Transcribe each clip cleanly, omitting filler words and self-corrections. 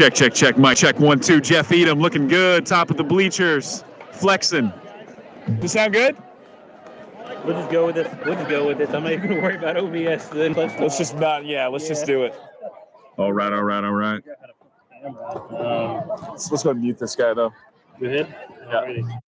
Check, check, check. Mic check 1, 2. Jeff Edom looking good. Top of the bleachers. Flexing. Does this sound good? We'll just go with this. I'm not even gonna worry about OBS then. Let's just not. Yeah, let's just do it. All right. Let's go mute this guy though. Go ahead. Yeah. Alrighty.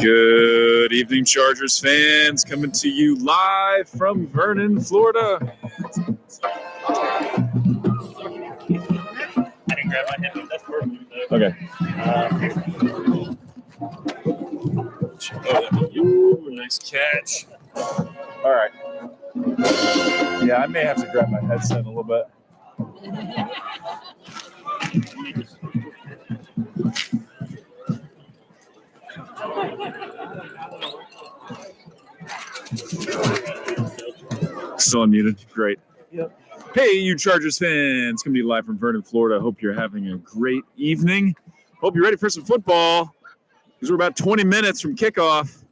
Good evening, Chargers fans. Coming to you live from Vernon, Florida. I didn't grab my headphones. That's perfect. Okay. Ooh, nice catch. All right. Yeah, I may have to grab my headset a little bit. Still unmuted. Great. Yep. Hey, you Chargers fans. Coming to you live from Vernon, Florida. Hope you're having a great evening. Hope you're ready for some football because we're about 20 minutes from kickoff.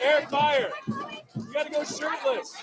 Eric Meyer, you got to go shirtless.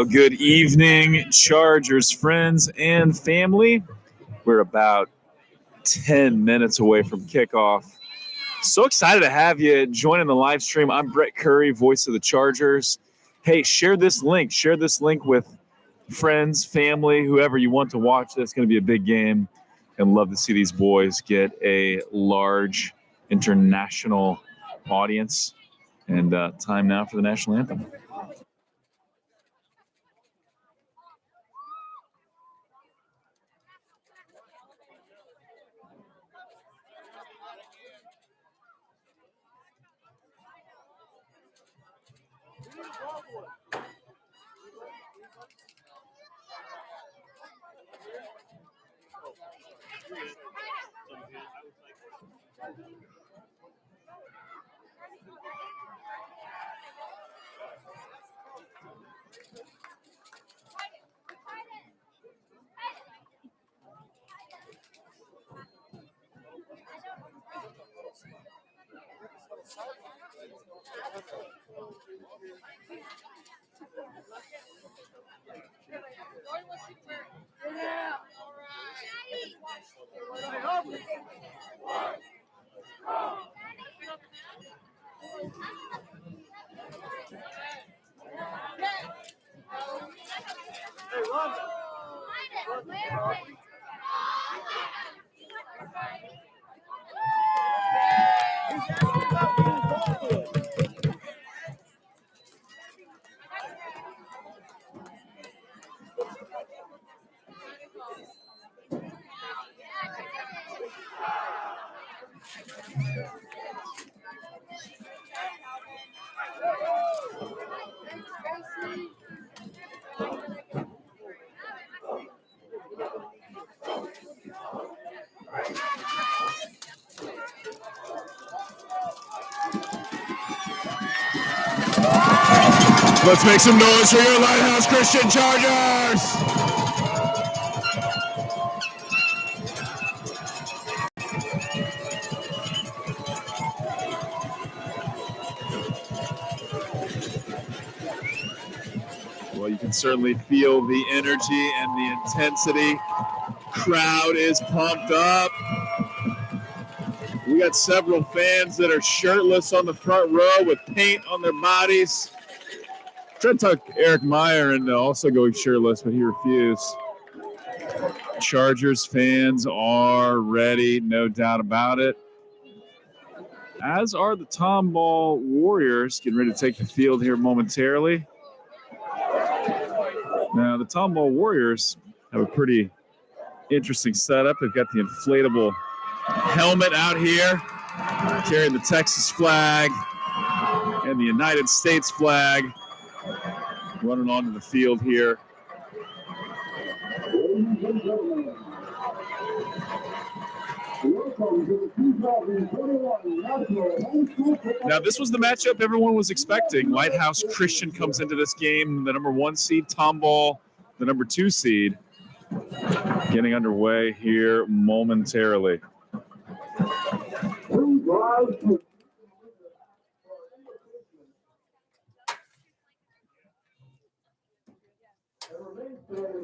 Well, good evening, Chargers friends and family. We're about 10 minutes away from kickoff. So excited to have you joining the live stream. I'm Brett Curry, voice of the Chargers. Hey, share this link. Share this link with friends, family, whoever you want to watch. That's going to be a big game. And love to see these boys get a large international audience. And time now for the national anthem. Let's make some noise for your Lighthouse Christian Chargers! Well, you can certainly feel the energy and the intensity. Crowd is pumped up. We got several fans that are shirtless on the front row with paint on their bodies. Tried to talk Eric Meyer into also going shirtless, but he refused. Chargers fans are ready, no doubt about it. As are the Tomball Warriors, getting ready to take the field here momentarily. Now, the Tomball Warriors have a pretty interesting setup. They've got the inflatable helmet out here, carrying the Texas flag and the United States flag, running onto the field here. Now, this was the matchup everyone was expecting. Lighthouse Christian comes into this game, the number 1 seed, Tomball, the number 2 seed. Getting underway here momentarily.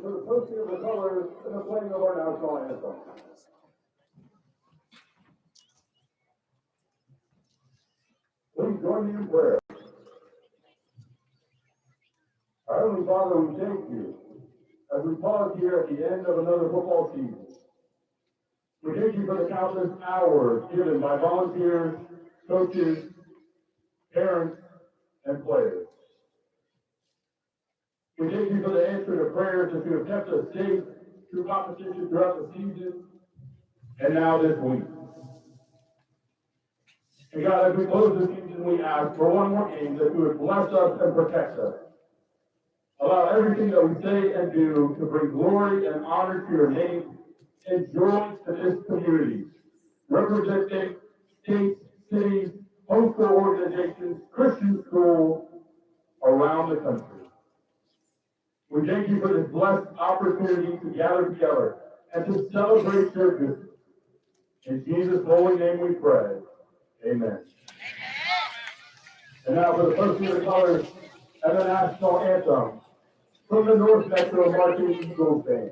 For the posting of the colors and the playing of our national anthem. Please join me in prayer. Our Heavenly Father, we thank you as we pause here at the end of another football season. We thank you for the countless hours given by volunteers, coaches, parents, and players. We thank you for the answer to prayers that you have kept us safe through competition throughout the season and now this week. And God, as we close this season, we ask for one more game that you would bless us and protect us. Allow everything that we say and do to bring glory and honor to your name and joy to this community, representing states, cities, homeschool organizations, Christian schools around the country. We thank you for this blessed opportunity to gather together and to celebrate your goodness. In Jesus' holy name we pray. Amen. And now for the first of the colors and the national anthem from the North Metro Marketing School Band.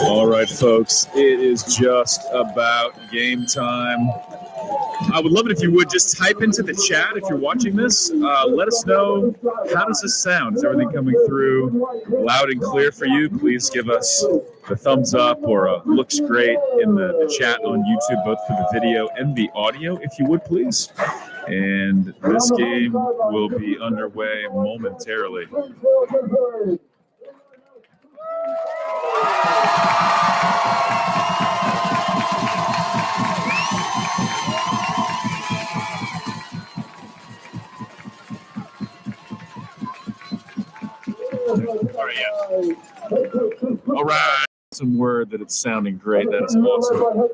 All right, folks, it is just about game time. I would love it if you would just type into the chat if you're watching this. Let us know, how does this sound? Is everything coming through loud and clear for you? Please give us the thumbs up or looks great in the chat on YouTube, both for the video and the audio, if you would, please. And this game will be underway momentarily. All right. Some word that it's sounding great. That is awesome.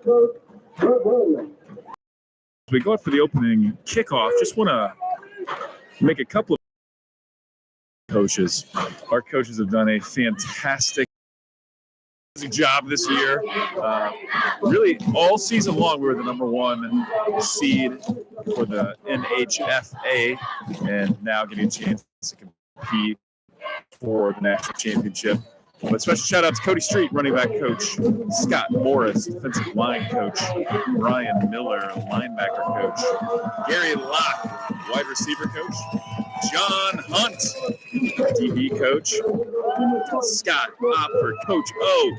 As we go out for the opening kickoff, just want to make a couple of coaches. Our coaches have done a fantastic job this year. Really, all season long, we were the #1 seed for the NHFA, and now getting a chance to compete for the national championship. But special shout out to Cody Street, running back coach, Scott Morris, defensive line coach, Brian Miller, linebacker coach, Gary Locke, wide receiver coach, John Hunt, DB coach, Scott Opper, Coach O,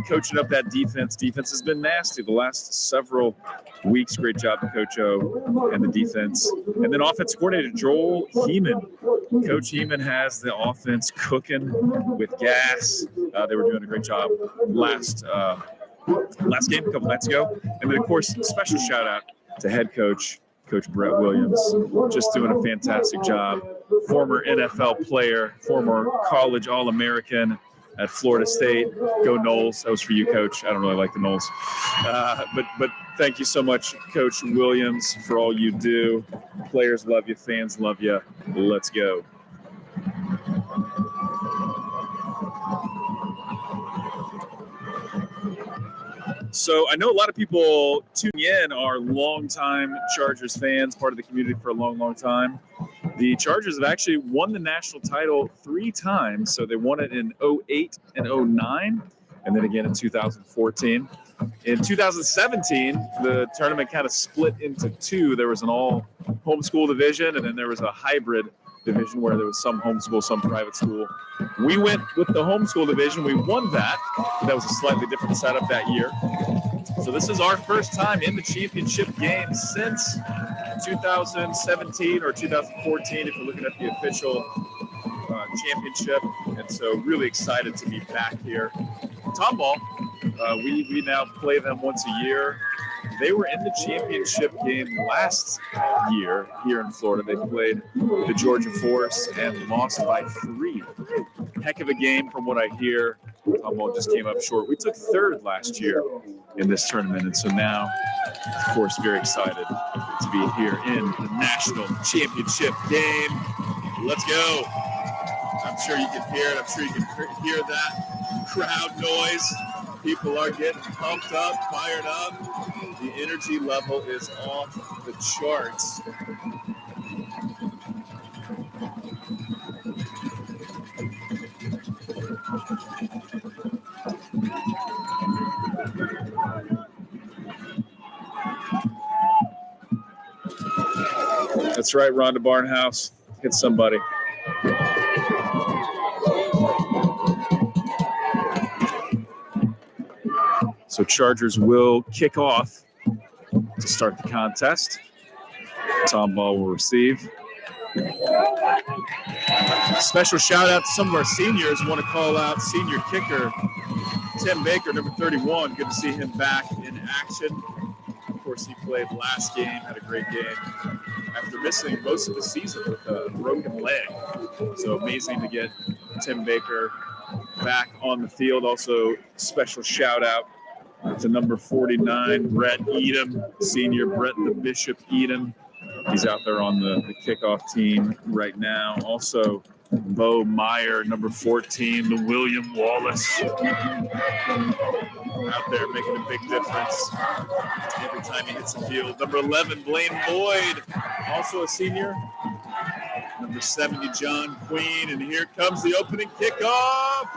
coaching up that defense. Defense has been nasty the last several weeks. Great job to Coach O and the defense. And then offense coordinator Joel Heeman. Coach Heeman has the offense cooking with gas. They were doing a great job last game a couple nights ago. And then, of course, special shout out to head coach Brett Williams, just doing a fantastic job. Former NFL player, former college All-American at Florida State. Go Noles. That was for you, Coach. I don't really like the Noles. But thank you so much, Coach Williams, for all you do. Players love you. Fans love you. Let's go. So I know a lot of people tuning in are longtime Chargers fans, part of the community for a long, long time. The Chargers have actually won the national title 3 times. So they won it in 2008 and 2009, and then again in 2014. In 2017, the tournament kind of split into 2. There was an all homeschool division, and then there was a hybrid division where there was some homeschool, some private school. We went with the homeschool division. We won that. That was a slightly different setup that year. So this is our first time in the championship game since 2017 or 2014, if you're looking at the official championship. And so really excited to be back here. Tomball, we now play them once a year. They were in the championship game last year here in Florida. They played the Georgia Force and lost by 3. Heck of a game from what I hear. Tomball just came up short. We took 3rd last year in this tournament. And so now, of course, very excited to be here in the national championship game. Let's go. I'm sure you can hear it. I'm sure you can hear that crowd noise. People are getting pumped up, fired up. The energy level is off the charts. That's right, Rhonda Barnhouse. Hit somebody. So Chargers will kick off to start the contest. Tomball will receive. Special shout out to some of our seniors. Want to call out senior kicker Tim Baker, number 31. Good to see him back in action. course, he played last game, had a great game after missing most of the season with a broken leg. So amazing to get Tim Baker back on the field. Also, special shout out to number 49, Brett Edom, senior Brett the Bishop Edom. He's out there on the kickoff team right now. Also, Bo Meyer, number 14, the William Wallace, out there making a big difference every time he hits the field. Number 11, Blaine Boyd, also a senior. Number 70, John Queen, and here comes the opening kickoff.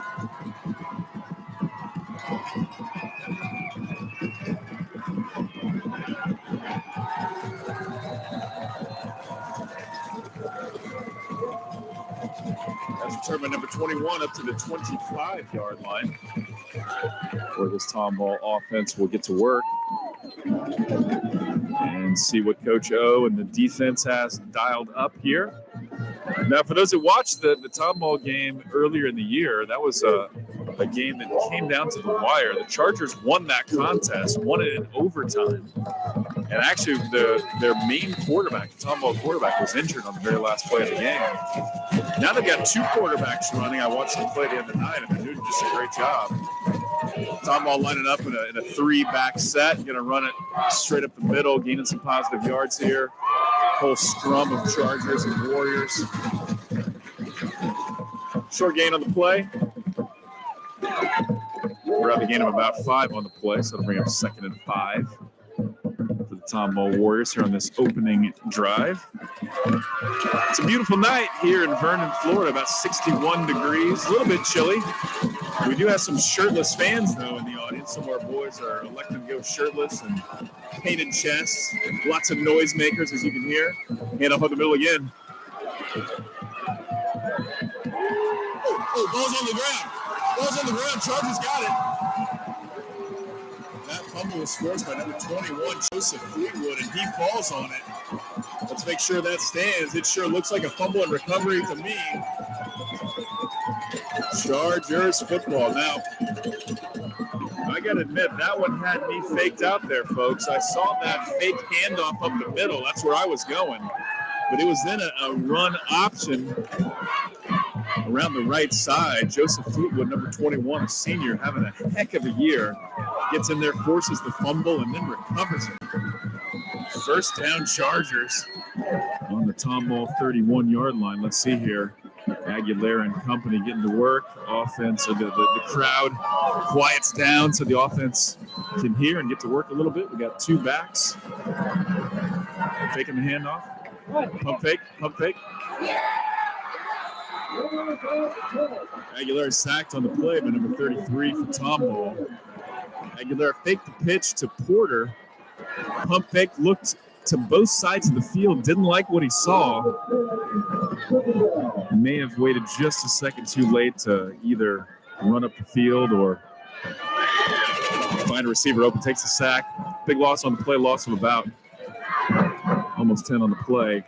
That's returned by number 21 up to the 25-yard line, where this Tomball offense will get to work and see what Coach O and the defense has dialed up here. Now, for those who watched the Tomball game earlier in the year, that was a game that came down to the wire. The Chargers won that contest, won it in overtime. And actually, their main quarterback, the Tomball quarterback, was injured on the very last play of the game. Now they've got two quarterbacks running. I watched them play the other night, and they're doing just a great job. Tomball lining up in a three-back set. Going to run it straight up the middle, gaining some positive yards here. Whole scrum of Chargers and Warriors. Short gain on the play. We're at a gain of about 5 on the play, so it'll bring up 2nd and 5 for the Tomball Warriors here on this opening drive. It's a beautiful night here in Vernon, Florida, about 61 degrees, a little bit chilly. We do have some shirtless fans, though, in the audience. Some of our boys are electing to go shirtless and painted chests. Lots of noisemakers, as you can hear. Hand up on the middle again. Oh, ball's on the ground. Ball's on the ground. Chargers got it. That fumble was forced by number 21, Joseph Fleetwood, and he falls on it. Let's make sure that stands. It sure looks like a fumble and recovery to me. Chargers football. Now, I got to admit, that one had me faked out there, folks. I saw that fake handoff up the middle. That's where I was going. But it was then a run option around the right side. Joseph Fleetwood, number 21, a senior, having a heck of a year. Gets in there, forces the fumble, and then recovers it. First down, Chargers on the Tomball 31-yard line. Let's see here. Aguilera and company getting to work. Offense, so the crowd quiets down so the offense can hear and get to work a little bit. We got two backs. Faking the handoff. Pump fake. Aguilera sacked on the play by number 33 for Tomball. Aguilera faked the pitch to Porter. Pump fake, looked to both sides of the field, didn't like what he saw. May have waited just a second too late to either run up the field or find a receiver open, takes a sack. Big loss on the play, loss of about almost 10 on the play.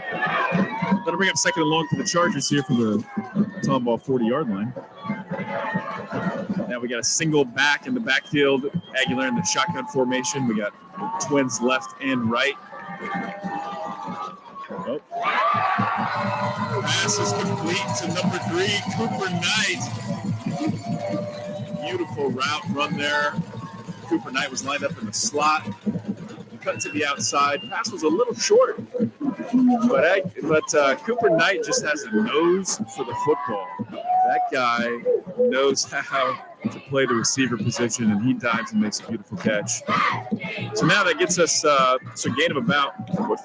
That'll bring up 2nd and long for the Chargers here from the Tomball 40-yard line. Now we got a single back in the backfield. Aguilera in the shotgun formation. We got twins left and right. Oh. Pass is complete to number 3, Cooper Knight. Beautiful route run there. Cooper Knight was lined up in the slot. Cut to the outside. Pass was a little short. But Cooper Knight just has a nose for the football. That guy knows how to play the receiver position, and he dives and makes a beautiful catch. So now that gets us a gain of about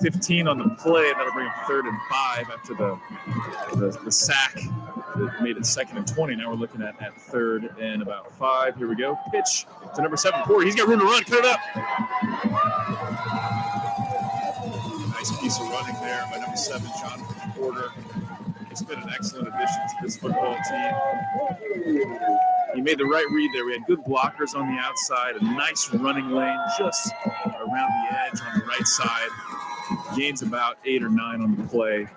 15 on the play. That'll bring up 3rd and 5 after the sack that made it 2nd and 20. Now we're looking at 3rd and about 5. Here we go. Pitch to number 7, Porter. He's got room to run. Cut it up. Nice piece of running there by number 7, Jonathan Porter. He's been an excellent addition to this football team. He made the right read there. We had good blockers on the outside, a nice running lane just around the edge on the right side. Gains about 8 or 9 on the play.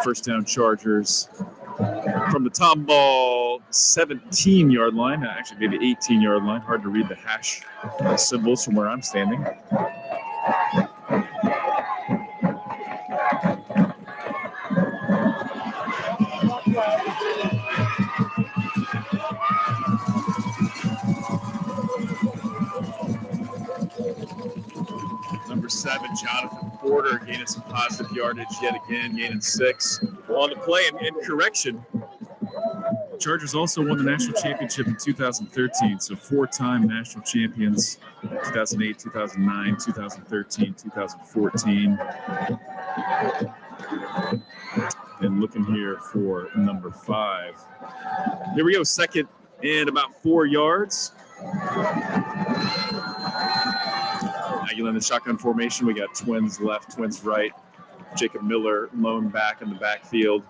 First down, Chargers. From the Tomball 17-yard line, actually maybe 18-yard line. Hard to read the hash symbols from where I'm standing. Number 7, Jonathan Porter, gaining some positive yardage yet again, gaining 6 on the play. And correction, Chargers also won the national championship in 2013, so 4-time national champions, 2008, 2009, 2013, 2014. And looking here for number 5. Here we go, second and about 4 yards. Aguilar in the shotgun formation. We got twins left, twins right. Jacob Miller lone back in the backfield.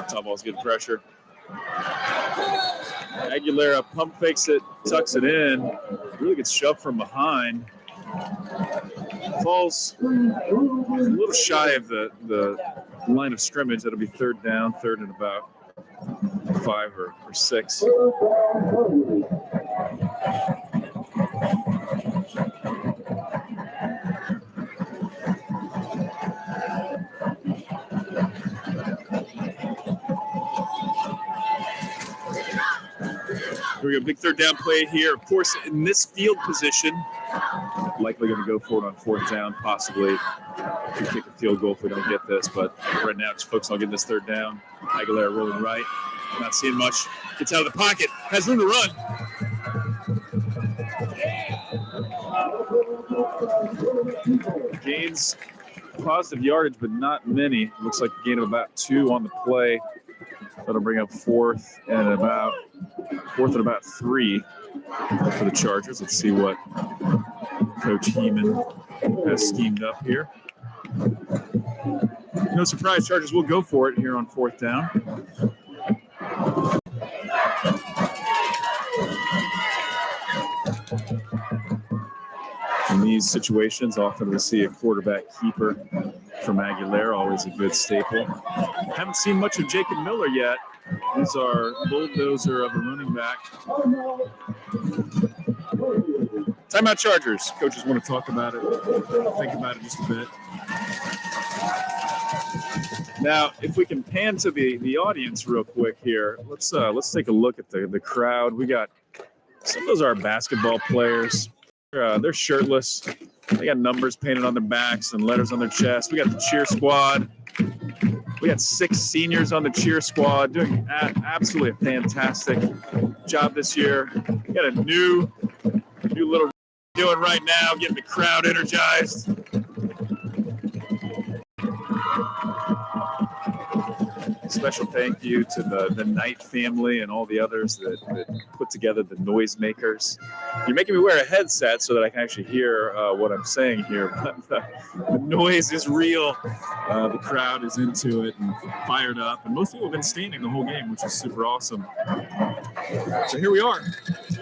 Tomball's good pressure. Aguilera pump fakes it, tucks it in. Really gets shoved from behind. Falls a little shy of the line of scrimmage. That'll be third down, third and about 5 or 6. Here we go, big third down play here. Of course, in this field position, likely going to go for it on 4th down, possibly. Could kick a field goal if we don't get this, but right now just focus on getting this third down. Aguilera rolling right, not seeing much. Gets out of the pocket, has room to run. Gains positive yardage, but not many. Looks like a gain of about 2 on the play. That'll bring up fourth and about 3 for the Chargers. Let's see what Coach Heeman has schemed up here. No surprise, Chargers will go for it here on 4th down. In these situations, often we see a quarterback keeper from Aguilera, always a good staple. Haven't seen much of Jacob Miller yet. He's our bulldozer of a running back. Timeout Chargers. Coaches want to talk about it, think about it just a bit. Now, if we can pan to the audience real quick here, let's take a look at the crowd. We got some of those are our basketball players. They're shirtless. They got numbers painted on their backs and letters on their chest. We got the cheer squad. We got 6 seniors on the cheer squad doing absolutely a fantastic job this year. We got a new little doing right now, getting the crowd energized. Special thank you to the Knight family and all the others that put together the noisemakers. You're making me wear a headset so that I can actually hear what I'm saying here, but the noise is real. The crowd is into it and fired up, and most people have been standing the whole game, which is super awesome. So here we are,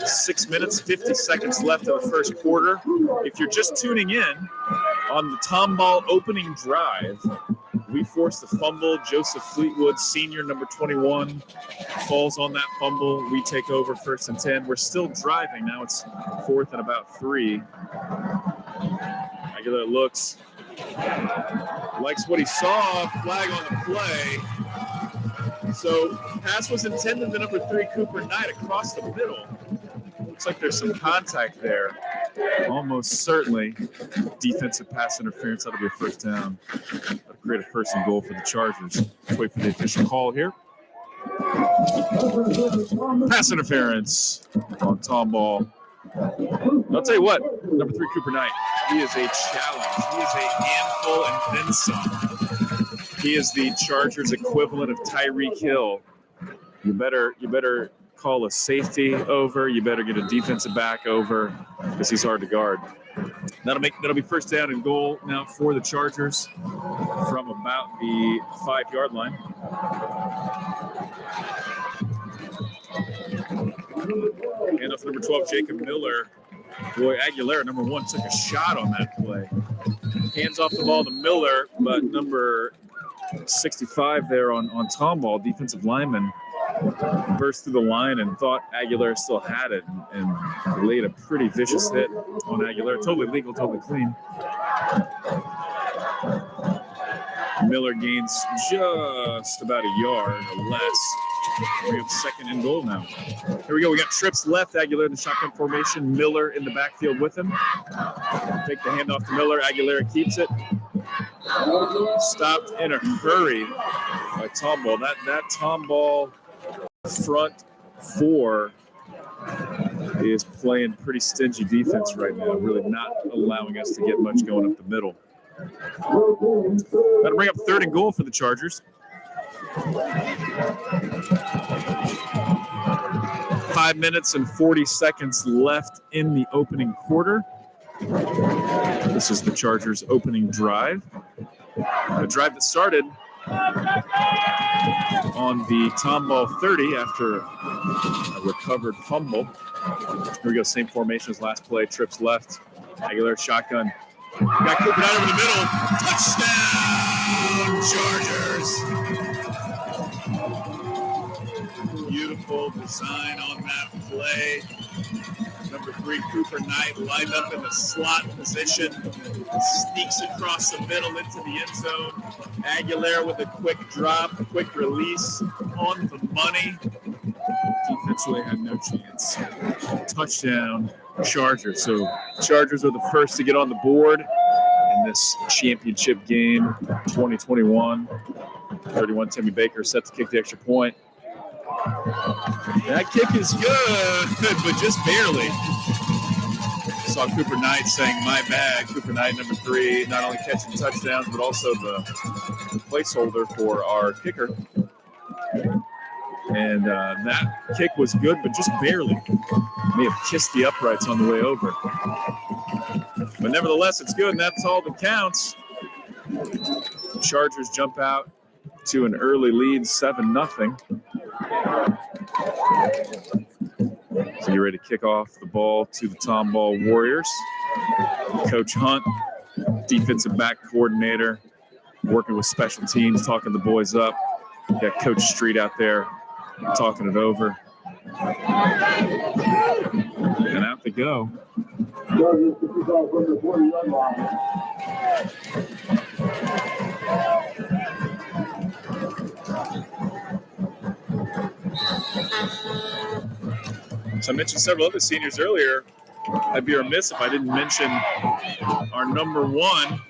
6 minutes, 50 seconds left of the first quarter. If you're just tuning in on the Tomball opening drive, we forced the fumble. Joseph Fleetwood, senior, number 21, falls on that fumble. We take over 1st and 10. We're still driving. Now it's 4th and about 3. Aguilera looks, likes what he saw, flag on the play. So pass was intended to number 3, Cooper Knight, across the middle. Looks like there's some contact there. Almost certainly defensive pass interference. That'll be a 1st down. That'll create a 1st and goal for the Chargers. Let's wait for the official call here. Pass interference on Tomball. I'll tell you what, number 3, Cooper Knight, he is a challenge. He is a handful and then some. He is the Chargers equivalent of Tyreek Hill. You better call a safety over. You better get a defensive back over because he's hard to guard. That'll be 1st down and goal now for the Chargers from about the 5-yard line. Handoff to number 12, Jacob Miller. Boy, Aguilera, number 1, took a shot on that play. Hands off the ball to Miller, but number 65 there on Tomball, defensive lineman, burst through the line and thought Aguilera still had it and laid a pretty vicious hit on Aguilera. Totally legal, totally clean. Miller gains just about a yard or less. We have second and goal now. Here we go. We got trips left. Aguilera in the shotgun formation. Miller in the backfield with him. Take the handoff to Miller. Aguilera keeps it. Stopped in a hurry by Tomball. That Tomball front four is playing pretty stingy defense right now. Really not allowing us to get much going up the middle. That'll bring up third and goal for the Chargers. 5 minutes and 40 seconds left in the opening quarter. This is the Chargers' opening drive. A drive that started on the Tomball 30 after a recovered fumble. Here we go, same formation as last play. Trips left. Aguilera shotgun. Got Cooper Knight over the middle. Touchdown, Chargers! Beautiful design on that play. Number 3, Cooper Knight, lined up in the slot position, sneaks across the middle into the end zone. Aguilera with a quick drop, quick release on the money. Defense really had no chance. Touchdown, Chargers. So Chargers are the first to get on the board in this championship game, 2021. 31, Timmy Baker set to kick the extra point. That kick is good, but just barely. Saw Cooper Knight saying, "My bad." Cooper Knight, number 3, not only catching touchdowns, but also the placeholder for our kicker. And that kick was good, but just barely. May have kissed the uprights on the way over. But nevertheless, it's good, and that's all that counts. The Chargers jump out to an early lead, 7-0. So you're ready to kick off the ball to the Tomball Warriors. Coach Hunt, defensive back coordinator, working with special teams, talking the boys up. Got Coach Street out there talking it over. And out they go. So I mentioned several other seniors earlier. I'd be remiss if I didn't mention our number 1,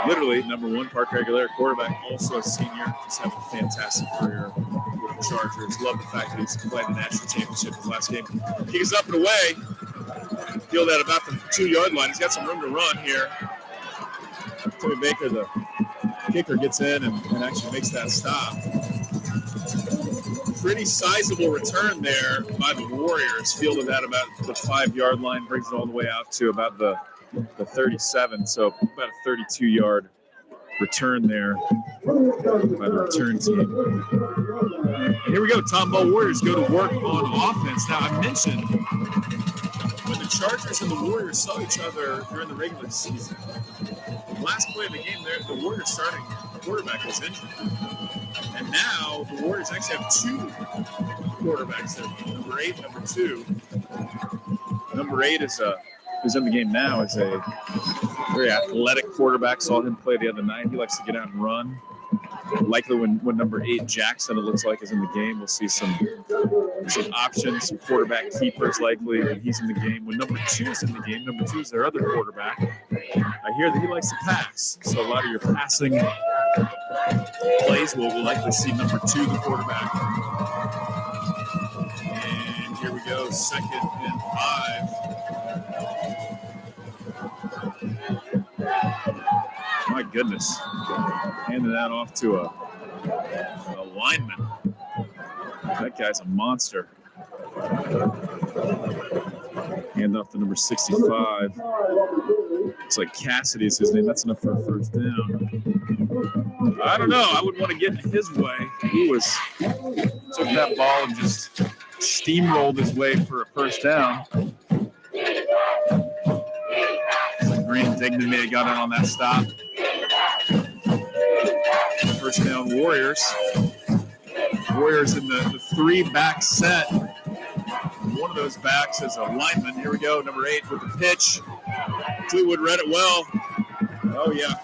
literally number 1, Parker Aguilera, quarterback, also a senior. Just had a fantastic career with the Chargers. Love the fact that he's played the national championship his last game. He's up and away. Field at about the 2-yard line. He's got some room to run here. Timmy Baker, the kicker, gets in and actually makes that stop. Pretty sizable return there by the Warriors. Fielded at about the 5-yard line, brings it all the way out to about the 37. So about a 32-yard return there by the return team. And here we go. Tomball Warriors go to work on offense. Now, I mentioned when the Chargers and the Warriors saw each other during the regular season, last play of the game there, the Warriors starting quarterback was injured. And now the Warriors actually have 2 quarterbacks there, number 8, number 2. Number 8 who's in the game now is a very athletic quarterback. Saw him play the other night. He likes to get out and run. Likely when number 8 Jackson, it looks like, is in the game, we'll see some options, some quarterback keepers likely when he's in the game. When number 2 is in the game, number 2 is their other quarterback. I hear that he likes to pass, so a lot of your passing plays we'll likely see number 2, the quarterback. And here we go, 2nd and 5. My goodness. Handing that off to a lineman. That guy's a monster. Hand off to number 65. Looks like Cassidy is his name. That's enough for a first down. I don't know. I wouldn't want to get in his way. He took that ball and just steamrolled his way for a first down. Green Dignity may have got in on that stop. First down, Warriors. Warriors in the three-back set. One of those backs is a lineman. Here we go, number 8 with the pitch. Fleetwood read it well. Oh, yeah.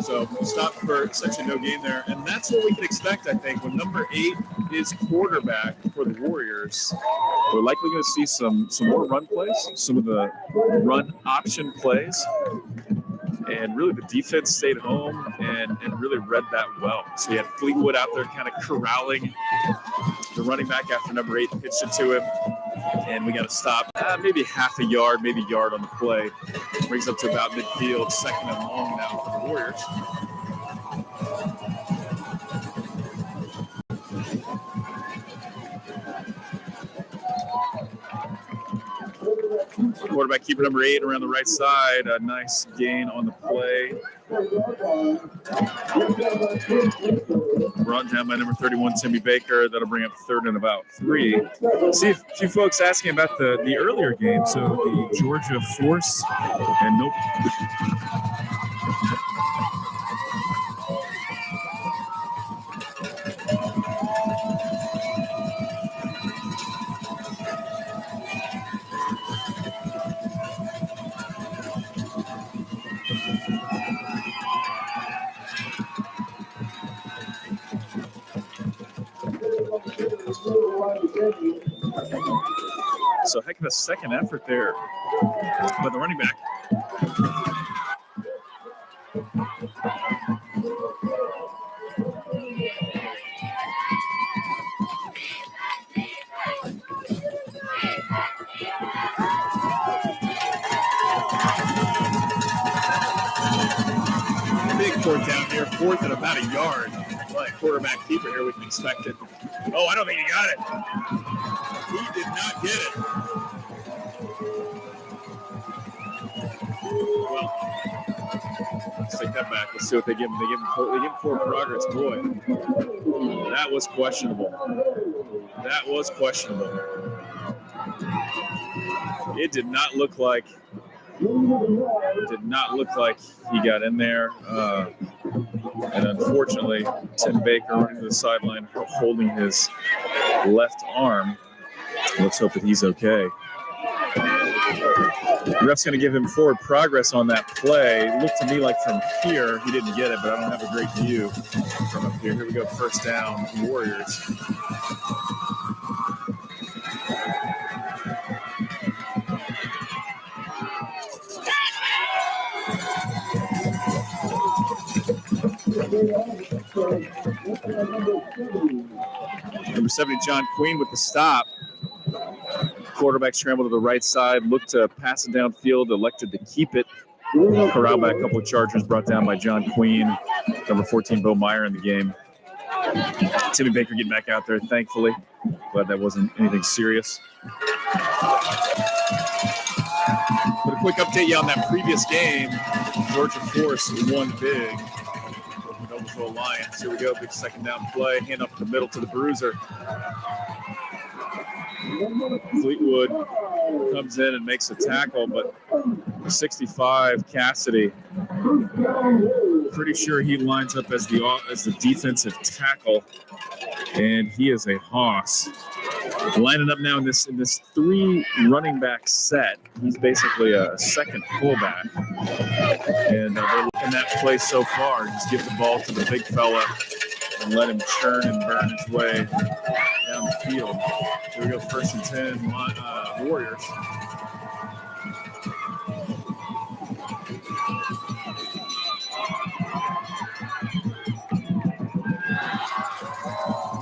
So stop for essentially no gain there. And that's what we can expect, I think, when number 8 is quarterback for the Warriors. We're likely going to see some more run plays, some of the run option plays. And really the defense stayed home and really read that well. So you had Fleetwood out there kind of corralling the running back after number 8 pitched it to him. And we got to stop maybe half a yard, maybe yard on the play. Brings up to about midfield, 2nd and long now for the Warriors. Quarterback keeper number 8 around the right side. A nice gain on the play. Brought down by number 31, Timmy Baker. That'll bring up 3rd and about 3. See a few folks asking about the earlier game. So the Georgia Force and nope. So heck of a second effort there by the running back. Big 4th down here, 4th and about a yard. Well, a quarterback keeper here, we can expect it. Oh, I don't think he got it. He did not get it. Well, let's take that back. Let's see what they give him. They give him 4 progress. Boy, that was questionable. That was questionable. It did not look like he got in there. And unfortunately, Tim Baker running to the sideline, holding his left arm. Let's hope that he's okay. The ref's going to give him forward progress on that play. It looked to me like from here, he didn't get it, but I don't have a great view from up here. Here we go, 1st down, Warriors. Number 70, John Queen with the stop. Quarterback scrambled to the right side, looked to pass it downfield, elected to keep it. Corralled by a couple of Chargers, brought down by John Queen. Number 14, Bo Meyer in the game. Timmy Baker getting back out there, thankfully. Glad that wasn't anything serious. But a quick update on that previous game. Georgia Force won big. Noblesville Lions. Here we go, big 2nd down play. Hand up the middle to the bruiser. Fleetwood comes in and makes a tackle, but 65, Cassidy, pretty sure he lines up as the defensive tackle, and he is a hoss. Lining up now in this 3 running back set. He's basically a second fullback, and they're looking at play so far. Just give the ball to the big fella and let him churn and burn his way down the field. Here we go, 1st and 10, Warriors.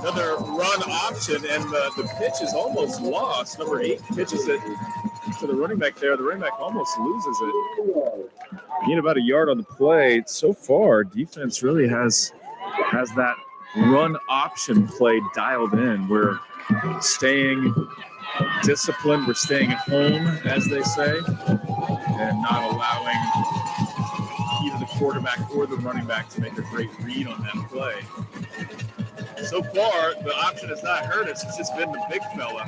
Another run option, and the pitch is almost lost. Number 8 pitches it to the running back there. The running back almost loses it. Gain about a yard on the play. So far, defense really has that run option play dialed in. We're staying disciplined. We're staying at home, as they say, and not allowing either the quarterback or the running back to make a great read on that play. So far, the option has not hurt us. It's just been the big fella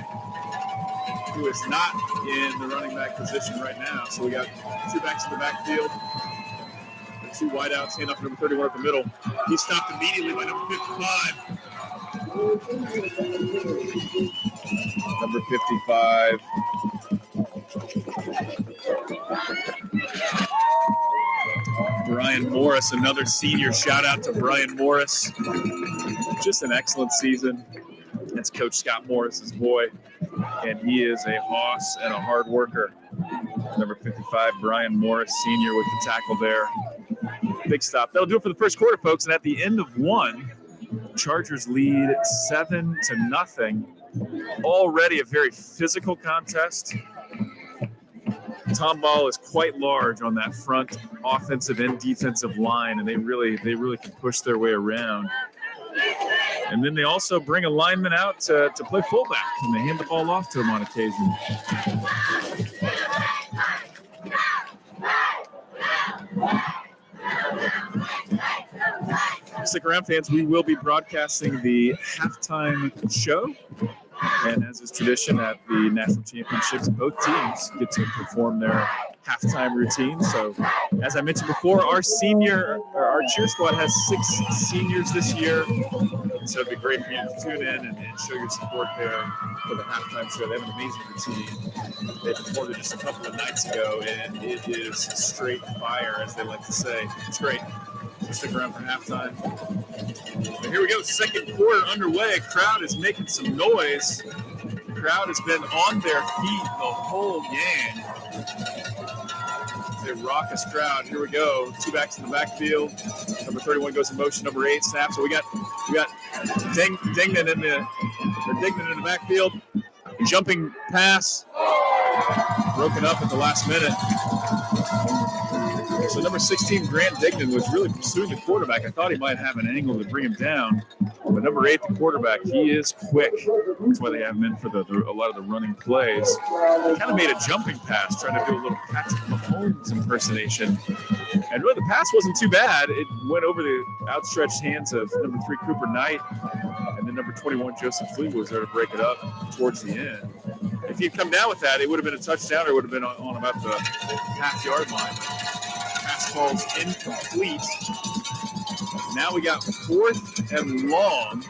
who is not in the running back position right now. So we got 2 backs in the backfield. The Two wideouts, hand off to number 31 up the middle. He stopped immediately by number 55. Number 55. Brian Morris, another senior. Shout out to Brian Morris. Just an excellent season. That's Coach Scott Morris's boy, and he is a hoss and a hard worker. Number 55, Brian Morris, senior, with the tackle there. Big stop. That'll do it for the first quarter, folks. And at the end of one, Chargers lead 7-0. Already a very physical contest. Tomball is quite large on that front offensive and defensive line, and they really can push their way around. And then they also bring a lineman out to play fullback, and they hand the ball off to him on occasion. Stick around, fans. We will be broadcasting the halftime show. And as is tradition at the national championships, both teams get to perform their halftime routine. So, as I mentioned before, our cheer squad has 6 seniors this year. So it'd be great for you to tune in and show your support there for the halftime show. They have an amazing routine. They performed it just a couple of nights ago, and it is straight fire, as they like to say. It's great. So stick around for halftime. But here we go, second quarter underway. Crowd is making some noise. The crowd has been on their feet the whole game. It's a raucous crowd. Here we go. 2 backs in the backfield. Number 31 goes in motion. Number 8 snaps. So we got Dignan in the backfield. Jumping pass. Broken up at the last minute. So number 16, Grant Dignan, was really pursuing the quarterback. I thought he might have an angle to bring him down. But number 8, the quarterback, he is quick. That's why they have him in for a lot of the running plays. He kind of made a jumping pass, trying to do a little Patrick Mahomes impersonation. And really, the pass wasn't too bad. It went over the outstretched hands of number 3, Cooper Knight. And then number 21, Joseph Fleet, was there to break it up towards the end. If he'd come down with that, it would have been a touchdown, or it would have been on about the half-yard line. Pass falls incomplete. Now we got 4th and long.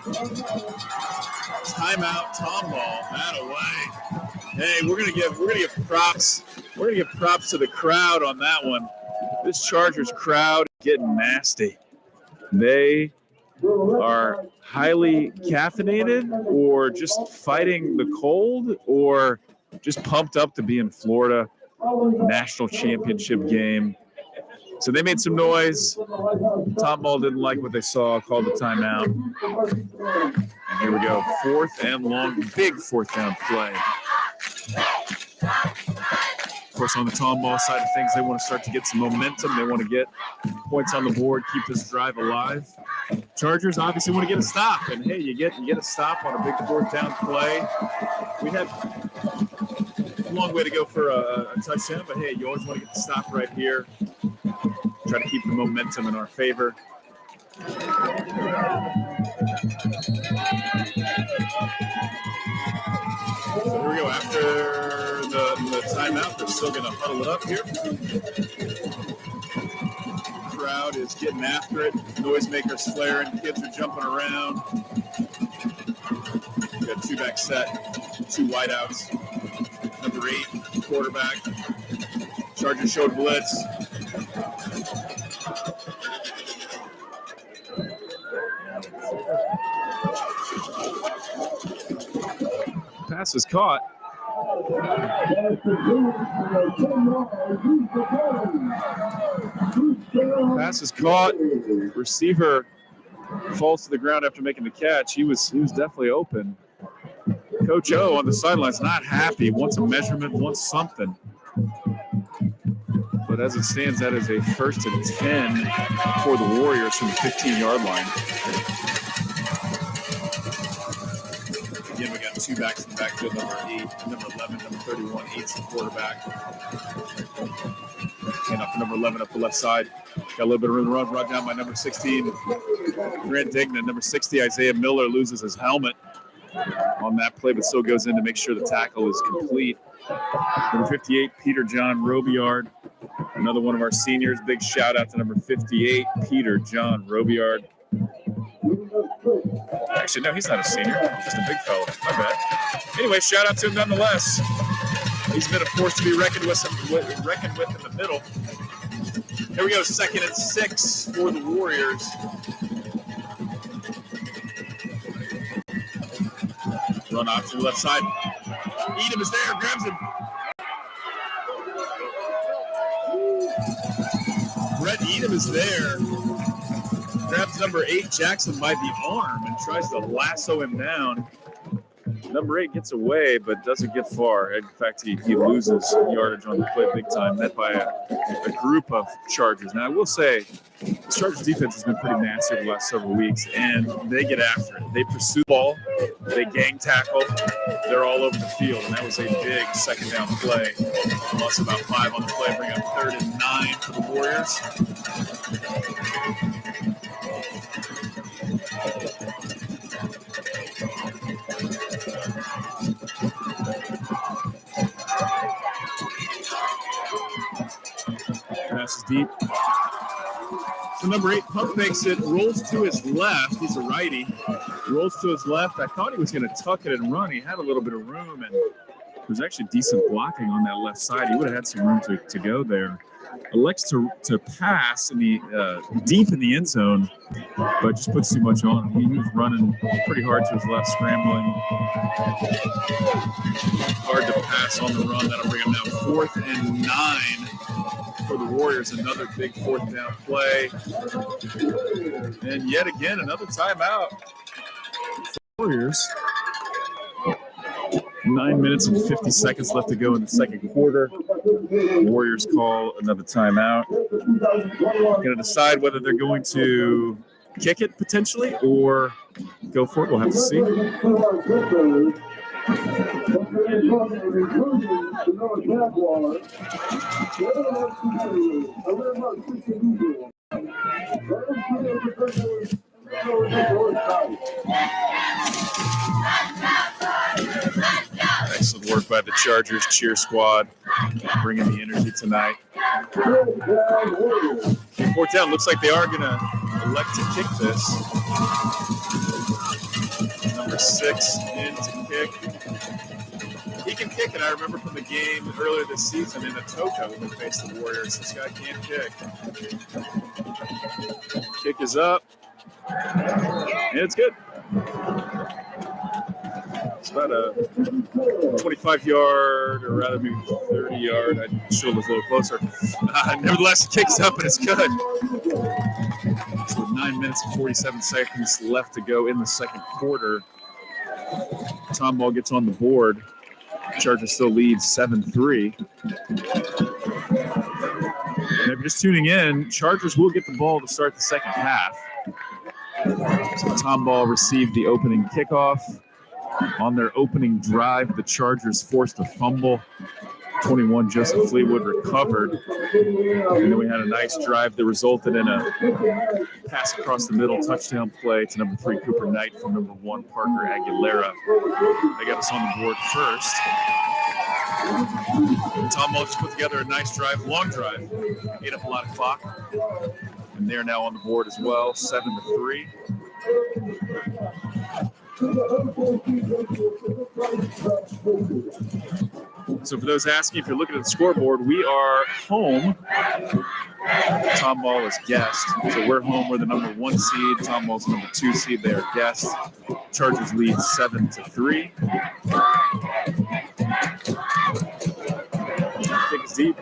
Timeout, Tomball. That away. Hey, we're gonna give props. We're gonna give props to the crowd on that one. This Chargers crowd is getting nasty. They are highly caffeinated, or just fighting the cold, or just pumped up to be in Florida. National championship game. So they made some noise. Tomball didn't like what they saw, called the timeout. And here we go. 4th and long, big 4th down play. Of course, on the Tomball side of things, they want to start to get some momentum. They want to get points on the board, keep this drive alive. Chargers obviously want to get a stop. And hey, you get a stop on a big 4th down play. We have a long way to go for a touchdown, but hey, you always want to get the stop right here. Try to keep the momentum in our favor. So here we go. After the timeout, they're still going to huddle it up here. The crowd is getting after it. Noisemakers flaring. Kids are jumping around. We got 2-back set, 2 wideouts. Number 8, quarterback. Chargers showed blitz. Pass is caught. Pass is caught. Receiver falls to the ground after making the catch. He was definitely open. Coach O on the sidelines not happy. Wants a measurement, wants something. But as it stands, that is a 1st and 10 for the Warriors from the 15-yard line. Again, we got 2 backs in the backfield, number 8, number 11, number 31, 8's the quarterback. And up to number 11 up the left side. Got a little bit of room to run, brought down by number 16, Grant Dignan. Number 60, Isaiah Miller, loses his helmet on that play, but still goes in to make sure the tackle is complete. Number 58, Peter John Robillard, Another one of our seniors. Big shout out to number 58, Peter John Robillard. Actually, no, he's not a senior. He's just a big fella. My bad. Anyway, shout out to him nonetheless. He's been a force to be reckoned with in the middle. Here we go, 2nd and 6 for the Warriors. Run off to the left side. Edom is there, grabs him. Brett Edom is there. Grabs number 8, Jackson, by the arm and tries to lasso him down. Number 8 gets away, but doesn't get far. In fact, he loses yardage on the play big time, met by a group of Chargers. Now, I will say, the Chargers defense has been pretty nasty over the last several weeks, and they get after it. They pursue the ball, they gang tackle, they're all over the field, and that was a big 2nd down play. Lost about 5 on the play, bring up 3rd and 9 for the Warriors. Passes deep. So number 8 pump fakes it, rolls to his left. He's a righty. Rolls to his left. I thought he was going to tuck it and run. He had a little bit of room, and there was actually decent blocking on that left side. He would have had some room to go there. Elects to pass in the deep in the end zone, but just puts too much on him. He was running pretty hard to his left, scrambling. Hard to pass on the run. That'll bring him down 4th and 9 for the Warriors. Another big 4th down play. And yet again, another timeout for the Warriors. 9 minutes and 50 seconds left to go in the 2nd quarter. Warriors call another timeout. Going to decide whether they're going to kick it potentially or go for it. We'll have to see. Excellent work by the Chargers cheer squad, bringing the energy tonight. 4th down, looks like they are going to elect to kick this. Number 6 in to kick. He can kick it. I remember from the game earlier this season in Atoka when they faced the Warriors. This guy can't kick. Kick is up. And it's good. It's about a 25-yard, or rather maybe 30-yard. I should look a little closer. Nevertheless, it kicks up and it's good. So 9 minutes and 47 seconds left to go in the 2nd quarter. Tomball gets on the board. Chargers still lead 7-3. And if you're just tuning in, Chargers will get the ball to start the 2nd half. So Tomball received the opening kickoff. On their opening drive, the Chargers forced a fumble. 21, Joseph Fleetwood recovered. And then we had a nice drive that resulted in a pass across the middle touchdown play to number 3, Cooper Knight, from number 1, Parker Aguilera. They got us on the board first. Tom Mulch put together a nice drive, long drive, ate up a lot of clock. And they're now on the board as well, 7-3. So for those asking, if you're looking at the scoreboard, we are home. Tomball is guest. So we're home. We're the number 1 seed. Tomball's the number 2 seed. They are guest. Chargers lead 7-3. Kick is deep.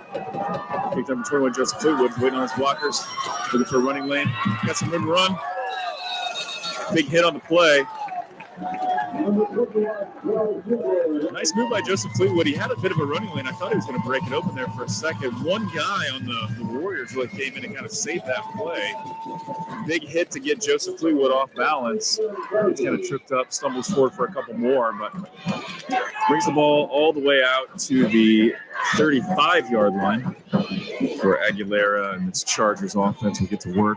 Kick number 21, Joseph Fleetwood, waiting on his blockers. Looking for a running lane. Got some room to run. Big hit on the play. Nice move by Joseph Fleetwood. He had a bit of a running lane. I thought he was going to break it open there for a second. One guy on the Warriors really came in and kind of saved that play. Big hit to get Joseph Fleetwood off balance. He's kind of tripped up, stumbles forward for a couple more, but brings the ball all the way out to the 35-yard line, where Aguilera and this Chargers offense will get to work.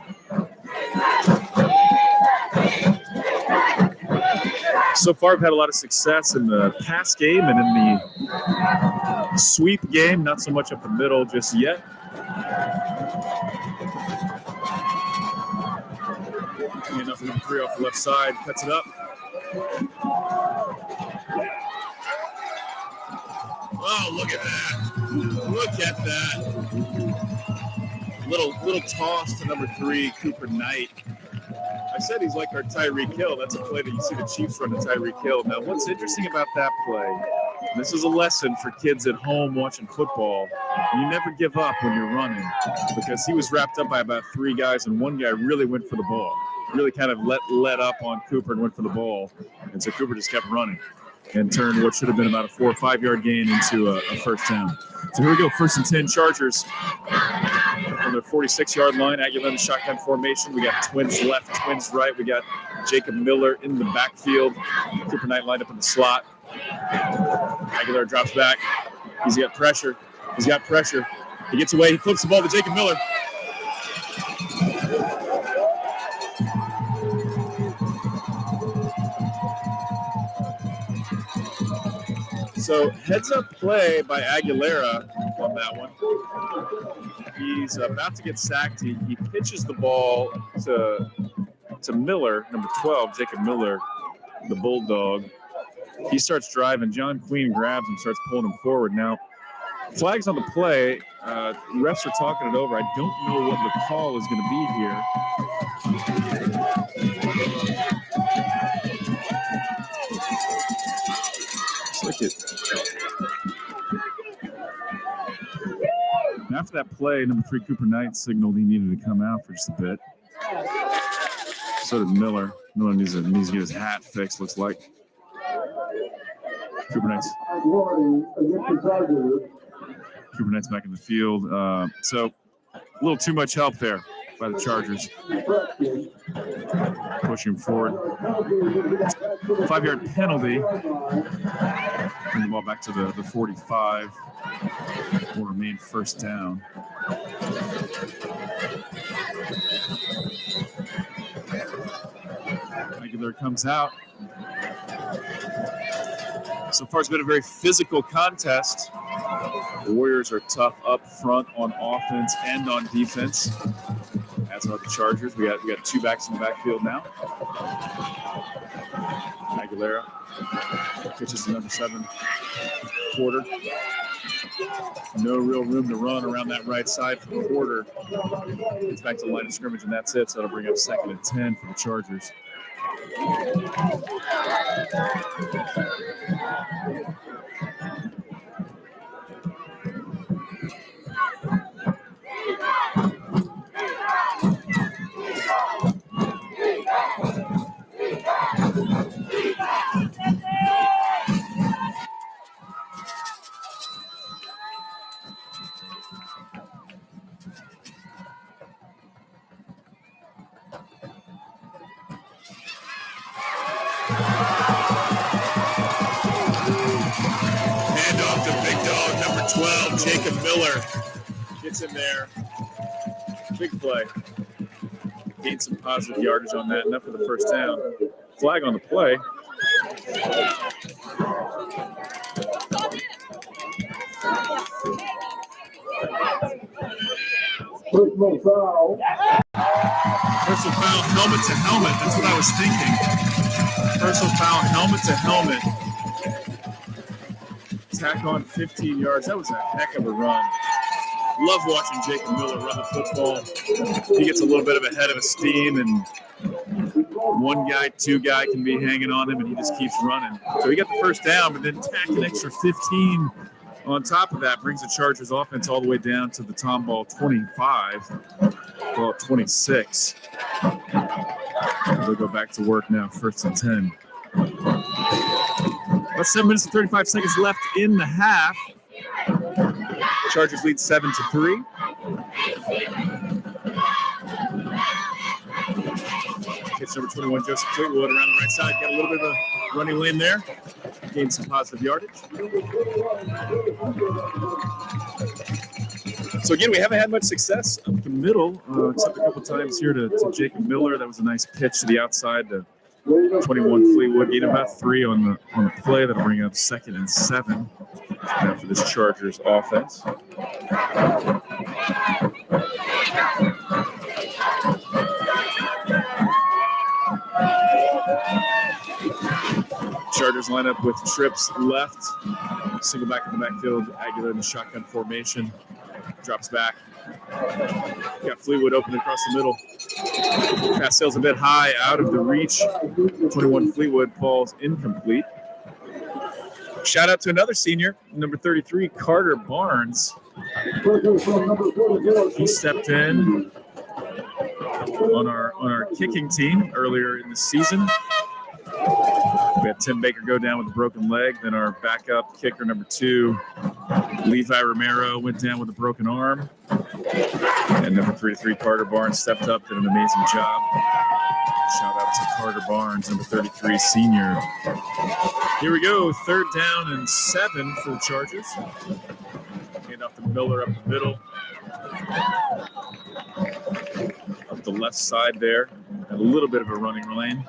So far, we've had a lot of success in the pass game and in the sweep game. Not so much up the middle just yet. Enough number 3 off the left side, cuts it up. Oh, look at that. Look at that. Little toss to number 3, Cooper Knight. I said he's like our Tyreek Hill. That's a play that you see the Chiefs run to Tyreek Hill. Now, what's interesting about that play, this is a lesson for kids at home watching football. You never give up when you're running, because he was wrapped up by about 3 guys, and one guy really went for the ball. Really kind of let up on Cooper and went for the ball. And so Cooper just kept running and turned what should have been about a 4 or 5 yard gain into a first down. So here we go, 1st and 10 Chargers. From the 46-yard line, Aguilar in the shotgun formation. We got twins left, twins right. We got Jacob Miller in the backfield. Cooper Knight lined up in the slot. Aguilar drops back. He's got pressure. He gets away. He flips the ball to Jacob Miller. So heads-up play by Aguilera on that one. He's about to get sacked. He pitches the ball to Miller, number 12, Jacob Miller, the Bulldog. He starts driving. John Queen grabs him, starts pulling him forward. Now, flags on the play. Refs are talking it over. I don't know what the call is going to be here. Look at and after that play, number 3 Cooper Knight signaled he needed to come out for just a bit. So did Miller. Miller needs to get his hat fixed, looks like. Cooper Knight's back in the field. So a little too much help there by the Chargers. Pushing forward. 5-yard penalty. Bring the ball back to the 45. Will remain first down. Aguilar comes out. So far, it's been a very physical contest. The Warriors are tough up front on offense and on defense, as are the Chargers. We got 2 backs in the backfield now. Aguilera pitches to number 7, Porter. No real room to run around that right side for Porter. Gets back to the line of scrimmage, and that's it. So that'll bring up 2nd and 10 for the Chargers. Handoff to big dog, number 12, Jacob Miller. Gets in there. Big play. Gained some positive yardage on that. Enough for the first down. Flag on the play. Personal foul. Personal foul, helmet to helmet. That's what I was thinking. Personal foul, helmet to helmet. Tack on 15 yards. That was a heck of a run. Love watching Jacob Miller run the football. He gets a little bit of a head of steam, and 1 guy, 2 guy can be hanging on him, and he just keeps running. So he got the first down, but then tacked an extra 15 on top of that. Brings the Chargers offense all the way down to the Tomball 25, well, 26. They'll go back to work now, 1st and 10. About 7 minutes and 35 seconds left in the half. Chargers lead 7-3. Hits number 21, Joseph Fleetwood, around the right side. Got a little bit of a running lane there. Gained some positive yardage. So again, we haven't had much success up the middle, except a couple times here to Jacob Miller. That was a nice pitch to the outside to 21 Fleetwood gain about 3 on the play. That'll bring up 2nd and 7 now for this Chargers offense. Chargers line up with trips left. Single back in the backfield. Aguilar in the shotgun formation. Drops back. Got Fleetwood open across the middle. Pass sails a bit high out of the reach. 21 Fleetwood falls incomplete. Shout out to another senior, number 33, Carter Barnes. He stepped in on our kicking team earlier in the season. We had Tim Baker go down with a broken leg. Then our backup kicker, number 2, Levi Romero, went down with a broken arm. And number 33, Carter Barnes, stepped up, did an amazing job. Shout out to Carter Barnes, number 33, senior. Here we go, 3rd down and 7 for the Chargers. Hand off to Miller up the middle. Up the left side there. A little bit of a running lane.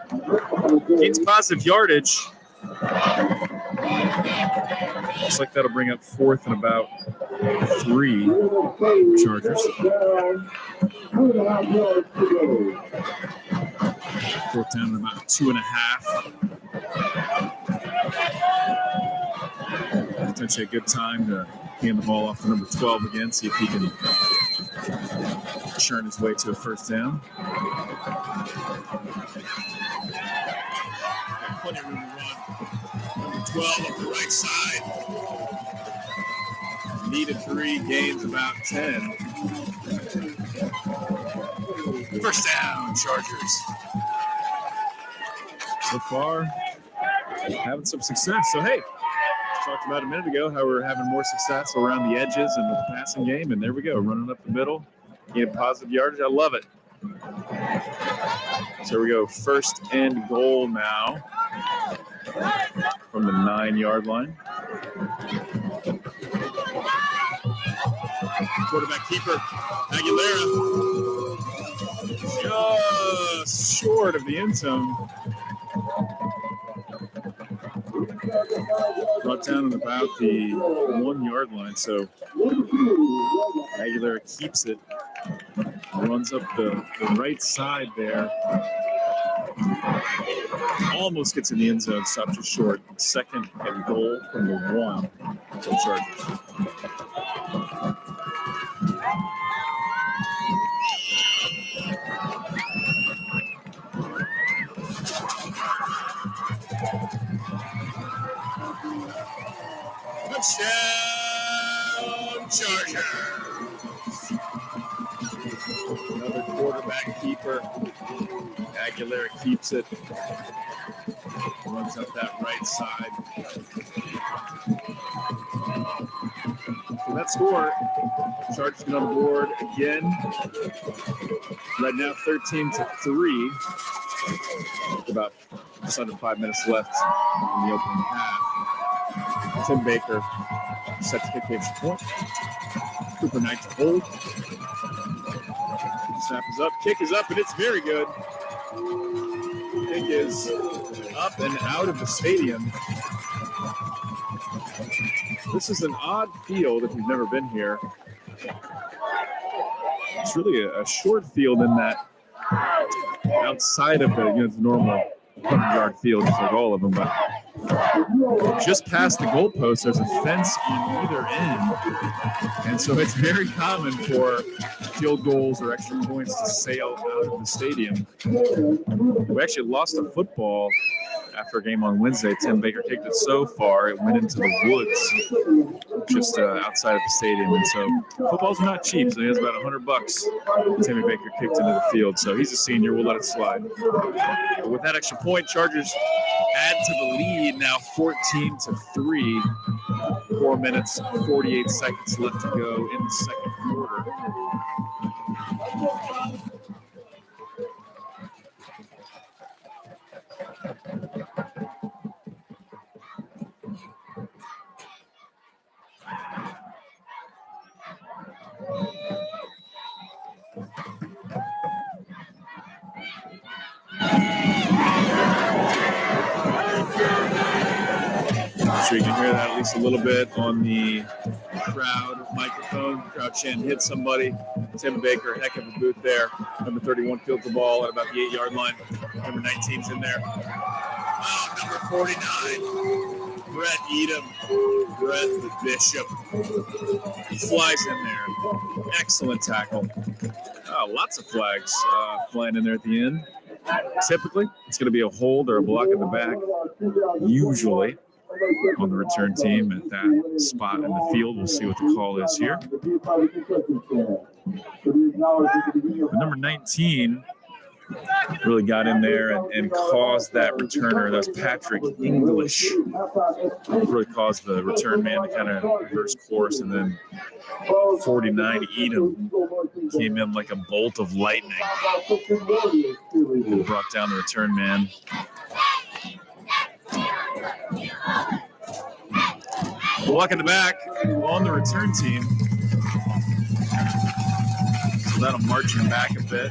Gains positive yardage. Looks like that'll bring up 4th and about 3 Chargers. 4th down and about 2.5. Potentially a good time to hand the ball off to number 12 again, see if he can churn his way to a 1st down. Got plenty of room to run. Number 12 up the right side. Needed 3, gains about 10. 1st down, Chargers. So far, having some success. So, hey, talked about a minute ago how we're having more success around the edges and with the passing game, and there we go, running up the middle, getting positive yardage. I love it. So we go 1st and goal now from the 9-yard line. Quarterback keeper, Aguilera, just short of the end zone. Brought down at about the 1-yard line, so Aguilera keeps it, runs up the right side there, almost gets in the end zone, stopped just short. 2nd and goal from the 1 for the Chargers. Touchdown, Chargers! Another quarterback keeper. Aguilera keeps it. Runs up that right side. So that score, Chargers get on the board again. Right now, 13-3. About just under 5 minutes left in the opening half. Tim Baker set to kick the extra point. Cooper Knight to hold. Snap is up, kick is up, and it's very good. Kick is up and out of the stadium. This is an odd field if you've never been here. It's really a short field in that outside of the normal 100-yard field, just like all of them, but just past the goalpost, there's a fence on either end, and so it's very common for field goals or extra points to sail out of the stadium. We actually lost a football after a game on Wednesday. Tim Baker kicked it so far, it went into the woods just outside of the stadium. And so footballs are not cheap, so he has about $100 Timmy Baker kicked into the field. So he's a senior. We'll let it slide. But with that extra point, Chargers add to the lead now 14-3. 4 minutes, 48 seconds left to go in the second quarter. sure you can hear that at least a little bit on the crowd microphone. Crowd chant, hit somebody. Tim Baker, heck of a boot there. Number 31 fields the ball at about the 8-yard line. Number 19's in there. Oh, number 49, Brett Edom. Brett the Bishop flies in there. Excellent tackle. Oh, lots of flags flying in there at the end. Typically, it's going to be a hold or a block in the back. Usually, on the return team at that spot in the field. We'll see what the call is here. But number 19 really got in there and caused that returner. That's Patrick English. Really caused the return man to kind of reverse course, and then 49 Edom came in like a bolt of lightning. Brought down the return man. Block in the back on the return team. So that'll march him back a bit.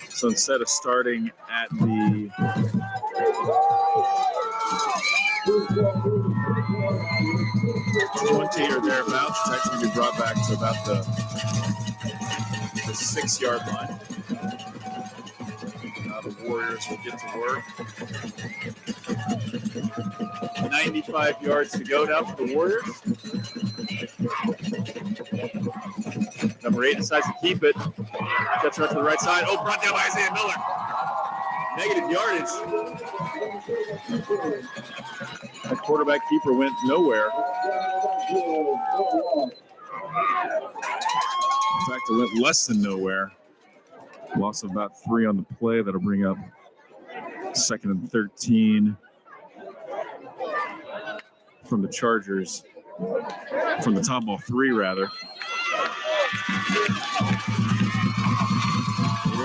So instead of starting at the 20 or thereabouts, it's actually going to be brought back to about the 6-yard line. Now the Warriors will get to work. 95 yards to go now for the Warriors. Number 8 decides to keep it. Gets right to the right side. Oh, brought down by Isaiah Miller. Negative yardage. That quarterback keeper went nowhere. In fact, it went less than nowhere. Loss of about 3 on the play. That'll bring up 2nd and 13 from the Chargers. From the Tomball 3, rather. A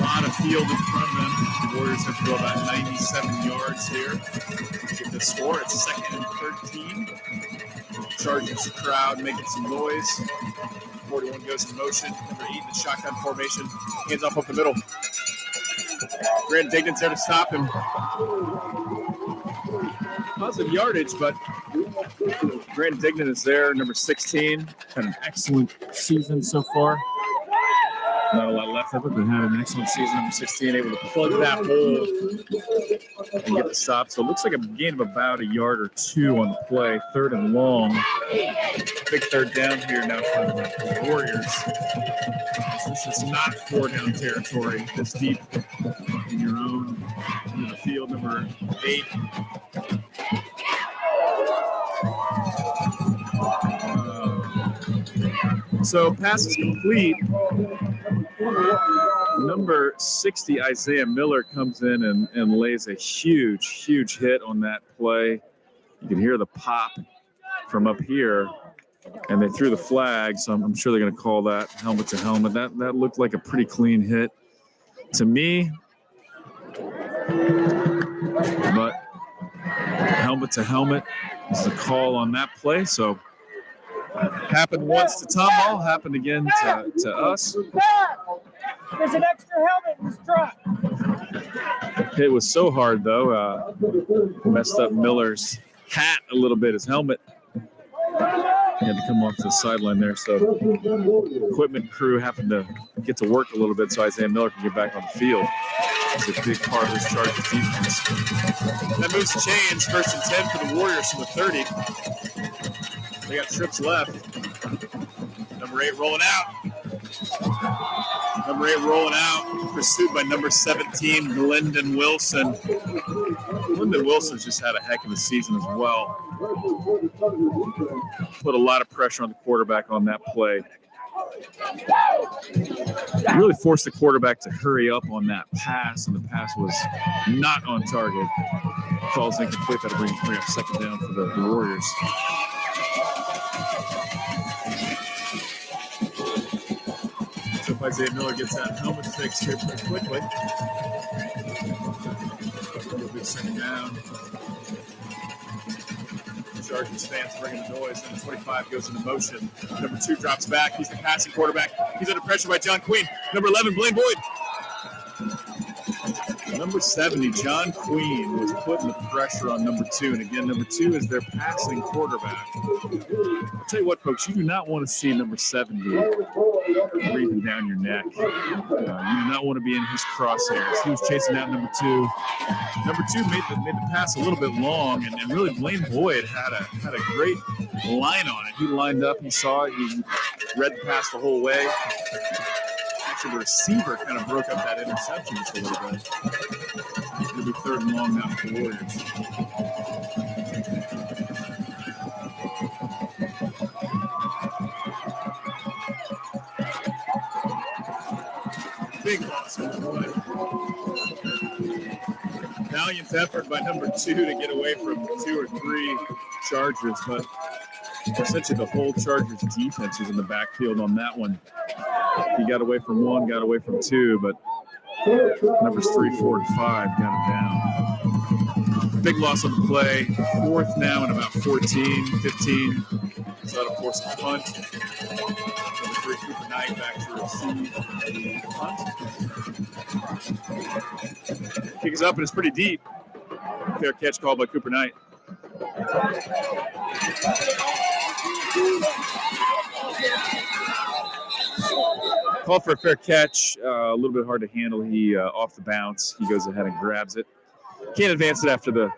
lot of field in front of them. The Warriors have to go about 97 yards here to get the score. It's 2nd and 13. Chargers crowd making some noise. 41 goes in motion. Number 8 in the shotgun formation. Hands off up the middle. Grant Dignan's there to stop him. Positive yardage, but Grant Dignan is there, number 16. Had an excellent season so far. Not a lot left of it, but had an excellent season. Number 16, able to plug that hole and get the stop. So it looks like a gain of about 1 yard or 2 on the play. 3rd and long. Big 3rd down here now for the Warriors. This is not 4-down territory. This deep in your own in the field. Number 8. So pass is complete. Number 60, Isaiah Miller, comes in and lays a huge hit on that play. You can hear the pop from up here, and they threw the flag, so I'm sure they're going to call that helmet to helmet. That looked like a pretty clean hit to me. But helmet to helmet is the call on that play, so happened once to Tomball, happened again to us. There's an extra helmet in this truck. Hit was so hard, though. Messed up Miller's hat a little bit, his helmet. He had to come off to the sideline there, so equipment crew happened to get to work a little bit so Isaiah Miller can get back on the field. It's a big part of this Chargers defense. That moves the chains. 1st and 10 for the Warriors from the 30. They got trips left. Number 8 rolling out. Number 8 rolling out. Pursued by number 17, Glendon Wilson. Glendon Wilson's just had a heck of a season as well. Put a lot of pressure on the quarterback on that play. Really forced the quarterback to hurry up on that pass, and the pass was not on target. Falls incomplete. That'll bring up 2nd down for the Warriors. So if Isaiah Miller gets that helmet fixed here pretty quickly, it'll be 2nd down. Chargers fans bringing the noise. Number 25 goes into motion. Number 2 drops back. He's the passing quarterback. He's under pressure by John Queen. Number 11, Blaine Boyd. Number 70, John Queen, was putting the pressure on number 2. And again, number 2 is their passing quarterback. I'll tell you what, folks, you do not want to see number 70 breathing down your neck. You do not want to be in his crosshairs. He was chasing down number 2. Number 2 made the pass a little bit long, and really Blaine Boyd had a great line on it. He lined up, he saw it, he read the pass the whole way. Actually, the receiver kind of broke up that interception just a little bit. It'll be 3rd and long now for the Warriors. Big loss on the play. Valiant effort by number 2 to get away from 2 or 3 Chargers, but essentially the whole Chargers defense was in the backfield on that one. He got away from 1, got away from 2, but numbers 3, 4, and 5 got him down. Big loss on the play. 4th now and about 14, 15. So that'll force a punt. Number 3, Cooper Knight back to receive the punt. Kick is up and it's pretty deep. Fair catch called by Cooper Knight. Called for a fair catch, a little bit hard to handle. He off the bounce. He goes ahead and grabs it. Can't advance it after the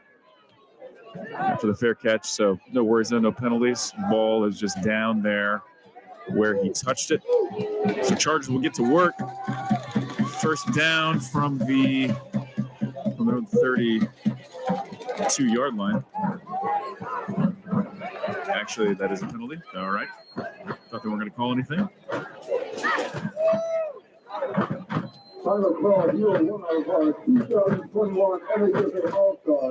fair catch, so no worries, no penalties. Ball is just down there where he touched it. So Chargers will get to work. 1st down from their 32-yard line. Actually, that is a penalty. All right. Thought they weren't going to call anything.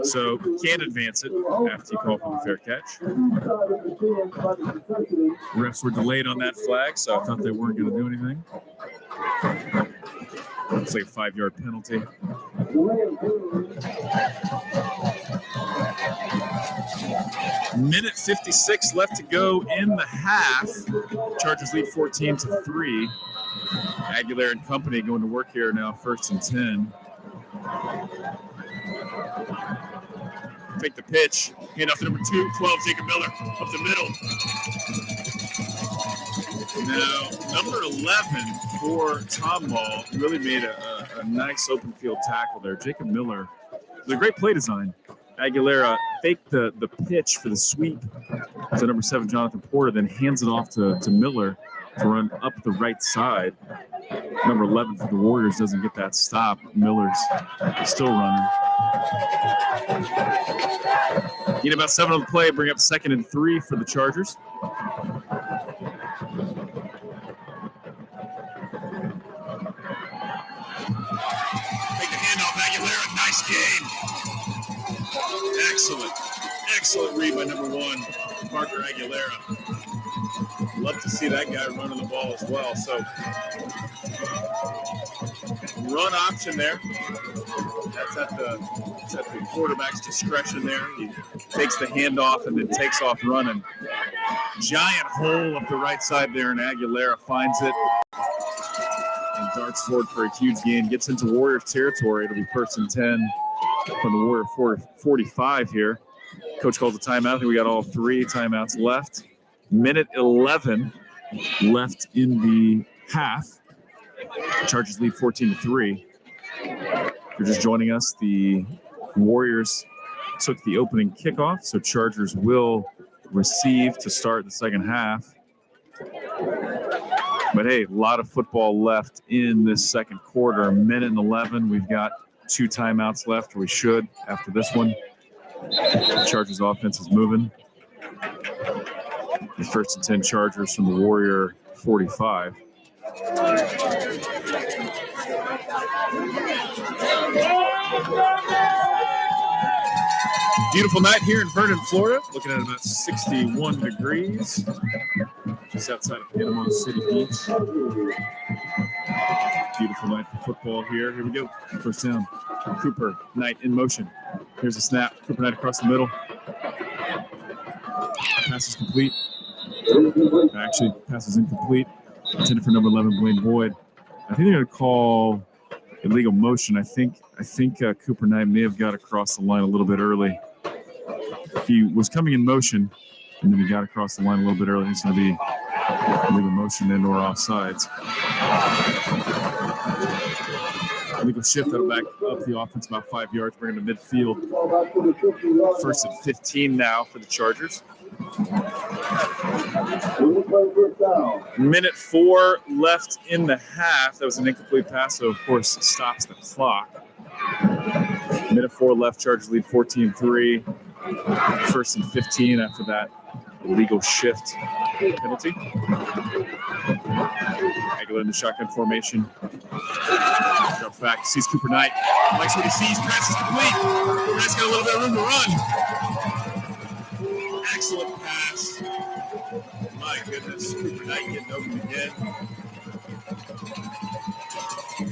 So can't advance it after you call for the fair catch. Refs were delayed on that flag, so I thought they weren't going to do anything. Looks like a 5-yard penalty. Minute 56 left to go in the half. Chargers lead 14-3. Aguilera and company going to work here now, 1st and 10. Take the pitch. Hand off to number 12, Jacob Miller, up the middle. Now, number 11 for Tomball really made a nice open field tackle there. Jacob Miller, it was a great play design. Aguilera faked the pitch for the sweep to number 7, Jonathan Porter, then hands it off to Miller to run up the right side. Number 11 for the Warriors doesn't get that stop. Miller's still running. Need about 7 on the play, bring up 2nd and 3 for the Chargers. Take the handoff, Aguilera, nice game. Excellent read by number 1, Parker Aguilera. Love to see that guy running the ball as well. So, run option there. That's at the quarterback's discretion there. He takes the handoff and then takes off running. Giant hole up the right side there, and Aguilera finds it and darts forward for a huge gain. Gets into Warriors territory. It'll be 1st and 10 from the Warrior 45 here. Coach calls a timeout. I think we got all 3 timeouts left. Minute 11 left in the half. Chargers lead 14-3. If you're just joining us, the Warriors took the opening kickoff, so Chargers will receive to start the second half. But hey, a lot of football left in this second quarter. A minute and 11. We've got 2 timeouts left, or we should after this one. The Chargers offense is moving. The 1st and 10 Chargers from the Warrior 45. Beautiful night here in Vernon, Florida. Looking at about 61 degrees. Just outside of Panama City Beach. Beautiful night for football here. Here we go. 1st down. Cooper Knight in motion. Here's a snap. Cooper Knight across the middle. Pass is complete. Actually, pass is incomplete. Intended for number 11, Blaine Boyd. I think they're going to call illegal motion. I think Cooper Knight may have got across the line a little bit early. He was coming in motion, and then he got across the line a little bit early. He's going to be illegal motion and or offsides. Illegal shift that'll back up the offense about 5 yards. Bring him to midfield. First and 15 now for the Chargers. Minute 4 left in the half. That was an incomplete pass, so of course stops the clock. Minute 4 left. Chargers lead 14-3. First and 15 after that illegal shift penalty. Aguilar in the shotgun formation. Drops back, sees Cooper Knight. Likes what he sees. Pass is complete. Cooper Knight's got a little bit of room to run. Excellent pass. My goodness, Cooper Knight getting open again.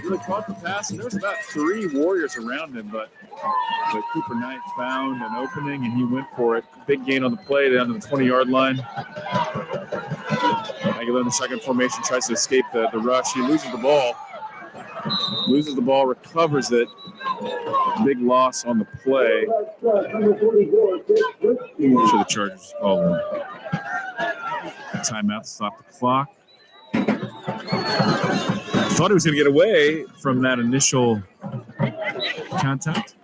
Really caught the pass, and there was about 3 Warriors around him, but Cooper Knight found an opening, and he went for it. Big gain on the play down to the 20-yard line. Aguilar in the second formation tries to escape the rush. He loses the ball. Recovers it. Big loss on the play. I'm sure the Chargers call him. Timeout to stop the clock. Thought he was going to get away from that initial contact.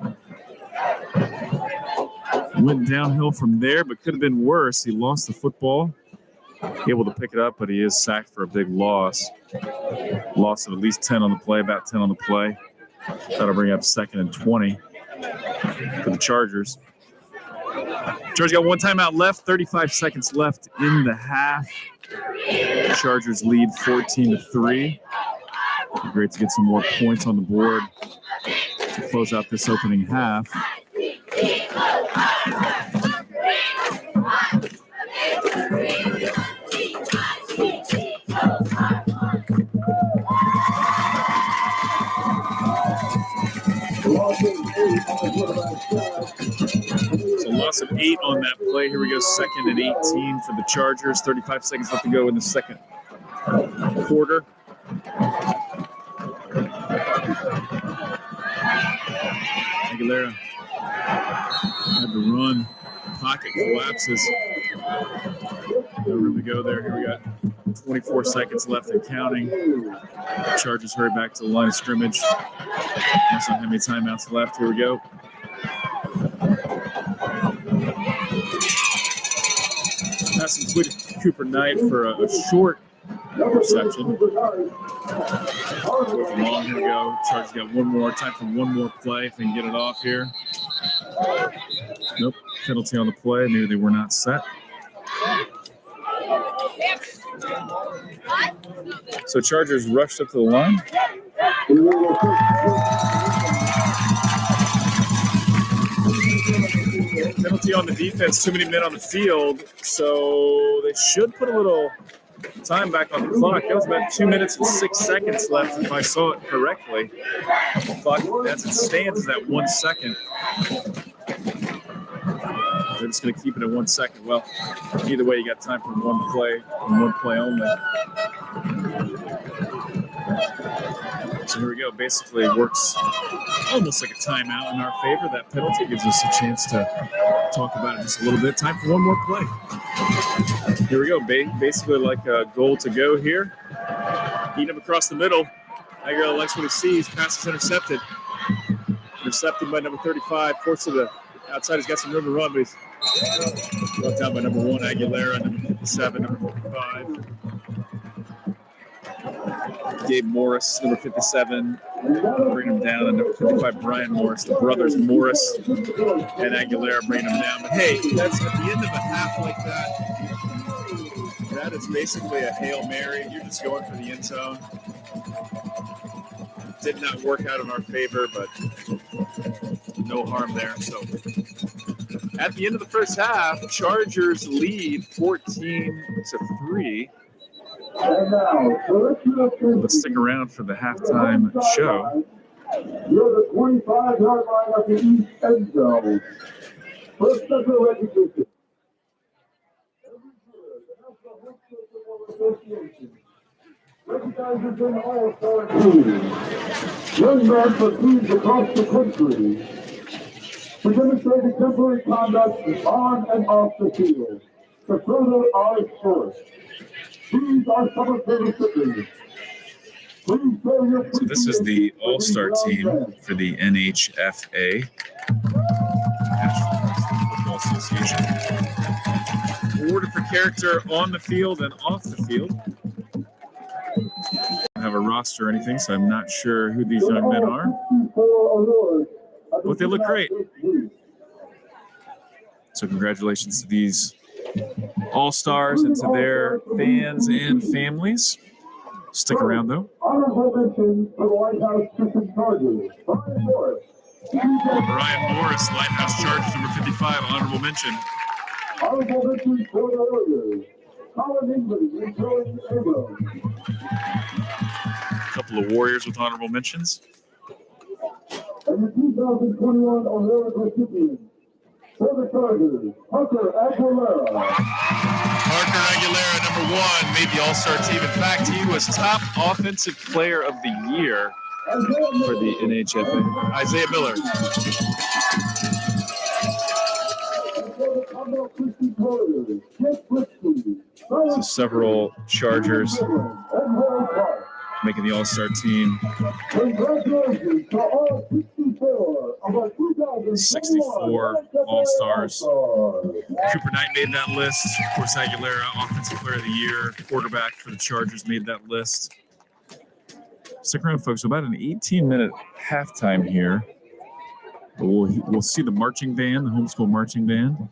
Went downhill from there, but could have been worse. He lost the football. Able to pick it up, but he is sacked for a big loss. Loss of at least 10 on the play, about 10 on the play. That'll bring up 2nd and 20 for the Chargers. Chargers got 1 timeout left, 35 seconds left in the half. Chargers lead 14-3. Great to get some more points on the board to close out this opening half. So loss of 8 on that play. Here we go, 2nd and 18 for the Chargers. 35 seconds left to go in the second quarter. Aguilera had to run. Pocket collapses. No room to go there. Here we got 24 seconds left and counting. Chargers hurry back to the line of scrimmage. That's not how many timeouts left. Here we go. Pass completed to Cooper Knight for a short reception. Fourth and long. Here we go. Chargers got one more. Time for one more play if they can get it off here. Nope. Penalty on the play. Maybe they were not set. So Chargers rushed up to the line. Penalty on the defense, too many men on the field. So they should put a little time back on the clock. That was about 2 minutes and 6 seconds left, if I saw it correctly. The clock, as it stands, is at 1 second. They're just going to keep it at 1 second. Well, either way, you got time for one play and one play only. So here we go. Basically, it works almost like a timeout in our favor. That penalty gives us a chance to talk about it just a little bit. Time for one more play. Here we go. Basically like a goal to go here. Eating him across the middle. Aguilar likes what he sees. Pass is intercepted. Intercepted by number 35. Forced to the outside. He's got some room to run, but he's brought down by number 1, Aguilera, number 57, number 45. Gabe Morris, number 57, bring him down, and number 55, Brian Morris. The brothers Morris and Aguilera bring him down. But hey, that's at the end of a half like that. That is basically a Hail Mary. You're just going for the end zone. Did not work out in our favor, but no harm there. So at the end of the first half, Chargers lead 14-3. Let's stick around for the halftime show. You're the 25-yard line of the east end zone. First special recognition. Every year, the National Homeschool Association Recognizes an all-star team. Young men for teams across the country to demonstrate exemplary conduct on and off the field to further our sport. These are some of the recipients. Please show your So this is the all-star team for the NHFA, National Football Association. Awarded for character on the field and off the field. I don't have a roster or anything, so I'm not sure who these young men are, but they look great. So congratulations to these all-stars and to their fans and families. Stick around, though. Honorable mention for the Lighthouse Christian Chargers. Brian Morris, Lighthouse Chargers, number 55, honorable mention. Honorable mention for the Warriors. Colin England and Joey Abrams. A couple of Warriors with honorable mentions. And the 2021 award recipient for the Chargers, Parker Aguilera. Parker Aguilera, number 1, made the All-Star team. In fact, he was top offensive player of the year for the NHFA. Isaiah Miller. So several Chargers making the All-Star team. 64 All-Stars. Cooper Knight made that list. Of course, Aguilera, Offensive Player of the Year, quarterback for the Chargers, made that list. Stick around, folks. About an 18-minute halftime here. We'll see the marching band, the Homeschool marching band.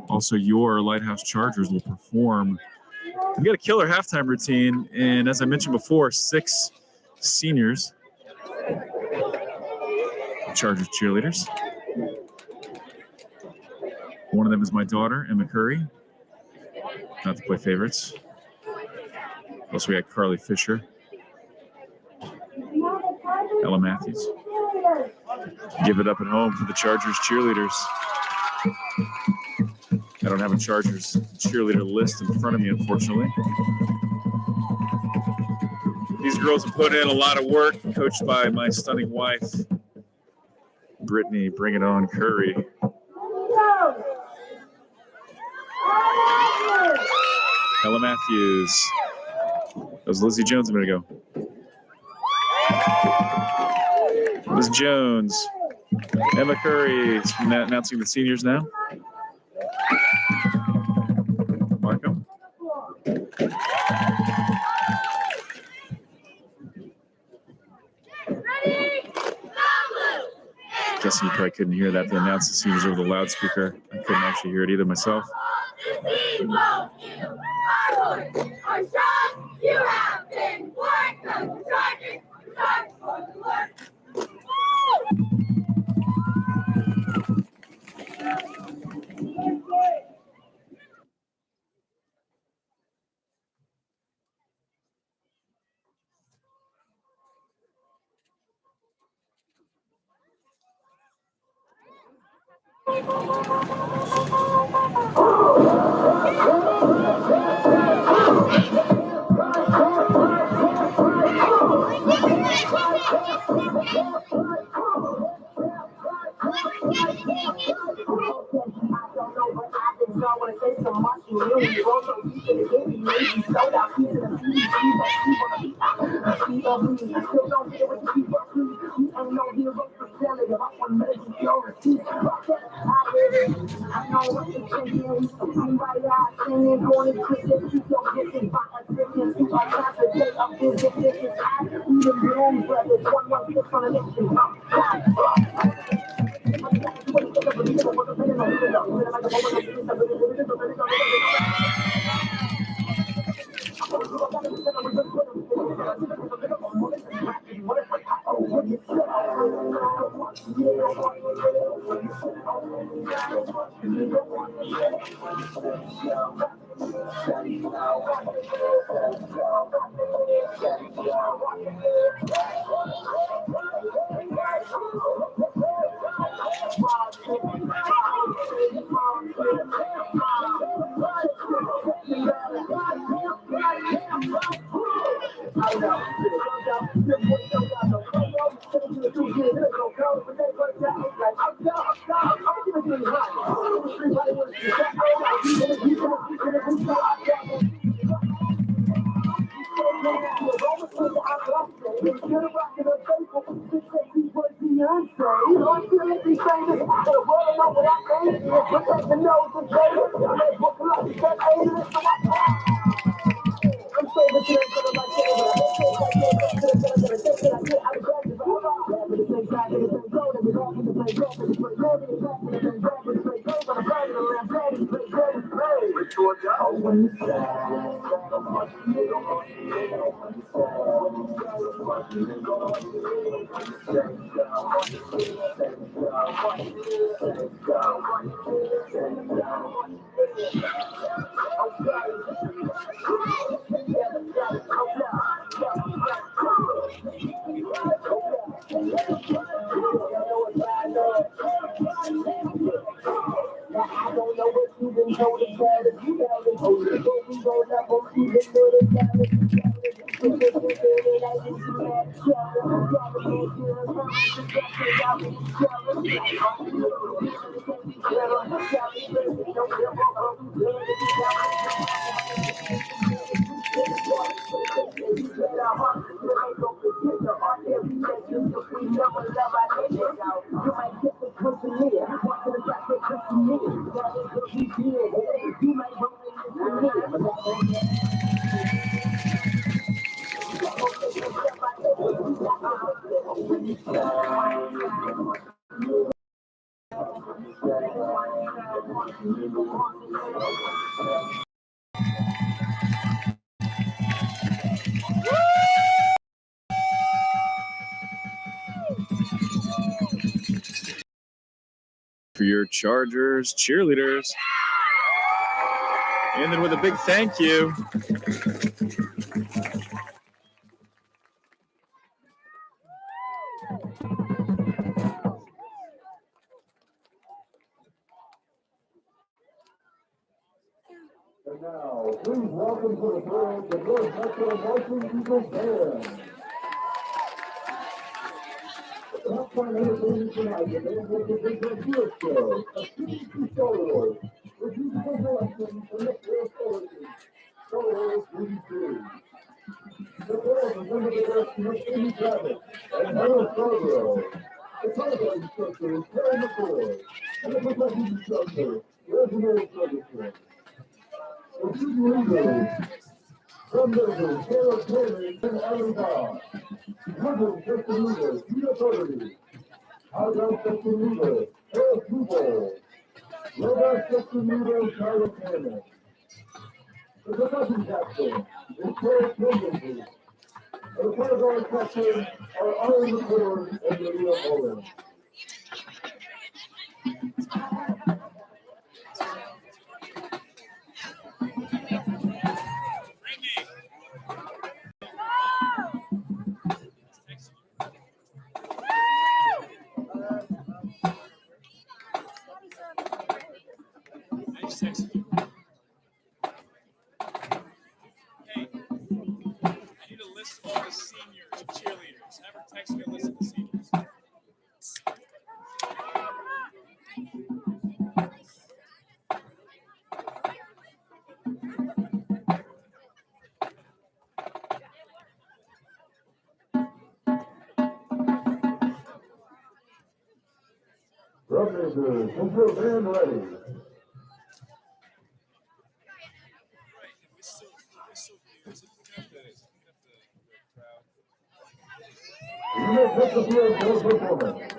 Also, your Lighthouse Chargers will perform. We've got a killer halftime routine, and as I mentioned before, 6 seniors, Chargers cheerleaders. One of them is my daughter, Emma Curry, not to play favorites. Also, we had Carly Fisher, Ella Matthews. Give it up at home for the Chargers cheerleaders. I don't have a Chargers cheerleader list in front of me, unfortunately. These girls have put in a lot of work, coached by my stunning wife, Brittany Bring It On Curry. Ella Matthews. That was Lizzie Jones a minute ago. Ms. Jones. Emma Curry is announcing the seniors now. Markham. Guessing you probably couldn't hear that. They announced the seniors over the loudspeaker. I couldn't actually hear it either myself. For your Chargers cheerleaders. And then with a big thank you. And now, please welcome to the bridge the North Metro Marching Eagles Band. Top one entertaining tonight, the band will present their first show, a Springfield solo, with musical selection from the four choruses, solo 33. The band is under the direction of Amy Travis and Hannah Scarborough. The telephone instructor is Terry McCoy, and the percussion instructor, Reginald Ferguson. The student leaders, drum majors, Sarah Taylor and Aaron Bob. Rhythm section leader, Peter Doherty. High-down section leader, Eric Tomball. Low-down section leader, Tyler Tanner. The percussion captain is Terry Pendleton. And the category captain are Iron McCord and Lydia Owen. Hey, I need a list of all the seniors, cheerleaders. Have her text me a list of the seniors. Drum majors, get your band ready. You may take the field for performance.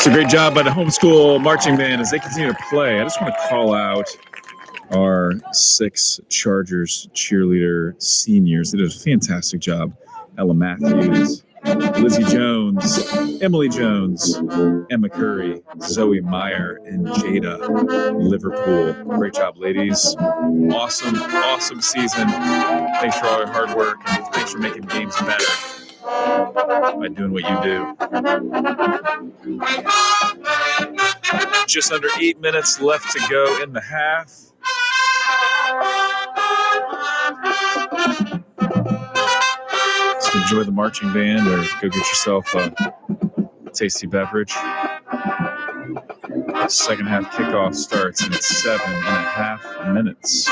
It's a great job by the Homeschool marching band as they continue to play. I just want to call out our 6 Chargers cheerleader seniors. They did a fantastic job. Ella Matthews, Lizzie Jones, Emily Jones, Emma Curry, Zoe Meyer, and Jada Liverpool. Great job, ladies. Awesome season. Thanks for all your hard work, and thanks for making games better by doing what you do. Just under 8 minutes left to go in the half. So enjoy the marching band or go get yourself a tasty beverage. Second half kickoff starts in 7.5 minutes.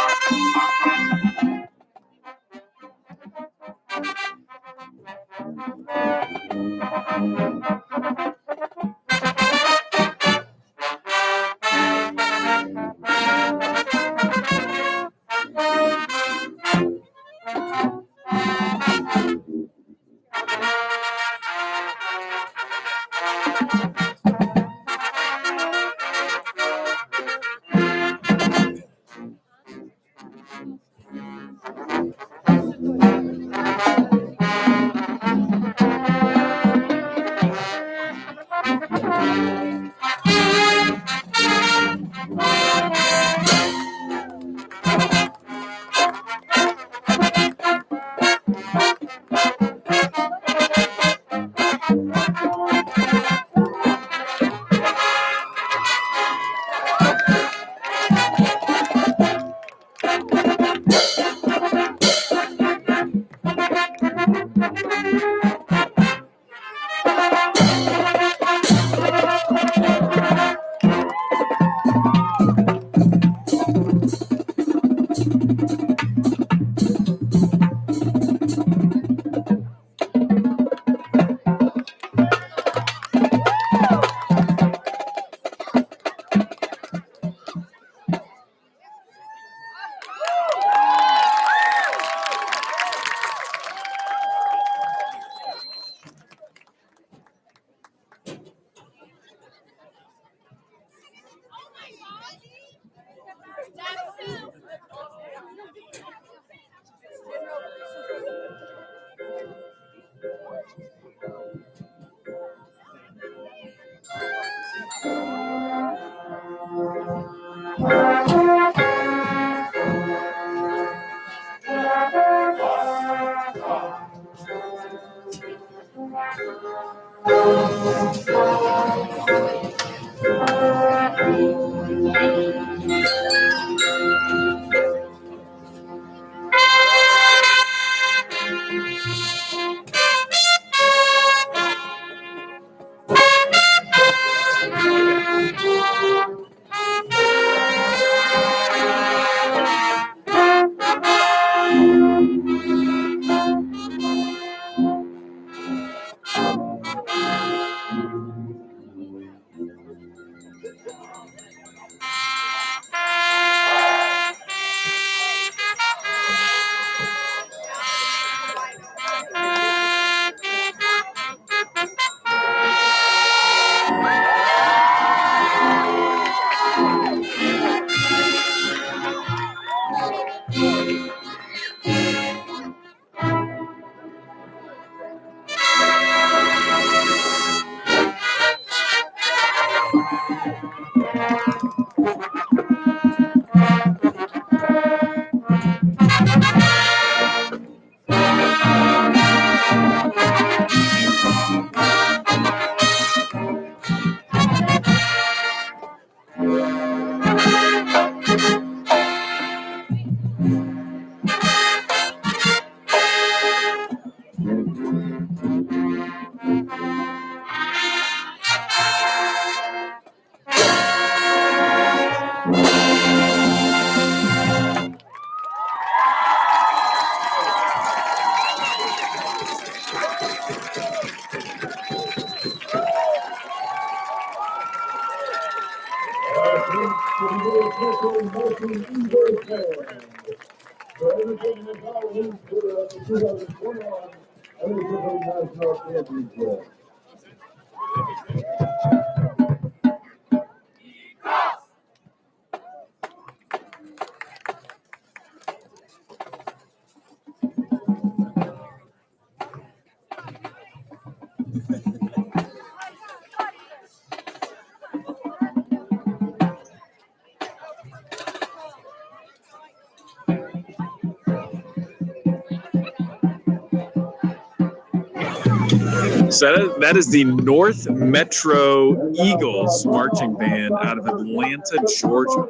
So that is the North Metro Eagles marching band out of Atlanta, Georgia.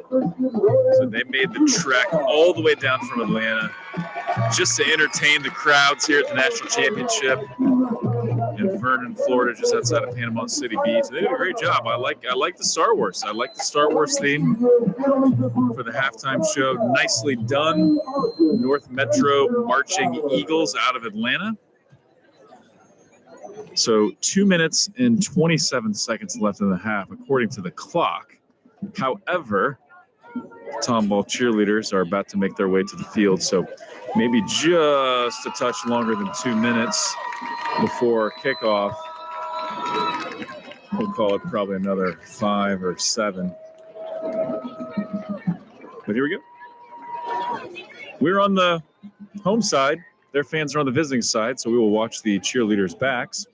So they made the trek all the way down from Atlanta just to entertain the crowds here at the National Championship in Vernon, Florida, just outside of Panama City Beach. They did a great job. I like the Star Wars. I like the Star Wars theme for the halftime show. Nicely done. North Metro marching Eagles out of Atlanta. So 2 minutes and 27 seconds left in the half, according to the clock. However, Tomball cheerleaders are about to make their way to the field, so maybe just a touch longer than 2 minutes before kickoff. We'll call it probably another 5 or 7. But here we go. We're on the home side. Their fans are on the visiting side, so we will watch the cheerleaders' backs.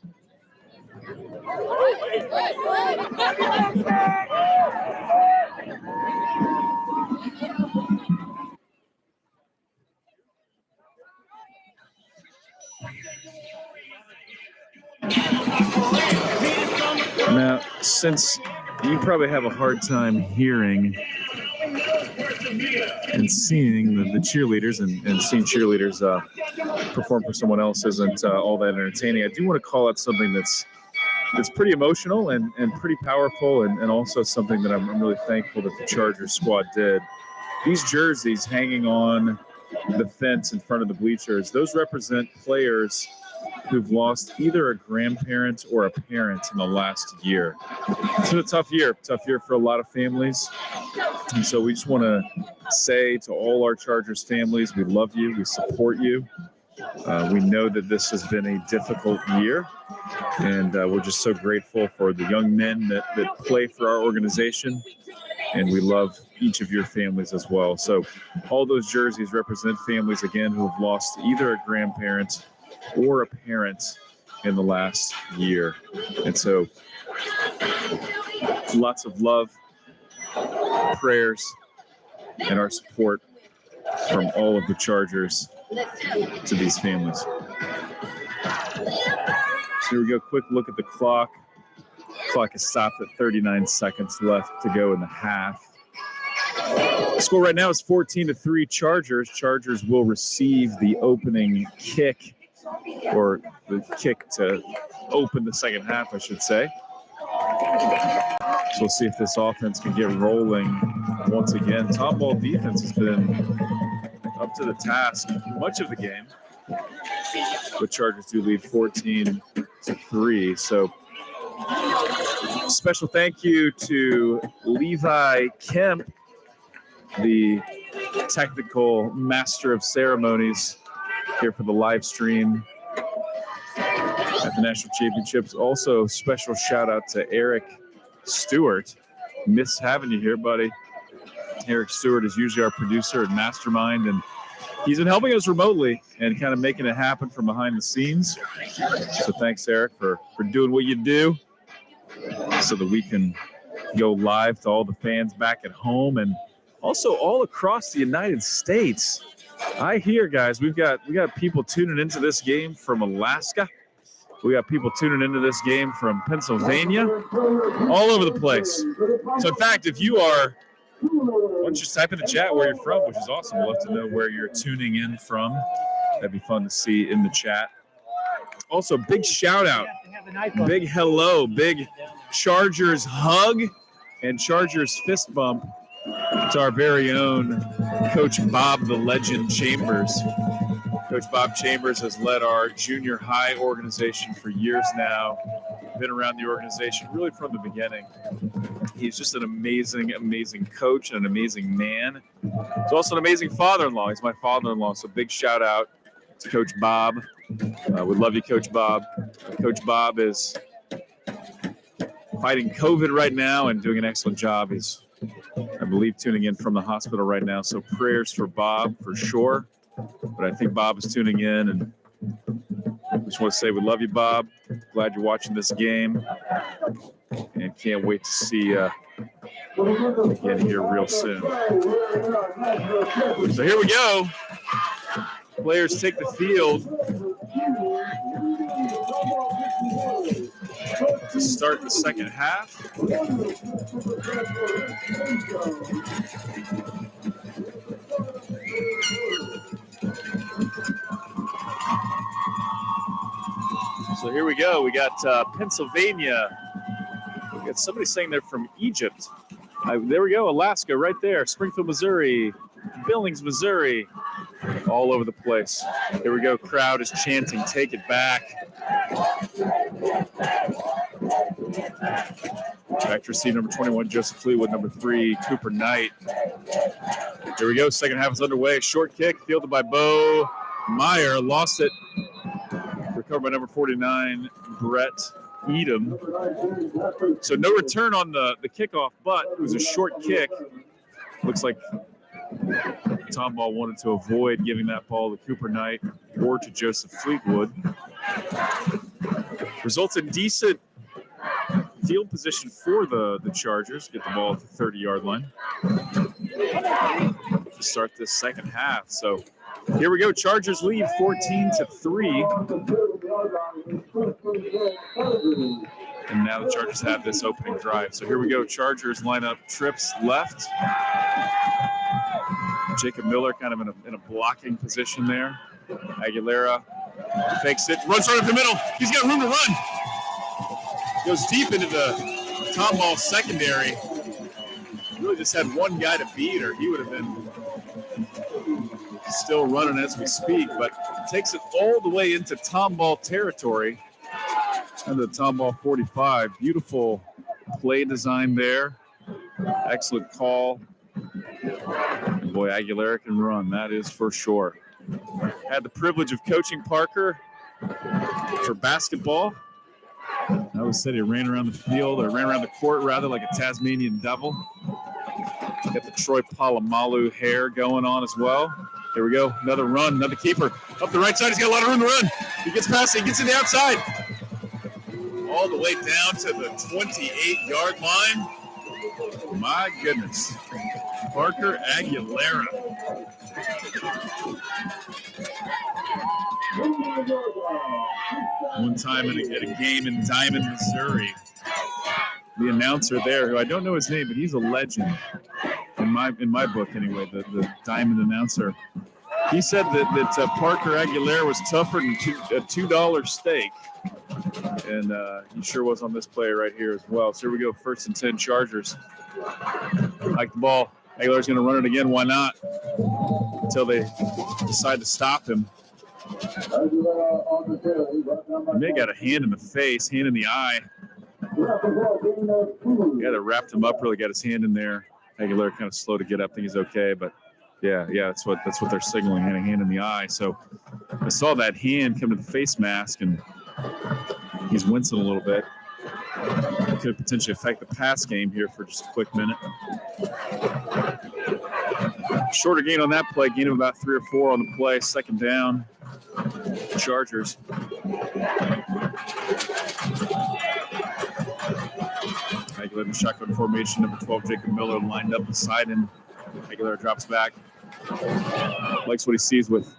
Now, since you probably have a hard time hearing and seeing the cheerleaders and seeing cheerleaders perform for someone else isn't all that entertaining, I do want to call out something that's pretty emotional and pretty powerful, and also something that I'm really thankful that the Chargers squad did. These jerseys hanging on the fence in front of the bleachers, those represent players who've lost either a grandparent or a parent in the last year. It's been a tough year for a lot of families. And so we just want to say to all our Chargers families, we love you, we support you. We know that this has been a difficult year, and we're just so grateful for the young men that play for our organization, and we love each of your families as well. So all those jerseys represent families, again, who have lost either a grandparent or a parent in the last year. And so lots of love, prayers, and our support from all of the Chargers to these families. So here we go, quick look at the clock. Clock is stopped at 39 seconds left to go in the half. The score right now is 14-3 Chargers. Chargers will receive the opening kick, or the kick to open the second half, I should say. So we'll see if this offense can get rolling once again. Tomball defense has been up to the task much of the game. The Chargers do lead 14-3. So special thank you to Levi Kemp, the technical master of ceremonies here for the live stream at the National Championships. Also, special shout out to Eric Stewart. Miss having you here, buddy. Eric Stewart is usually our producer and mastermind, and he's been helping us remotely and kind of making it happen from behind the scenes. So thanks, Eric, for doing what you do so that we can go live to all the fans back at home and also all across the United States. I hear, guys, we got people tuning into this game from Alaska. We got people tuning into this game from Pennsylvania, all over the place. So, in fact, if you are, why don't you just type in the chat where you're from, which is awesome. We'd love to know where you're tuning in from. That'd be fun to see in the chat. Also, big shout out, big hello, big Chargers hug and Chargers fist bump to our very own Coach Bob the Legend Chambers. Coach Bob Chambers has led our junior high organization for years now, been around the organization really from the beginning. He's just an amazing, amazing coach and an amazing man. He's also an amazing father-in-law. He's my father-in-law, so big shout out to Coach Bob. We love you, Coach Bob. Coach Bob is fighting COVID right now and doing an excellent job. He's, I believe, tuning in from the hospital right now, so prayers for Bob for sure. But I think Bob is tuning in, and I just want to say we love you, Bob. Glad you're watching this game, and can't wait to see you again here real soon. So here we go. Players take the field. to start the second half. So here we go. We got Pennsylvania. We got somebody saying they're from Egypt. There we go. Alaska right there. Springfield, Missouri. Billings, Missouri. All over the place. Here we go. Crowd is chanting, "Take it back." Back to receive number 21, Joseph Fleetwood. Number 3, Cooper Knight. Here we go. Second half is underway. Short kick fielded by Bo Meyer. Lost it. Recovered by number 49, Brett Edom. So no return on the kickoff, but it was a short kick. Looks like Tomball wanted to avoid giving that ball to Cooper Knight or to Joseph Fleetwood. Results in decent field position for the Chargers. Get the ball at the 30-yard line to start this second half. So here we go. Chargers lead 14-3. And now the Chargers have this opening drive. So here we go. Chargers line up trips left. Jacob Miller kind of in a blocking position there. Aguilera fakes it, runs right up the middle. He's got room to run. Goes deep into the Tomball secondary. Really just had one guy to beat, or he would have been still running as we speak, but takes it all the way into Tomball territory. Under the Tomball 45. Beautiful play design there. Excellent call. And boy, Aguilera can run, that is for sure. Had the privilege of coaching Parker for basketball. I always said he ran around the field, or ran around the court rather, like a Tasmanian devil. Got the Troy Polamalu hair going on as well. Here we go, another run, another keeper. Up the right side, he's got a lot of room to run. He gets past it, he gets to the outside. All the way down to the 28-yard line. My goodness. Parker Aguilera. One time at a game in Diamond, Missouri, the announcer there, who I don't know his name, but he's a legend in my book anyway, the Diamond announcer. He said that Parker Aguilera was tougher than a $2 steak. And he sure was on this play right here as well. So here we go, 1st and 10 Chargers. Like the ball. Aguilera's going to run it again. Why not? Until they decide to stop him. They got a hand in the face, hand in the eye. Yeah, they wrapped him up, really got his hand in there. Aguilera kind of slow to get up. I think he's okay, but yeah, that's what they're signaling, had a hand in the eye. So I saw that hand come to the face mask, and he's wincing a little bit. It could potentially affect the pass game here for just a quick minute. Shorter gain on that play, gain of about 3 or 4 on the play. Second down, Chargers. Aguilera in shotgun formation, number 12, Jacob Miller lined up beside him. Aguilera drops back. Likes what he sees with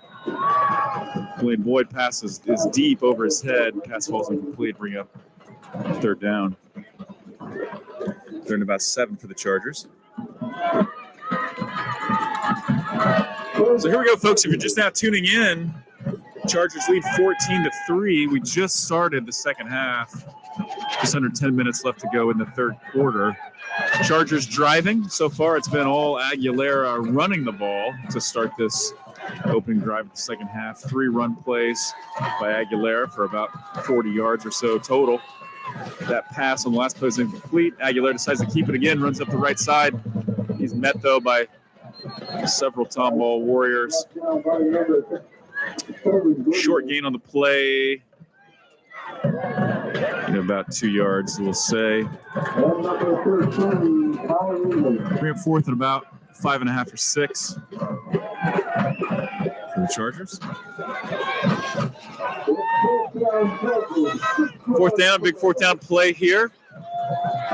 Blaine Boyd. Passes is deep over his head. Pass falls incomplete, bring up 3rd down. 3rd and about 7 for the Chargers. So here we go, folks. If you're just now tuning in, Chargers lead 14-3. We just started the second half. Just under 10 minutes left to go in the 3rd quarter. Chargers driving. So far, it's been all Aguilera running the ball to start this opening drive of the second half. 3 run plays by Aguilera for about 40 yards or so total. That pass on the last play is incomplete. Aguilera decides to keep it again, runs up the right side. He's met, though, by several Tomball Warriors. Short gain on the play. About 2 yards, we'll say. Bring up 4th and about 5.5 or 6 for the Chargers. 4th down, big 4th down play here.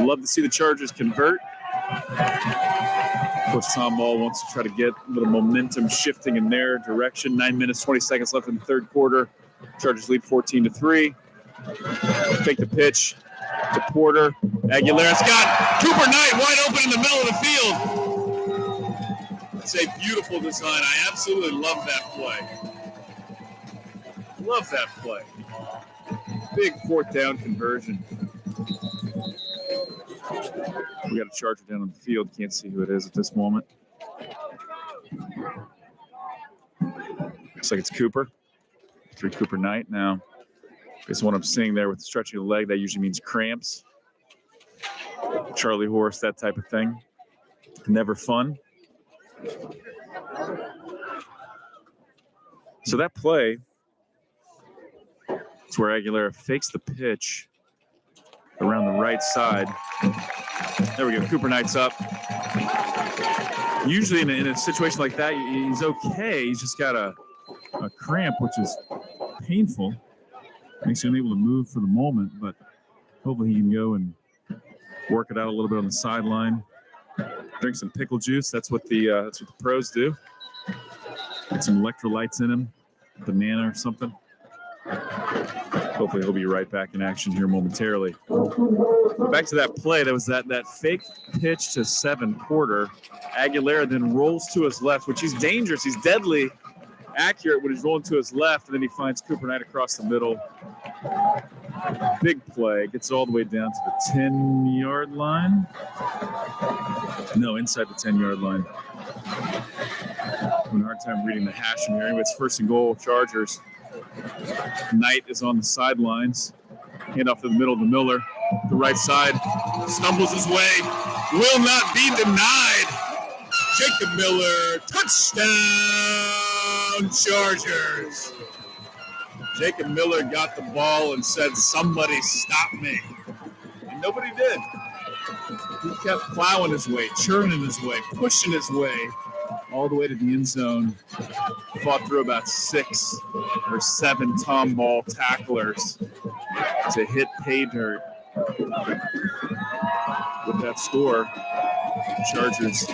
Love to see the Chargers convert. Of course, Tomball wants to try to get a little momentum shifting in their direction. 9 minutes, 20 seconds left in the 3rd quarter. Chargers lead 14-3. Take the pitch to Porter. Aguilera's got Cooper Knight wide open in the middle of the field. It's a beautiful design. I absolutely love that play. Love that play. Big fourth down conversion. We got a Charger down on the field. Can't see who it is at this moment. Looks like it's Cooper. 3 Cooper Knight. Now, based on what I'm seeing there with the stretching of the leg, that usually means cramps. Charlie horse, that type of thing. Never fun. So that play, it's where Aguilera fakes the pitch around the right side. There we go. Cooper Knight's up. Usually in a situation like that, he's okay. He's just got a cramp, which is painful. Makes you unable to move for the moment, but hopefully he can go and work it out a little bit on the sideline. Drink some pickle juice. That's what the pros do. Get some electrolytes in him, banana or something. Hopefully he'll be right back in action here momentarily. But back to that play. That was that fake pitch to 7 Porter. Aguilera then rolls to his left, which he's dangerous. He's deadly accurate when he's rolling to his left, and then he finds Cooper Knight across the middle. Big play. Gets all the way down to the 10-yard line. No, inside the 10-yard line. Having a hard time reading the hash from here. Anyway, it's 1st and goal, Chargers. Knight is on the sidelines. Handoff to the middle to Miller. The right side. Stumbles his way. Will not be denied. Jacob Miller. Touchdown, Chargers. Jacob Miller got the ball and said, "Somebody stop me." And nobody did. He kept plowing his way, churning his way, pushing his way all the way to the end zone. Fought through about 6 or 7 Tomball tacklers to hit pay dirt. With that score, Chargers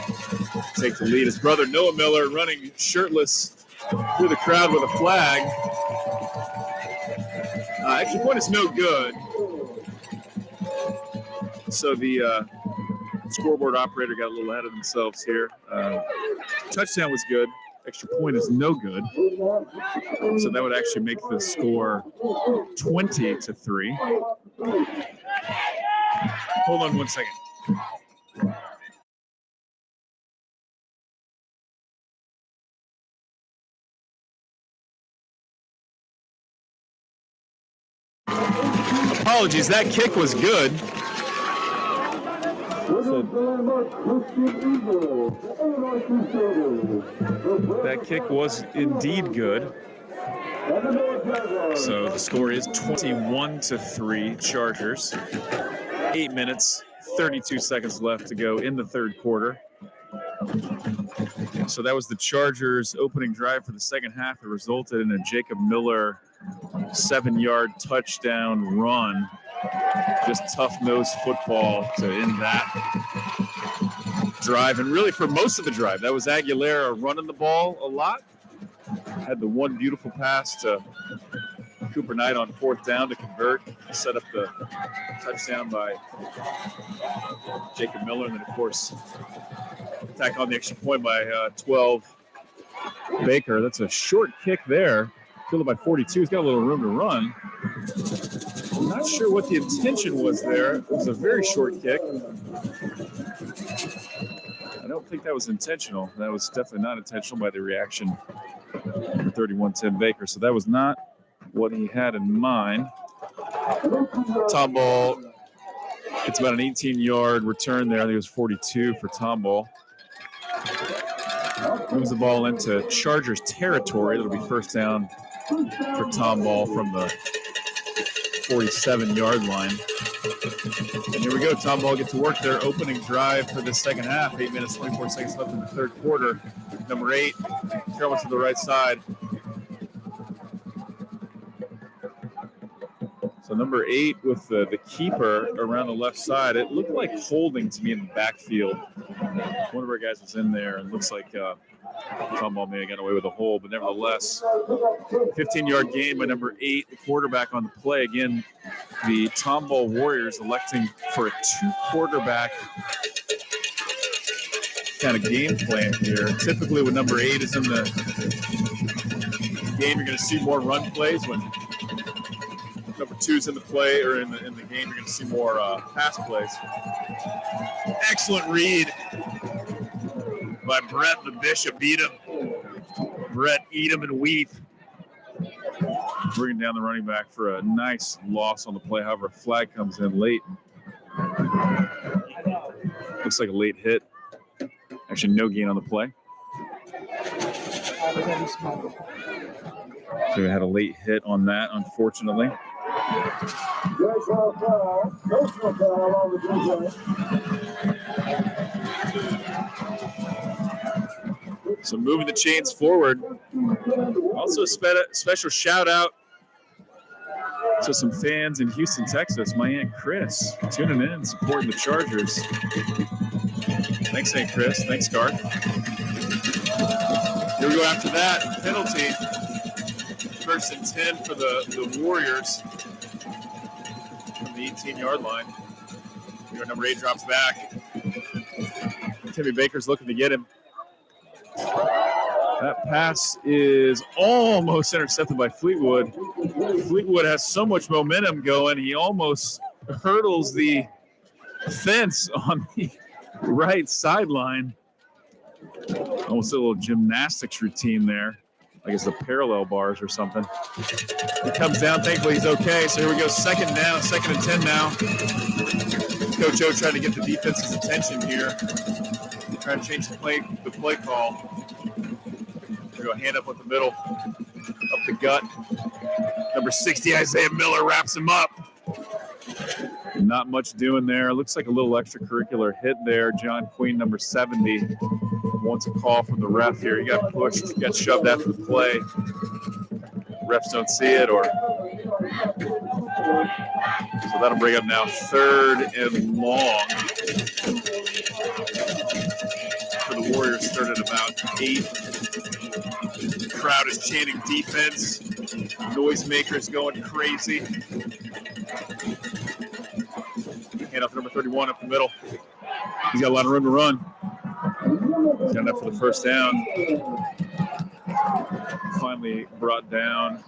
take the lead. His brother Noah Miller running shirtless through the crowd with a flag. Extra point is no good. So the scoreboard operator got a little ahead of themselves here. Touchdown was good. Extra point is no good. So that would actually make the score 20-3. Hold on one second. Apologies, that kick was good. That kick was indeed good. So the score is 21-3 Chargers. 8 minutes, 32 seconds left to go in the third quarter. So that was the Chargers' opening drive for the second half. It resulted in a Jacob Miller 7-yard touchdown run. Just tough-nosed football to end that drive. And really for most of the drive, that was Aguilera running the ball a lot. Had the one beautiful pass to Cooper Knight on 4th down to convert, set up the touchdown by Jacob Miller. And then, of course, tack on the extra point by 12 Baker. That's a short kick there. Fielded by 42. He's got a little room to run. I'm not sure what the intention was there. It was a very short kick. I don't think that was intentional. That was definitely not intentional by the reaction for 31-10 Baker. So that was not what he had in mind. Tomball, it's about an 18-yard return there. I think it was 42 for Tomball. Moves the ball into Chargers territory. It'll be 1st down for Tomball from the 47-yard line. And here we go. Tomball get to work their opening drive for the second half. 8 minutes, 24 seconds left in the third quarter. Number 8, throwing to the right side. So So number 8 with the keeper around the left side. It looked like holding to me in the backfield. One of our guys was in there, and looks like Tomball may have got away with a hold, but nevertheless, 15-yard gain by number 8, the quarterback on the play. Again, the Tomball Warriors electing for a 2-quarterback kind of game plan here. Typically, when number 8 is in the game, you're going to see more run plays. When number 2 is in the play or in the game, you're going to see more pass plays. Excellent read by Brett the Bishop Edom. Brett Edom and Wheat bringing down the running back for a nice loss on the play. However, a flag comes in late. Looks like a late hit. Actually, no gain on the play. So we had a late hit on that, unfortunately. So moving the chains forward. Also a special shout out to some fans in Houston, Texas. My Aunt Chris tuning in, supporting the Chargers. Thanks, Aunt Chris. Thanks, Garth. Here we go after that. Penalty. 1st and 10 for the Warriors from the 18-yard line. Here, number 8 drops back. Timmy Baker's looking to get him. That pass is almost intercepted by Fleetwood. Fleetwood has so much momentum going, he almost hurdles the fence on the right sideline. Almost a little gymnastics routine there. I guess the parallel bars or something. He comes down. Thankfully, he's okay. So here we go. 2nd down, 2nd and 10 now. Coach O trying to get the defense's attention here. Trying to change the play call. Here we go. Hand up with the middle. Up the gut. Number 60, Isaiah Miller wraps him up. Not much doing there. Looks like a little extracurricular hit there. John Queen, number 70, wants a call from the ref here. He got pushed, got shoved after the play. Refs don't see it, or so that'll bring up now 3rd and long for the Warriors. 3rd and about 8. The crowd is chanting defense. Noisemakers going crazy. Hand off number 31 up the middle. He's got a lot of room to run. He's got enough for the 1st down. Finally brought down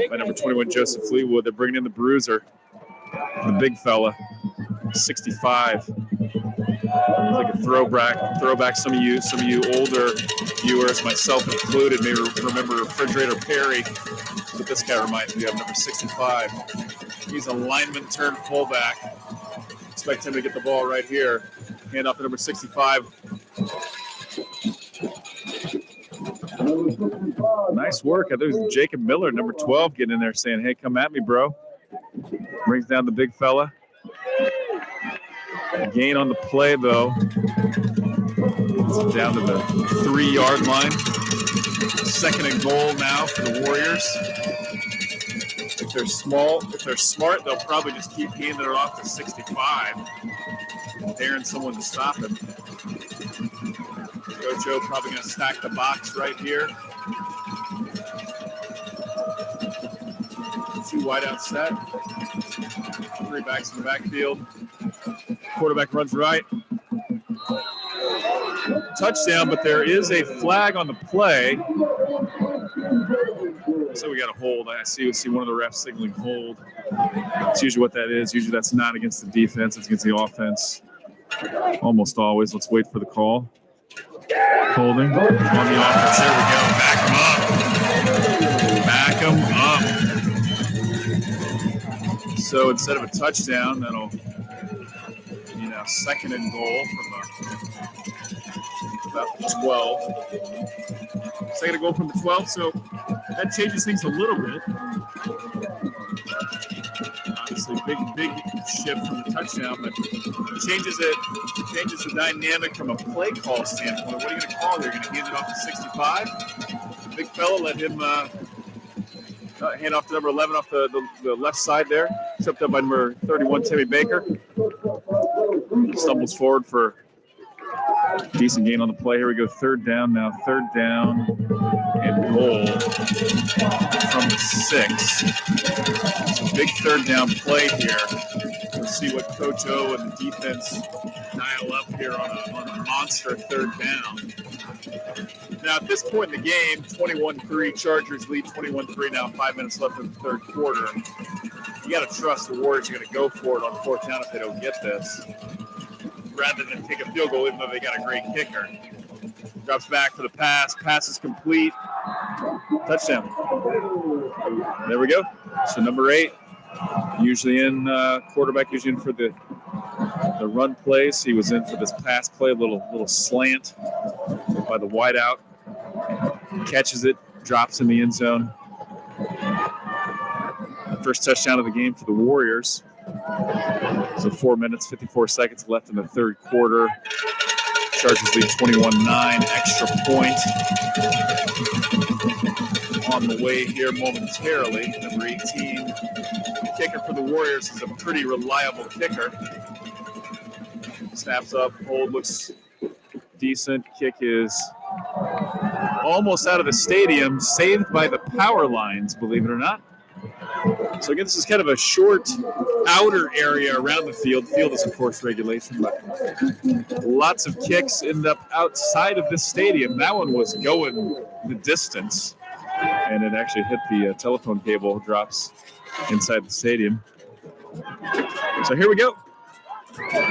by number 21, Joseph Fleetwood. They're bringing in the bruiser, the big fella, 65. Like a throwback. Some of you older viewers, myself included, may remember Refrigerator Perry. But this guy reminds me of number 65. He's a lineman turned fullback. Expect him to get the ball right here. Hand off to number 65. Nice work. I think it was Jacob Miller, number 12, getting in there saying, hey, come at me, bro. Brings down the big fella. Gain on the play, though. It's down to the 3-yard line. 2nd and goal now for the Warriors. If they're smart, they'll probably just keep handing it off to 65. Daring someone to stop him. Coach O probably going to stack the box right here. 2 wideout set. 3 backs in the backfield. Quarterback runs right. Touchdown, but there is a flag on the play. So we got a hold. I see one of the refs signaling hold. That's usually what that is. Usually that's not against the defense. It's against the offense. Almost always. Let's wait for the call. Holding on the offense. There we go. Back him up. So instead of a touchdown, that'll be now 2nd and goal from about the 12. 2nd and goal from the 12. So that changes things a little bit. Obviously, big shift from the touchdown, but changes the dynamic from a play call standpoint. What are you going to call there? You're going to hand it off to 65? Big fella, let him Hand off to number 11 off the left side there. Tripped up by number 31, Timmy Baker. Stumbles forward for decent gain on the play. Here we go. Third down now. Third down and goal from the 6. It's a big third down play here. Let's see what Coach O and the defense dial up here on a monster third down. Now, at this point in the game, 21-3, Chargers lead 21-3 now, 5 minutes left in the third quarter. You got to trust the Warriors are going to go for it on fourth down if they don't get this, rather than take a field goal even though they got a great kicker. Drops back for the pass. Pass is complete. Touchdown. There we go. So number 8, usually in quarterback, usually in for the run plays. He was in for this pass play, a little slant by the wideout. Catches it, drops in the end zone. First touchdown of the game for the Warriors. So 4 minutes, 54 seconds left in the third quarter. Chargers lead 21-9, extra point on the way here momentarily. Number 18, kicker for the Warriors, is a pretty reliable kicker. Snaps up, hold looks decent. Kick is almost out of the stadium, saved by the power lines, believe it or not. So again, this is kind of a short outer area around the field. Field is, of course, regulation, but lots of kicks end up outside of this stadium. That one was going the distance, and it actually hit the telephone cable, drops inside the stadium. So here we go.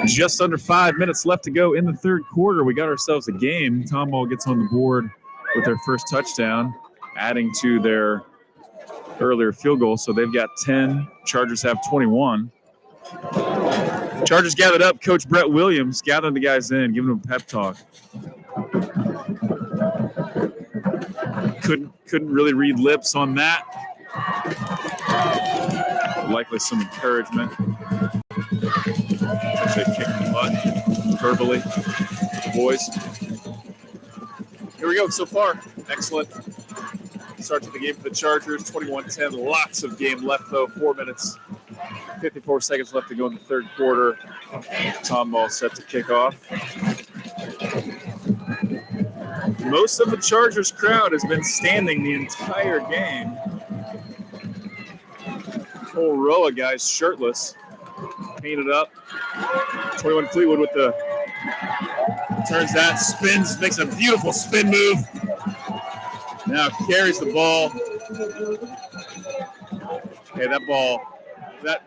Just under 5 minutes left to go in the third quarter. We got ourselves a game. Tomball gets on the board with their first touchdown, adding to their earlier field goal. So they've got 10. Chargers have 21. Chargers gathered up. Coach Brett Williams gathering the guys in, giving them a pep talk. Couldn't really read lips on that. Likely some encouragement. They kick the butt verbally, the boys. Here we go. So far, excellent start to the game for the Chargers. 21-10. Lots of game left, though. 4 minutes, 54 seconds left to go in the third quarter. Tomball set to kick off. Most of the Chargers crowd has been standing the entire game. Whole row of guys shirtless, painted up. 21 Fleetwood with the turns that, spins, makes a beautiful spin move. Now carries the ball. Hey, that ball, that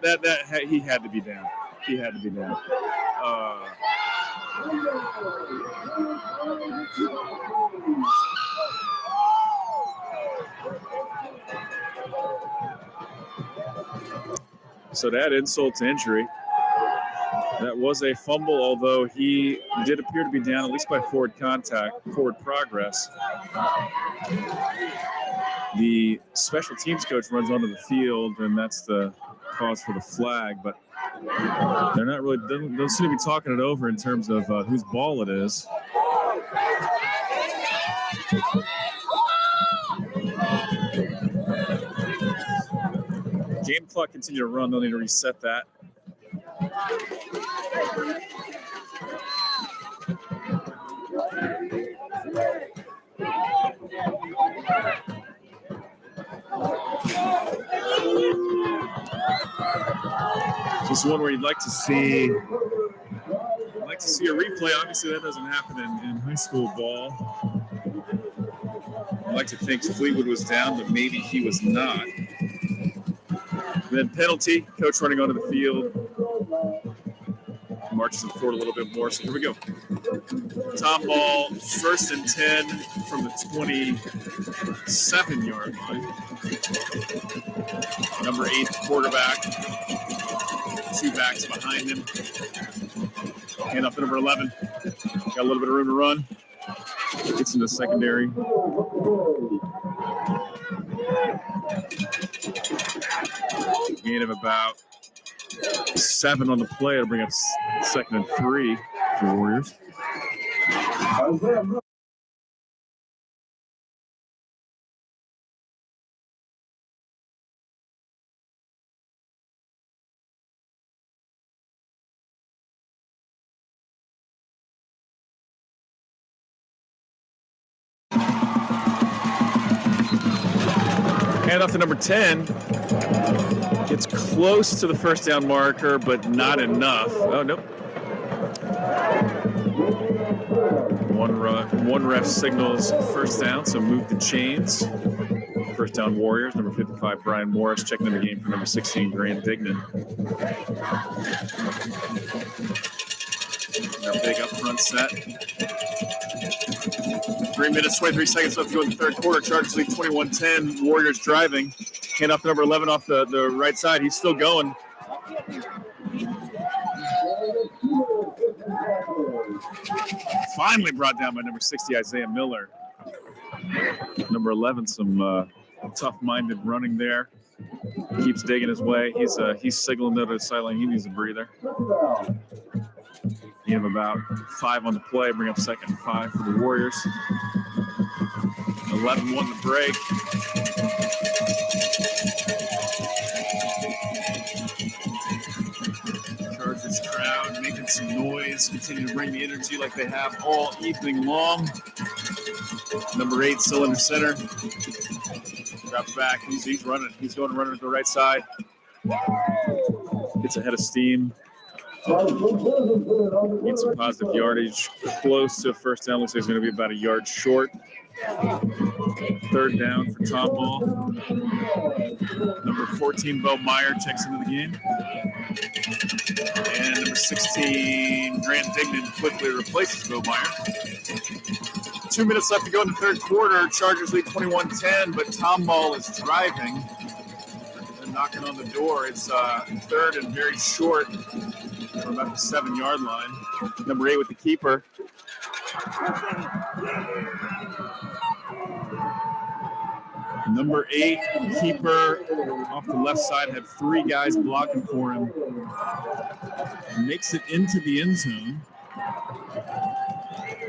he had to be down. He had to be down. So that insult to injury. That was a fumble, although he did appear to be down, at least by forward progress. The special teams coach runs onto the field, and that's the cause for the flag. But they're not really, don't seem to be talking it over in terms of whose ball it is. Game clock continue to run. They'll need to reset that. This is one where you'd like to see a replay. Obviously, that doesn't happen in high school ball. I'd like to think Fleetwood was down, but maybe he was not. Then penalty, coach running onto the field. Marches it forward a little bit more. So here we go. Tomball, 1st and 10 from the 27-yard line. Number 8, quarterback. 2 backs behind him. Hand off to number 11. Got a little bit of room to run. Gets into secondary. Gain of about 7 on the play to bring up 2nd and 3 for Warriors. Hand off to number 10. Gets close to the first down marker, but not enough. Oh, nope. One ref signals first down, so move the chains. First down Warriors, number 55, Brian Morris, checking in the game for number 16, Grant Dignan. Our big up front set. 3 minutes, 23 seconds left to go in the third quarter. Chargers lead 21-10. Warriors driving. Hand off to number 11 off the right side. He's still going. Finally brought down by number 60, Isaiah Miller. Number 11, some tough-minded running there. Keeps digging his way. He's signaling to the sideline. He needs a breather. Need him about 5 on the play. Bring up second and 5 for the Warriors. 11-1 the break. Chargers crowd making some noise. Continue to bring the energy like they have all evening long. Number 8 still in the center. Drops back. He's running. He's going to run to the right side. Gets ahead of steam. Needs some positive yardage. Close to a first down. Looks like he's going to be about a yard short. Third down for Tomball. Number 14, Bo Meyer, checks into the game. And number 16, Grant Dignan, quickly replaces Bo Meyer. 2 minutes left to go in the third quarter. Chargers lead 21-10, but Tomball is driving. They're knocking on the door. It's third and very short from about the 7-yard line. Number 8 with the keeper. Number 8, keeper off the left side, had 3 guys blocking for him. Makes it into the end zone.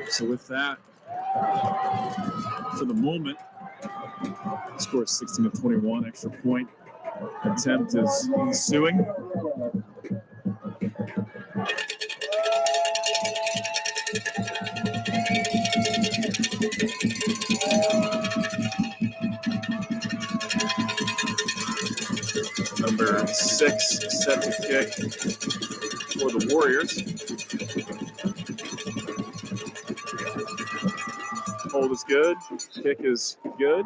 So with that, for the moment, score is 16-21, extra point attempt is ensuing. Number 6 set to kick for the Warriors. Hold is good. Kick is good.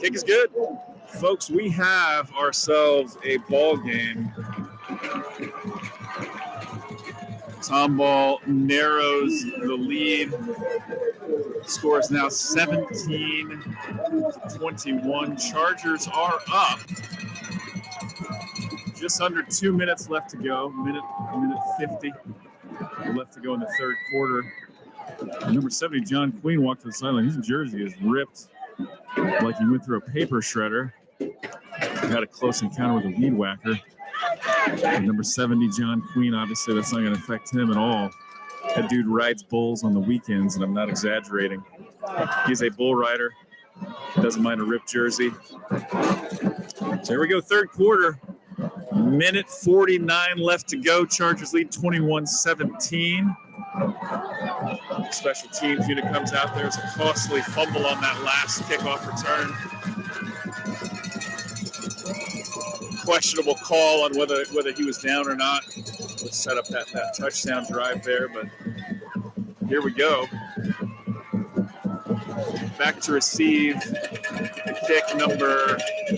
Kick is good. Folks, we have ourselves a ball game. Tomball narrows the lead. Score is now 17-21. Chargers are up. Just under 2 minutes left to go. Minute 50 left to go in the third quarter. Number 70, John Queen, walked to the sideline. His jersey is ripped like he went through a paper shredder. He had a close encounter with a weed whacker. And number 70, John Queen, obviously that's not going to affect him at all. That dude rides bulls on the weekends, and I'm not exaggerating. He's a bull rider. Doesn't mind a ripped jersey. So here we go, third quarter. Minute 49 left to go. Chargers lead 21-17. Special teams unit comes out there. It's a costly fumble on that last kickoff return. Questionable call on whether he was down or not. Let's set up that touchdown drive there, but here we go. Back to receive the kick, number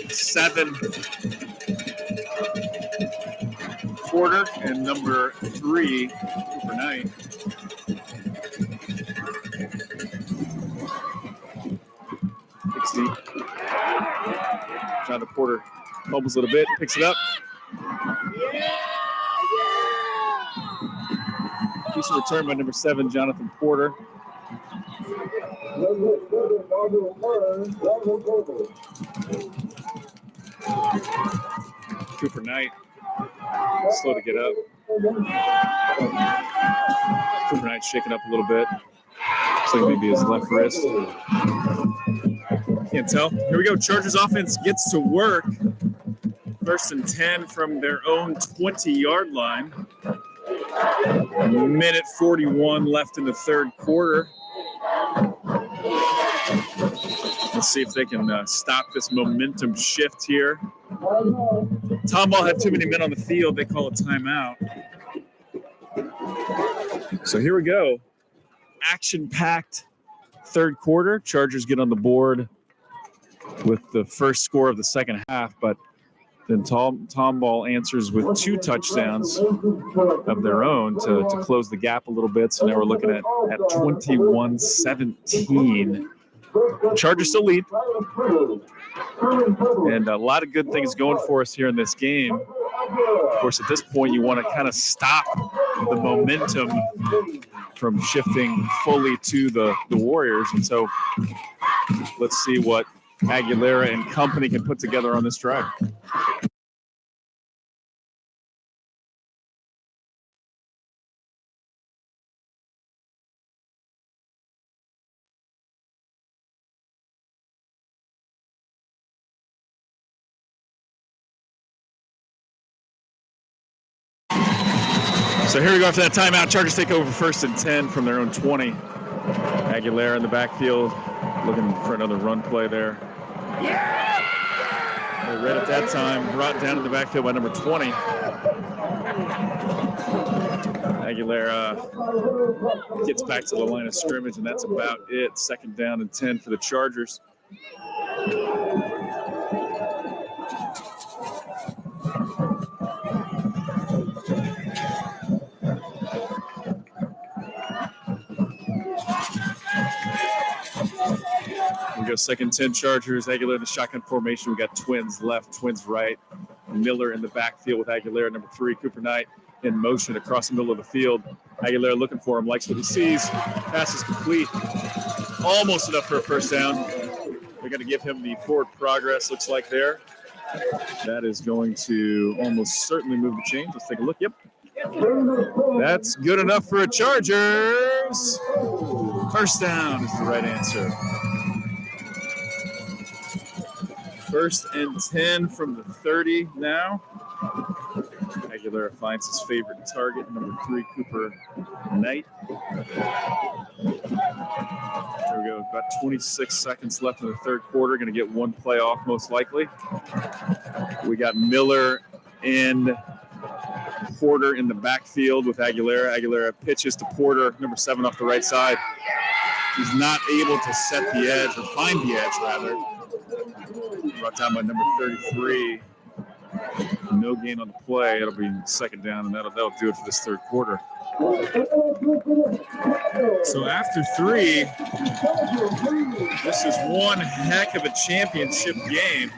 7. Quarter and number 3 overnight. Jonathan Porter fumbles a little bit, picks it up. Piece of return by number 7, Jonathan Porter. Cooper Knight, slow to get up. Cooper Knight shaking up a little bit. Looks like maybe his left wrist. Can't tell. Here we go. Chargers offense gets to work. First and 10 from their own 20-yard line. Minute 41 left in the third quarter. Let's see if they can stop this momentum shift here. Tomball had too many men on the field. They call a timeout. So here we go. Action-packed third quarter. Chargers get on the board with the first score of the second half, but then Tomball answers with 2 touchdowns of their own to close the gap a little bit. So now we're looking at 21-17. Chargers still lead. And a lot of good things going for us here in this game. Of course, at this point, you want to kind of stop the momentum from shifting fully to the Warriors. And so let's see what Aguilera and company can put together on this drive. So here we go after that timeout. Chargers take over 1st and 10 from their own 20. Aguilera in the backfield, looking for another run play there. Right at that time, brought down in the backfield by number 20. Aguilera gets back to the line of scrimmage, and that's about it. 2nd down and 10 for the Chargers. We go 2nd 10 Chargers. Aguilera in the shotgun formation. We got twins left, twins right. Miller in the backfield with Aguilera, number 3. Cooper Knight in motion across the middle of the field. Aguilera looking for him, likes what he sees. Pass is complete. Almost enough for a 1st down. They're going to give him the forward progress, looks like there. That is going to almost certainly move the chains. Let's take a look. Yep. That's good enough for a Chargers. 1st down is the right answer. 1st and 10 from the 30 now. Aguilera finds his favorite target, number 3, Cooper Knight. There we go. About 26 seconds left in the third quarter. Going to get 1 play off, most likely. We got Miller and Porter in the backfield with Aguilera. Aguilera pitches to Porter, number 7 off the right side. He's not able to set the edge, or find the edge, rather. Brought down by number 33. No gain on the play. It'll be 2nd down, and that'll do it for this third quarter. So after 3, this is one heck of a championship game.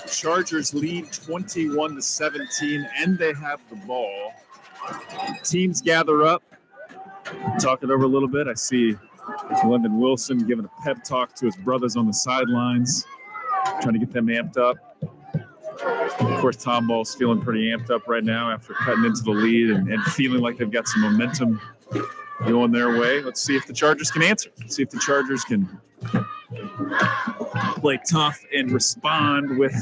Chargers lead 21-17, and they have the ball. Teams gather up. Talk it over a little bit. I see London Wilson giving a pep talk to his brothers on the sidelines, trying to get them amped up. Of course, Tomball's feeling pretty amped up right now after cutting into the lead and feeling like they've got some momentum going their way. Let's see if the Chargers can answer. Let's see if the Chargers can play tough and respond with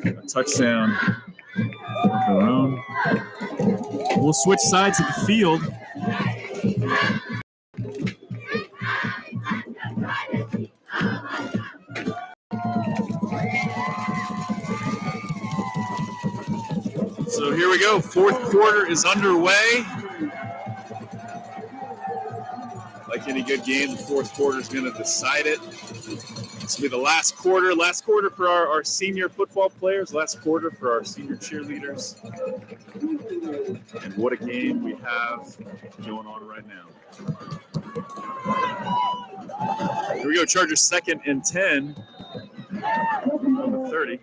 a touchdown of their own. We'll switch sides of the field. So here we go. Fourth quarter is underway. Like any good game, the fourth quarter is going to decide it. This will be the last quarter. Last quarter for our senior football players. Last quarter for our senior cheerleaders. And what a game we have going on right now. Here we go. Chargers 2nd and 10. On the 30.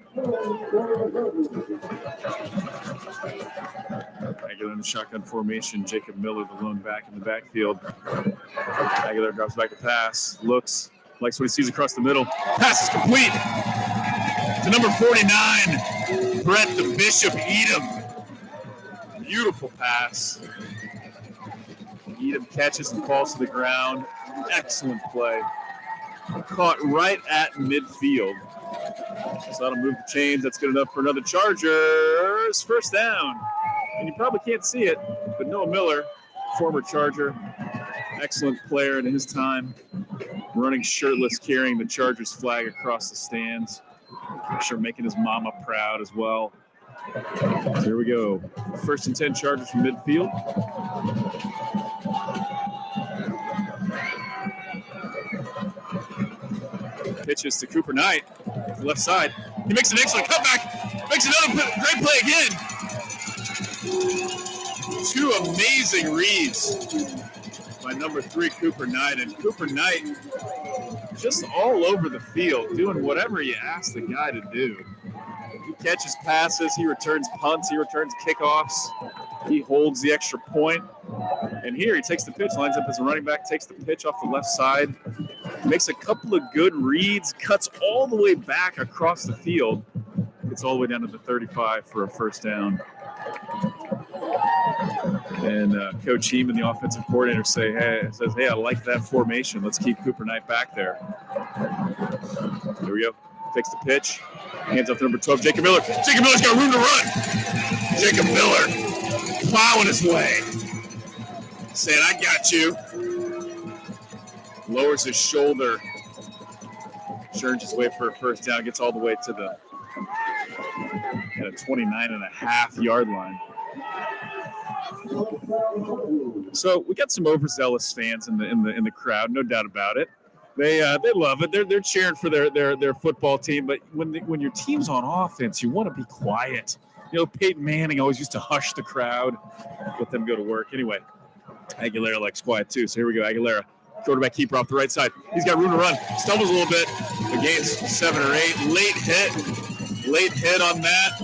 Aguilera in the shotgun formation. Jacob Miller, the lone back in the backfield. Aguilera drops back to pass. Looks, likes what he sees across the middle. Pass is complete to number 49, Brett the Bishop Edom. Beautiful pass. Edom catches and falls to the ground. Excellent play. Caught right at midfield. So that'll move the chains. That's good enough for another Chargers. 1st down. And you probably can't see it, but Noah Miller, former Charger, excellent player in his time, running shirtless, carrying the Chargers flag across the stands. I'm sure making his mama proud as well. So here we go. 1st and 10 Chargers from midfield. Pitches to Cooper Knight, left side. He makes an excellent cutback, makes another great play again. 2 amazing reads by number 3, Cooper Knight. And Cooper Knight just all over the field, doing whatever you ask the guy to do. He catches passes, he returns punts, he returns kickoffs, he holds the extra point. And here he takes the pitch, lines up as a running back, takes the pitch off the left side, makes a couple of good reads, cuts all the way back across the field, gets all the way down to the 35 for a first down. And Coach Heeman, the offensive coordinator, says, hey, I like that formation. Let's keep Cooper Knight back there. Here we go. Takes the pitch. Hands off to number 12, Jacob Miller. Jacob Miller's got room to run. Jacob Miller plowing his way. Saying, I got you. Lowers his shoulder. Churns his way for a first down. Gets all the way to the 29.5-yard line. So we got some overzealous fans in the crowd, no doubt about it. They love it. They're cheering for their football team. But when your team's on offense, you want to be quiet. You know, Peyton Manning always used to hush the crowd, let them go to work. Anyway, Aguilera likes quiet too. So here we go. Aguilera, quarterback keeper off the right side. He's got room to run. Stumbles a little bit. The gain's 7 or 8. Late hit on that.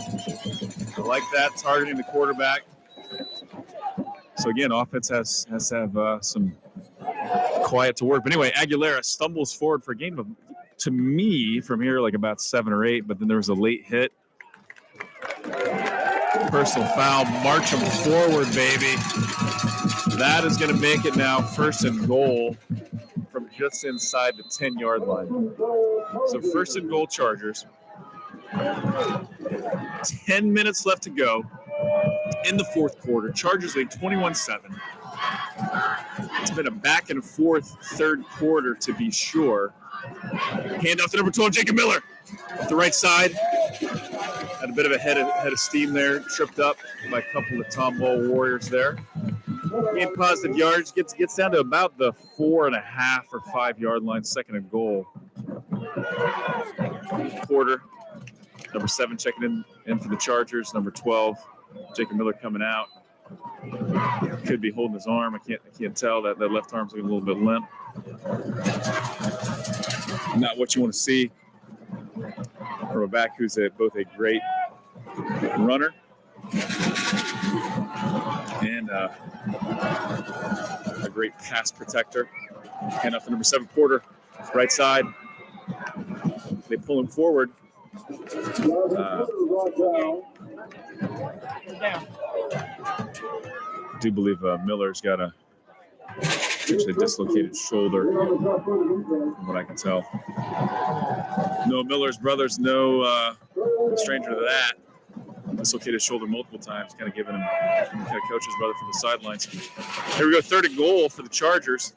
I like that, targeting the quarterback. So again, offense has to have some quiet to work. But anyway, Aguilera stumbles forward for a gain of, to me, from here, like about 7 or 8. But then there was a late hit. Personal foul. March them forward, baby. That is going to make it now 1st and goal from just inside the 10-yard line. So 1st and goal, Chargers. 10 minutes left to go in the 4th quarter. Chargers lead 21-7. It's been a back and forth 3rd quarter, to be sure. Hand off to number 12, Jacob Miller. Off the right side. Had a bit of a head of steam there. Tripped up by a couple of Tomball Warriors there. Gained positive yards. Gets down to about the 4.5 or 5-yard line. 2nd and goal. Quarter. Number 7 checking in for the Chargers. Number 12, Jacob Miller coming out. Could be holding his arm. I can't tell. That left arm's looking a little bit limp. Not what you want to see from a back who's both a great runner and a great pass protector. Hand off to number 7, Porter, right side. They pull him forward. I do believe Miller's got a actually dislocated shoulder, from what I can tell. No, Miller's brother's no stranger to that. Dislocated shoulder multiple times, kind of giving him kind of coach his brother from the sidelines. Here we go, 3rd and goal for the Chargers.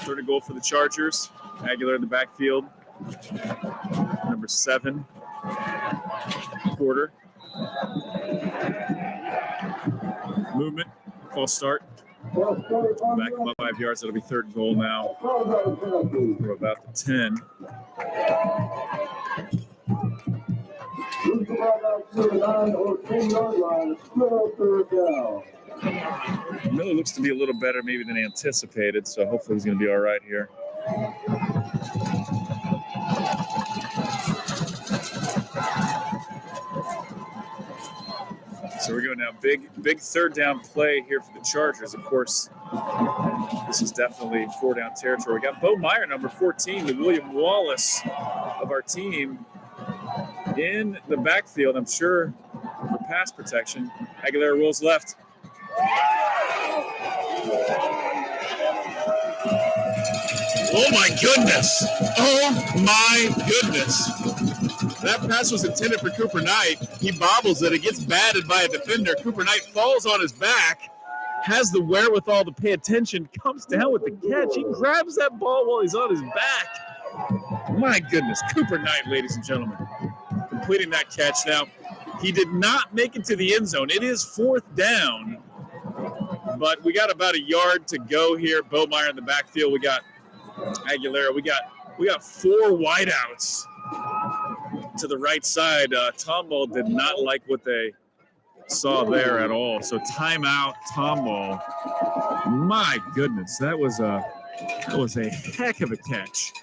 Third and goal for the Chargers. Aguilar in the backfield. Number 7, Porter. Movement, false start. Back about 5 yards. That'll be 3rd and goal now. We're about the 10. Miller looks to be a little better maybe than anticipated, so hopefully he's going to be all right here. So we go now. Big 3rd down play here for the Chargers. Of course, this is definitely 4-down territory. We got Bo Meyer, number 14, the William Wallace of our team, in the backfield, I'm sure, for pass protection. Aguilera rolls left. Oh my goodness. Oh my goodness. That pass was intended for Cooper Knight. He bobbles it. It gets batted by a defender. Cooper Knight falls on his back, has the wherewithal to pay attention, comes down with the catch. He grabs that ball while he's on his back. My goodness, Cooper Knight, ladies and gentlemen, completing that catch. Now, he did not make it to the end zone. It is 4th down, but we got about a yard to go here. Bomeyer in the backfield. We got Aguilera. We got 4 wideouts to the right side. Tomball did not like what they saw there at all. So timeout, Tomball. My goodness, that was a heck of a catch.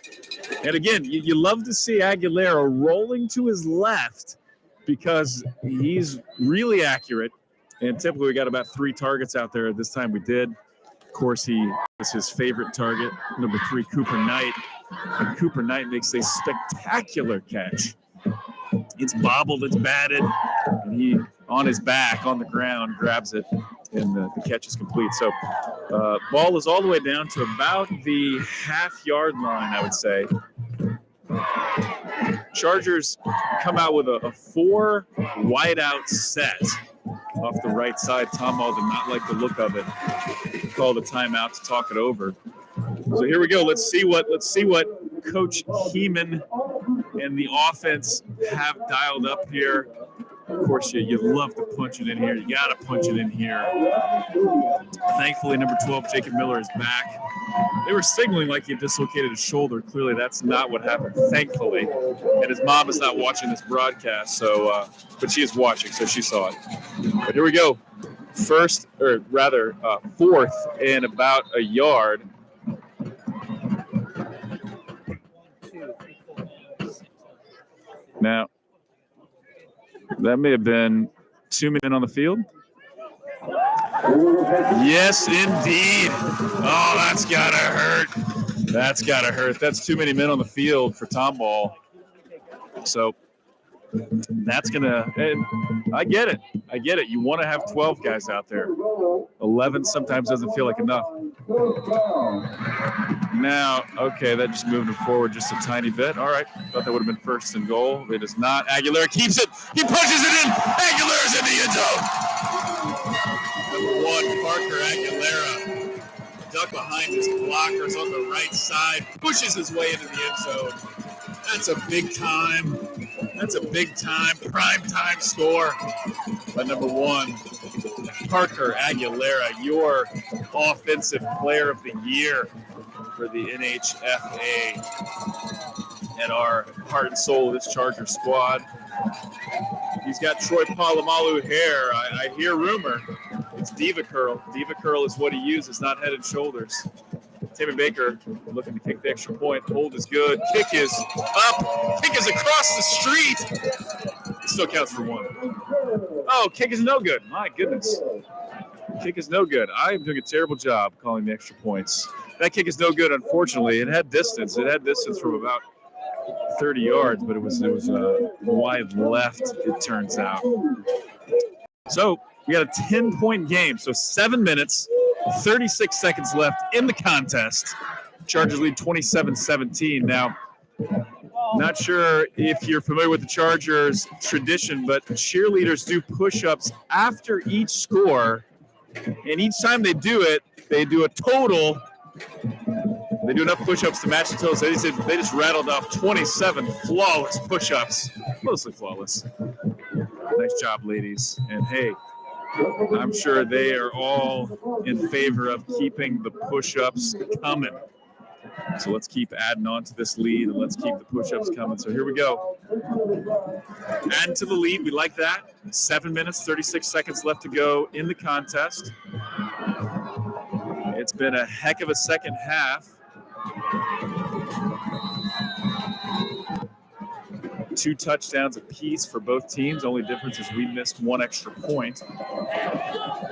And again, you love to see Aguilera rolling to his left because he's really accurate. And typically we got about 3 targets out there. This time we did. Of course, he was his favorite target, number 3, Cooper Knight. And Cooper Knight makes a spectacular catch. It's bobbled, it's batted, and he, on his back, on the ground, grabs it, and the catch is complete. So ball is all the way down to about the half-yard line, I would say. Chargers come out with a 4 wideout set off the right side. Tomball did not like the look of it. He called a timeout to talk it over. So here we go. Let's see what Coach Heeman and the offense have dialed up here. Of course, you love to punch it in here. You got to punch it in here. Thankfully, number 12, Jacob Miller, is back. They were signaling like he dislocated his shoulder. Clearly, that's not what happened, thankfully. And his mom is not watching this broadcast, so but she is watching, so she saw it. But here we go. 4th and about a yard. Now, that may have been 2 men on the field. Yes, indeed. Oh, that's got to hurt. That's got to hurt. That's too many men on the field for Tomball. So that's going to – and I get it. You want to have 12 guys out there. 11 sometimes doesn't feel like enough. Now, okay, that just moved him forward just a tiny bit. All right, thought that would have been 1st and goal. It is not. Aguilera keeps it. He pushes it in. Aguilera's in the end zone. Number 1, Parker Aguilera. Duck behind his blockers on the right side. Pushes his way into the end zone. That's a big time. Prime time score by number 1. Parker Aguilera, your Offensive Player of the Year for the NHFA, and our heart and soul of this Charger squad. He's got Troy Polamalu hair. I hear rumor it's Diva Curl. Diva Curl is what he uses, not Head and Shoulders. Timmy Baker looking to kick the extra point. Hold is good. Kick is up. Kick is across the street. It still counts for 1. Oh, kick is no good. My goodness. Kick is no good. I am doing a terrible job calling the extra points. That kick is no good, unfortunately. It had distance. From about 30 yards, but it was wide left, it turns out. So we got a 10-point game. So 7 minutes, 36 seconds left in the contest. Chargers lead 27-17. Now, not sure if you're familiar with the Chargers tradition, but cheerleaders do push-ups after each score. And each time they do it, they do a total. They do enough push-ups to match the total. So they just rattled off 27 flawless push-ups. Mostly flawless. Nice job, ladies. And hey, I'm sure they are all in favor of keeping the push-ups coming. So let's keep adding on to this lead, and let's keep the push-ups coming. So here we go. Adding to the lead. We like that. 7 minutes, 36 seconds left to go in the contest. It's been a heck of a second half. 2 touchdowns apiece for both teams. Only difference is we missed 1 extra point.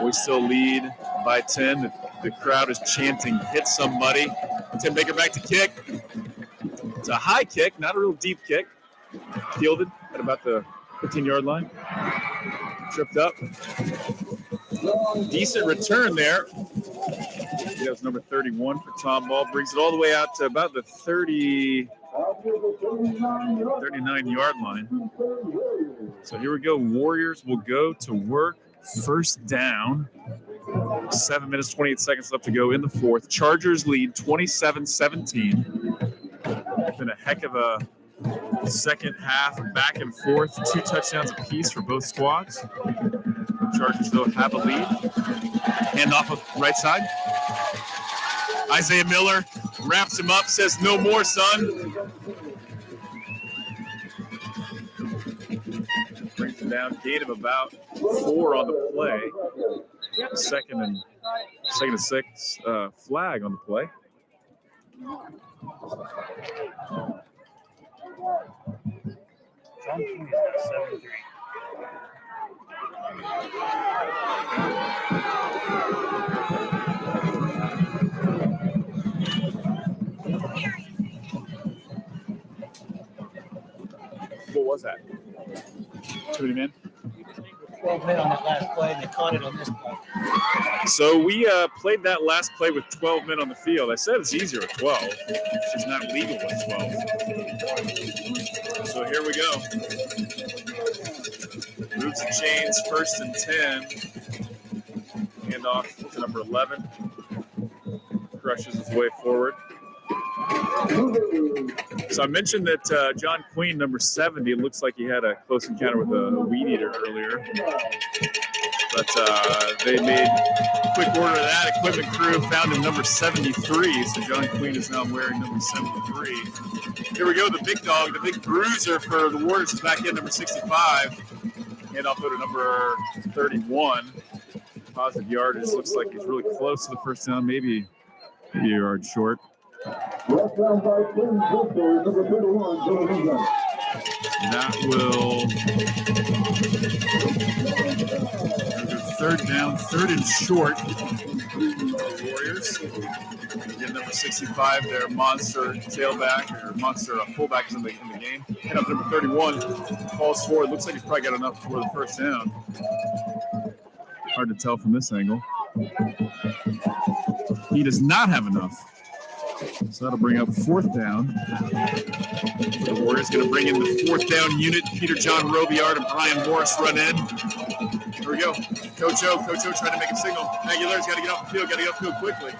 We still lead by 10. The crowd is chanting, hit somebody. Tim Baker back to kick. It's a high kick, not a real deep kick. Fielded at about the 15-yard line. Tripped up. Decent return there. That was number 31 for Tomball. Brings it all the way out to about the 30. 39-yard line. So here we go. Warriors will go to work. First down. 7 minutes, 28 seconds left to go in the fourth. Chargers lead 27-17. Been a heck of a second half, back and forth. 2 touchdowns apiece for both squads. Chargers, though, have a lead. Hand off of right side. Isaiah Miller wraps him up, says, "No more, son." Brings him down. Gain of about 4 on the play. Second and 6. Flag on the play. John King is now 7-3. What was that? Too many men? 12 men on that last play, and they caught it on this play. So we played that last play with 12 men on the field. I said it's easier with 12. It's just not legal with 12. So here we go. Moves and chains, 1st and 10. Hand off to number 11. Crushes his way forward. So I mentioned that John Queen, number 70, it looks like he had a close encounter with a weed eater earlier. But they made quick order of that. Equipment crew found him number 73. So John Queen is now wearing number 73. Here we go. The big dog, the big bruiser for the Warriors is back in, number 65. Hand off to number 31. Positive yardage. Looks like he's really close to the first down. Maybe a yard short. That will third down, 3rd and short. Warriors. Again, number 65, their monster tailback or monster fullback is in the game. And up number 31 falls forward. Looks like he's probably got enough for the first down. Hard to tell from this angle. He does not have enough. So that'll bring up 4th down. The Warriors going to bring in the 4th down unit. Peter John Robillard and Brian Morris run in. Here we go. Coach O trying to make a signal. Aguilar's got to get off the field. Got to get off the field quickly.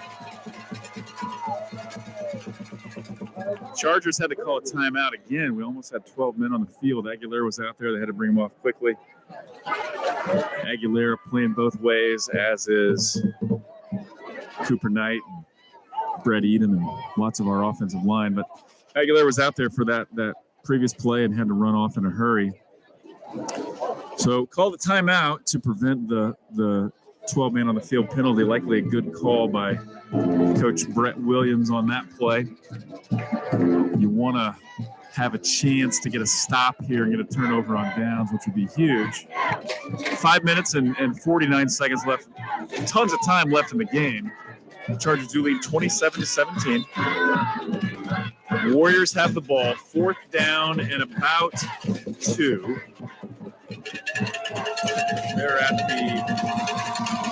Chargers had to call a timeout again. We almost had 12 men on the field. Aguilar was out there. They had to bring him off quickly. Aguilar playing both ways, as is Cooper Knight, Brett Eden, and lots of our offensive line. But Aguilar was out there for that previous play and had to run off in a hurry. So call the timeout to prevent the 12-man on the field penalty. Likely a good call by Coach Brett Williams on that play. You want to have a chance to get a stop here and get a turnover on downs, which would be huge. 5 minutes and 49 seconds left. Tons of time left in the game. The Chargers do lead 27-17. Warriors have the ball. 4th down and about 2. They're at the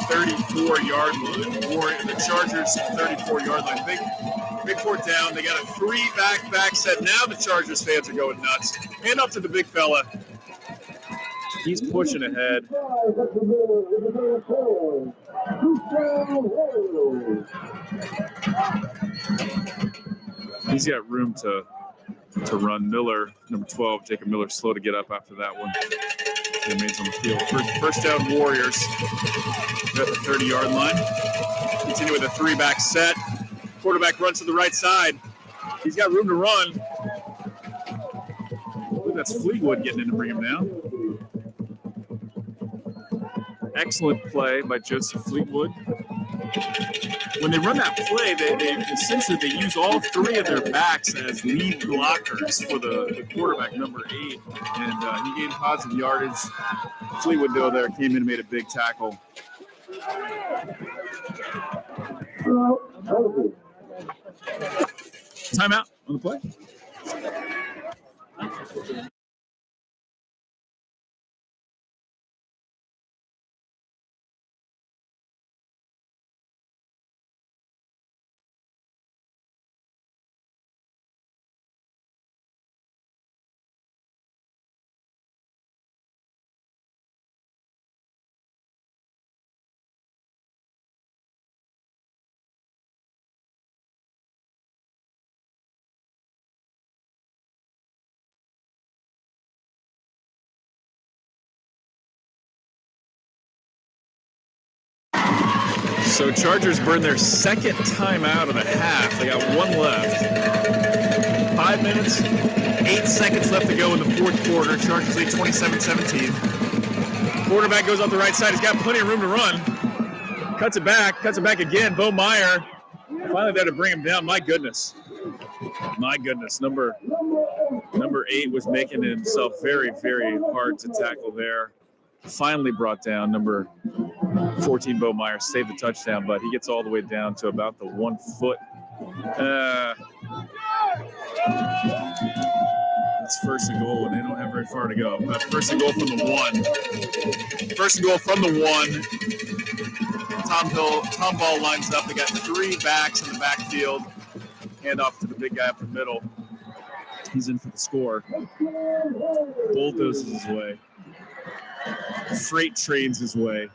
34-yard line. The Chargers 34-yard line. Big 4th down. They got a 3-back set. Now the Chargers fans are going nuts. Hand up to the big fella. He's pushing ahead. He's got room to run. Miller, number 12, Jacob Miller, slow to get up after that one. Remains on the field. First down, Warriors. They're at the 30-yard line. Continue with a 3-back set. Quarterback runs to the right side. He's got room to run. I believe that's Fleetwood getting in to bring him down. Excellent play by Joseph Fleetwood. When they run that play, they essentially use all 3 of their backs as lead blockers for the quarterback, number 8. And he gained positive yardage. Fleetwood, though, there came in and made a big tackle. Timeout on the play. So Chargers burn their second timeout of the half. They got one left. 5 minutes, 8 seconds left to go in the fourth quarter. Chargers lead 27-17. Quarterback goes up the right side. He's got plenty of room to run. Cuts it back again. Bo Meyer finally there to bring him down. My goodness. Number 8 was making himself very, very hard to tackle there. Finally brought down. Number 14, Bo Meyer, saved the touchdown, but he gets all the way down to about the 1 foot. It's first and goal, and they don't have very far to go. First and goal from the 1. First and goal from the 1. Tomball lines up. They got 3 backs in the backfield. Hand off to the big guy up the middle. He's in for the score. Bulldozes his way. Freight trains his way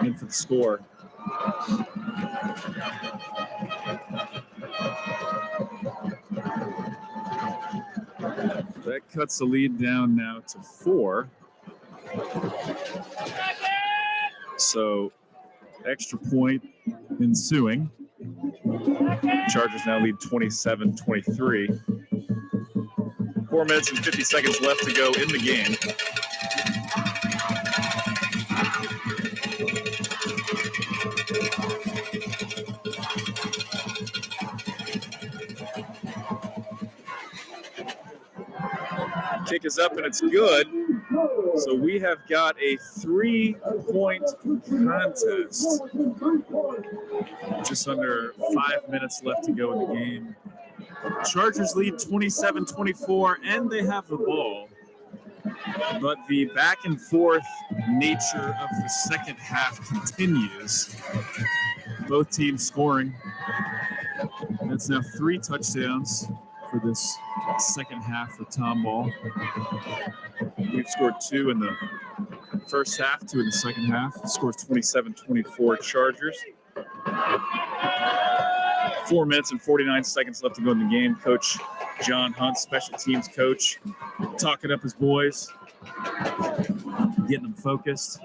in for the score. That cuts the lead down now to 4. So extra point ensuing. Chargers now lead 27-23. 4 minutes and 50 seconds left to go in the game. Kick is up and it's good. So we have got a 3-point contest. Just under 5 minutes left to go in the game. Chargers lead 27-24 and they have the ball. But the back and forth nature of the second half continues. Both teams scoring. That's now 3 touchdowns for this second half for Tomball. We've scored 2 in the first half, 2 in the second half. Scores 27-24 Chargers. 4 minutes and 49 seconds left to go in the game. Coach John Hunt, special teams coach, talking up his boys, getting them focused.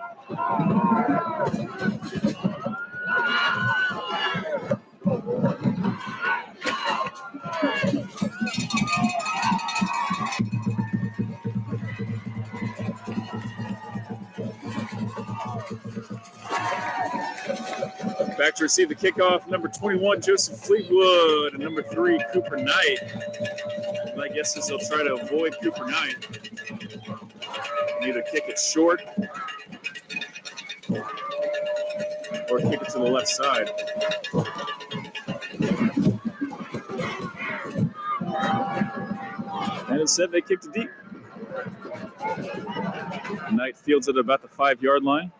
Back to receive the kickoff, number 21, Joseph Fleetwood, and number 3, Cooper Knight. My guess is they'll try to avoid Cooper Knight. Either kick it short or kick it to the left side. And instead, they kicked it deep. Knight fields it about the 5-yard line.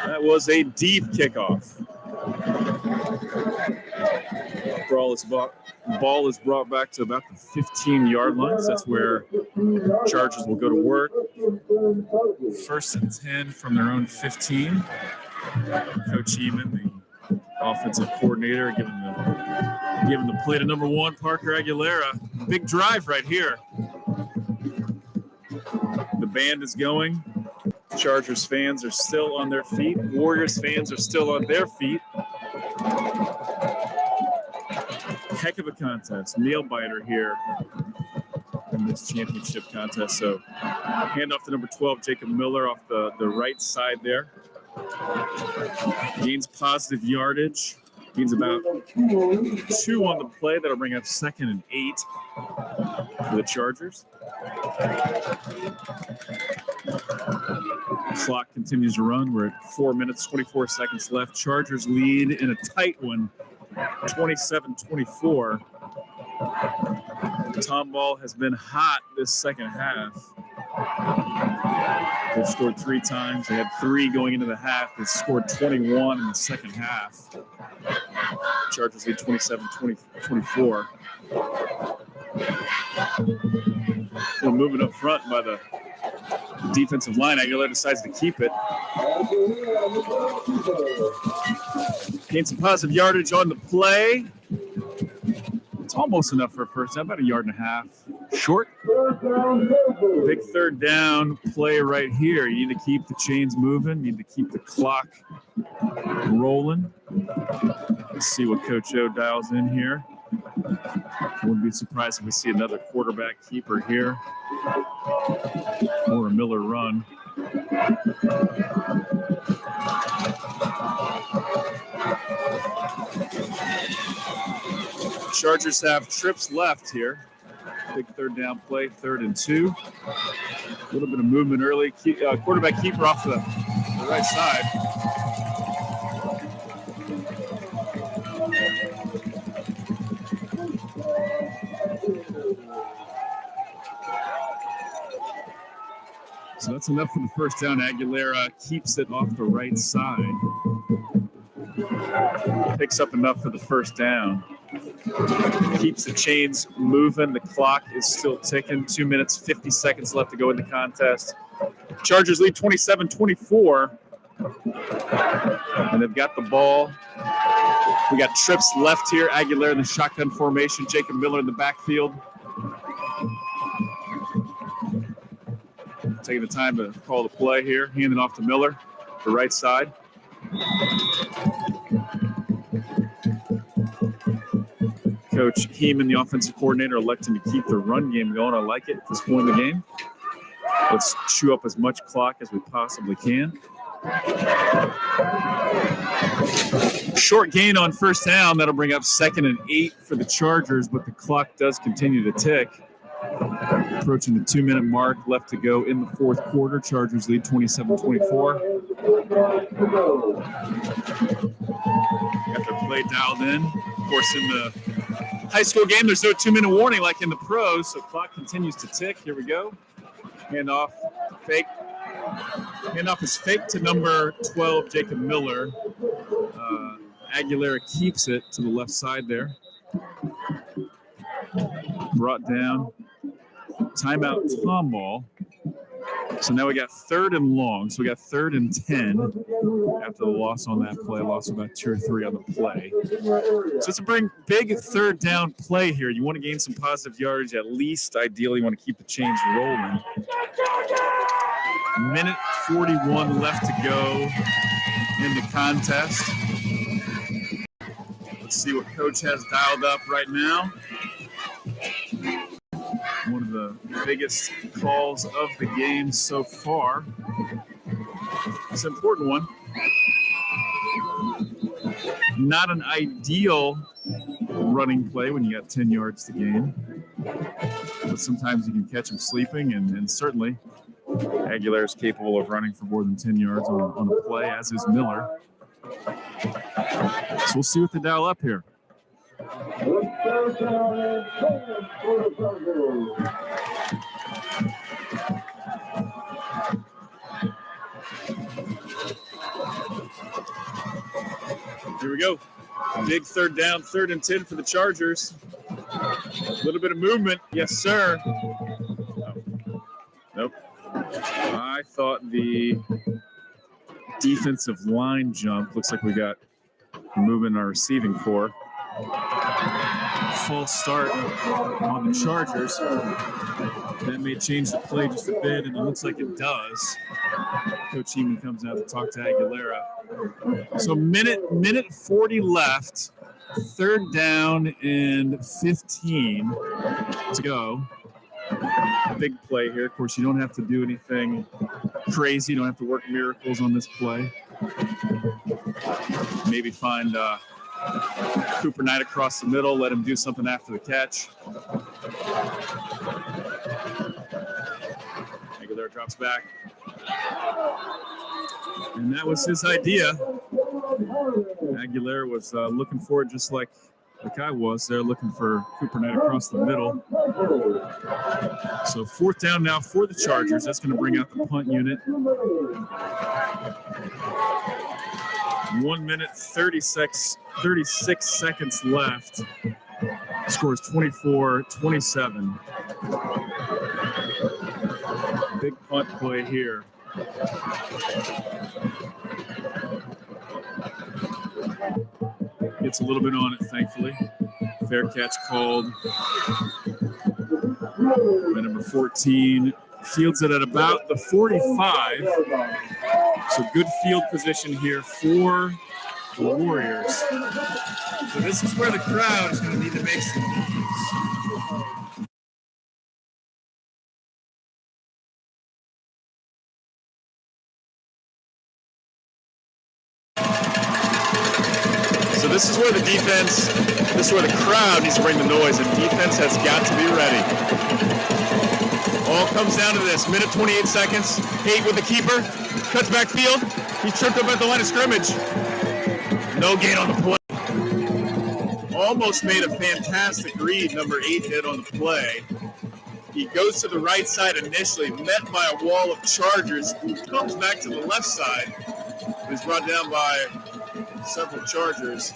That was a deep kickoff. Ball is brought back to about the 15-yard line. So that's where Chargers will go to work. 1st and 10 from their own 15. Coach Eamon, the offensive coordinator, giving the play to number 1, Parker Aguilera. Big drive right here. The band is going. Chargers fans are still on their feet. Warriors fans are still on their feet. Heck of a contest. Nail biter here in this championship contest. So hand off to number 12, Jacob Miller, off the right side there. Gains positive yardage. Gains about 2 on the play. That'll bring up 2nd and 8 for the Chargers. Clock continues to run. We're at 4 minutes, 24 seconds left. Chargers lead in a tight one, 27-24. Tomball has been hot this second half. They've scored 3 times. They had 3 going into the half. They scored 21 in the second half. Chargers lead 27-24. We're moving up front by the defensive line. Aguilera decides to keep it. Gained some positive yardage on the play. It's almost enough for a first down, about a yard and a half. Short. Big third down play right here. You need to keep the chains moving. You need to keep the clock rolling. Let's see what Coach O dials in here. Wouldn't be surprised if we see another quarterback keeper here or a Miller run. Chargers have trips left here. Big third down play, 3rd and 2. A little bit of movement early. Quarterback keeper off the right side. So that's enough for the first down. Aguilera keeps it off the right side. Picks up enough for the first down. Keeps the chains moving. The clock is still ticking. 2 minutes, 50 seconds left to go in the contest. Chargers lead 27-24. And they've got the ball. We got trips left here. Aguilera in the shotgun formation. Jacob Miller in the backfield. Taking the time to call the play here. Handing off to Miller, the right side. Coach Heeman, the offensive coordinator, electing to keep the run game going. I like it at this point in the game. Let's chew up as much clock as we possibly can. Short gain on first down. That'll bring up 2nd and 8 for the Chargers, but the clock does continue to tick. Approaching the 2-minute mark, left to go in the 4th quarter. Chargers lead 27-24. Got their play dialed in. Of course, in the high school game, there's no 2-minute warning like in the pros, so clock continues to tick. Here we go. Handoff, fake. Handoff is fake to number 12, Jacob Miller. Aguilera keeps it to the left side there. Brought down. Timeout, Tomball. So now we got 3rd and long. So we got 3rd and 10 after the loss on that play. Loss of about 2 or 3 on the play. So it's a big third down play here. You want to gain some positive yardage at least. Ideally, you want to keep the chains rolling. 1:41 left to go in the contest. Let's see what Coach has dialed up right now. One of the biggest calls of the game so far. It's an important one. Not an ideal running play when you got 10 yards to gain. But sometimes you can catch them sleeping, and certainly Aguilera is capable of running for more than 10 yards on a play, as is Miller. So we'll see what they dial up here. Here we go. Big third down, 3rd and 10 for the Chargers. A little bit of movement. Yes, sir. Oh. Nope. I thought the defensive line jump. Looks like we got movement in our receiving core. False start on the Chargers. That may change the play just a bit, and it looks like it does. Coach Heeman comes out to talk to Aguilera. So minute 40 left. 3rd down and 15 to go. Big play here. Of course, you don't have to do anything crazy. You don't have to work miracles on this play. Maybe find Cooper Knight across the middle, let him do something after the catch. Aguilera drops back. And that was his idea. Aguilera was looking for it just like I was there, looking for Cooper Knight across the middle. So 4th down now for the Chargers. That's going to bring out the punt unit. 1 minute, 36 seconds left. Score is 24-27. Big punt play here. Gets a little bit on it, thankfully. fair catch called by number 14. Fields it at about the 45. So good field position here for the Warriors. So this is where the crowd is going to need to make some moves. So this is where the defense, this is where the crowd needs to bring the noise, and defense has got to be ready. All comes down to this. Minute 28 seconds. Haight with the keeper. Cuts back field. He's tripped up at the line of scrimmage. No gain on the play. Almost made a fantastic read, number 8 did on the play. He goes to the right side initially, met by a wall of Chargers. He comes back to the left side. He's brought down by several Chargers.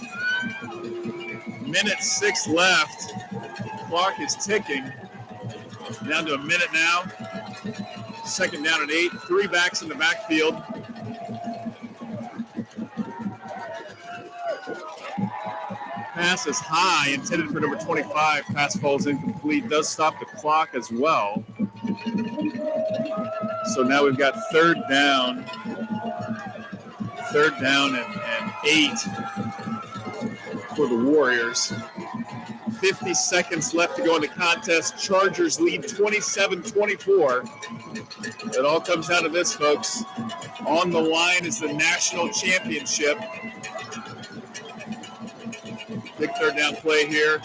Minute 6 left. Clock is ticking. Down to a minute now. Second down at 8. 3 backs in the backfield. Pass is high, intended for number 25. Pass falls incomplete. Does stop the clock as well. So now we've got third down. Third down and 8 for the Warriors. 50 seconds left to go in the contest. Chargers lead 27-24. It all comes down to this, folks. On the line is the national championship. Big third down play here.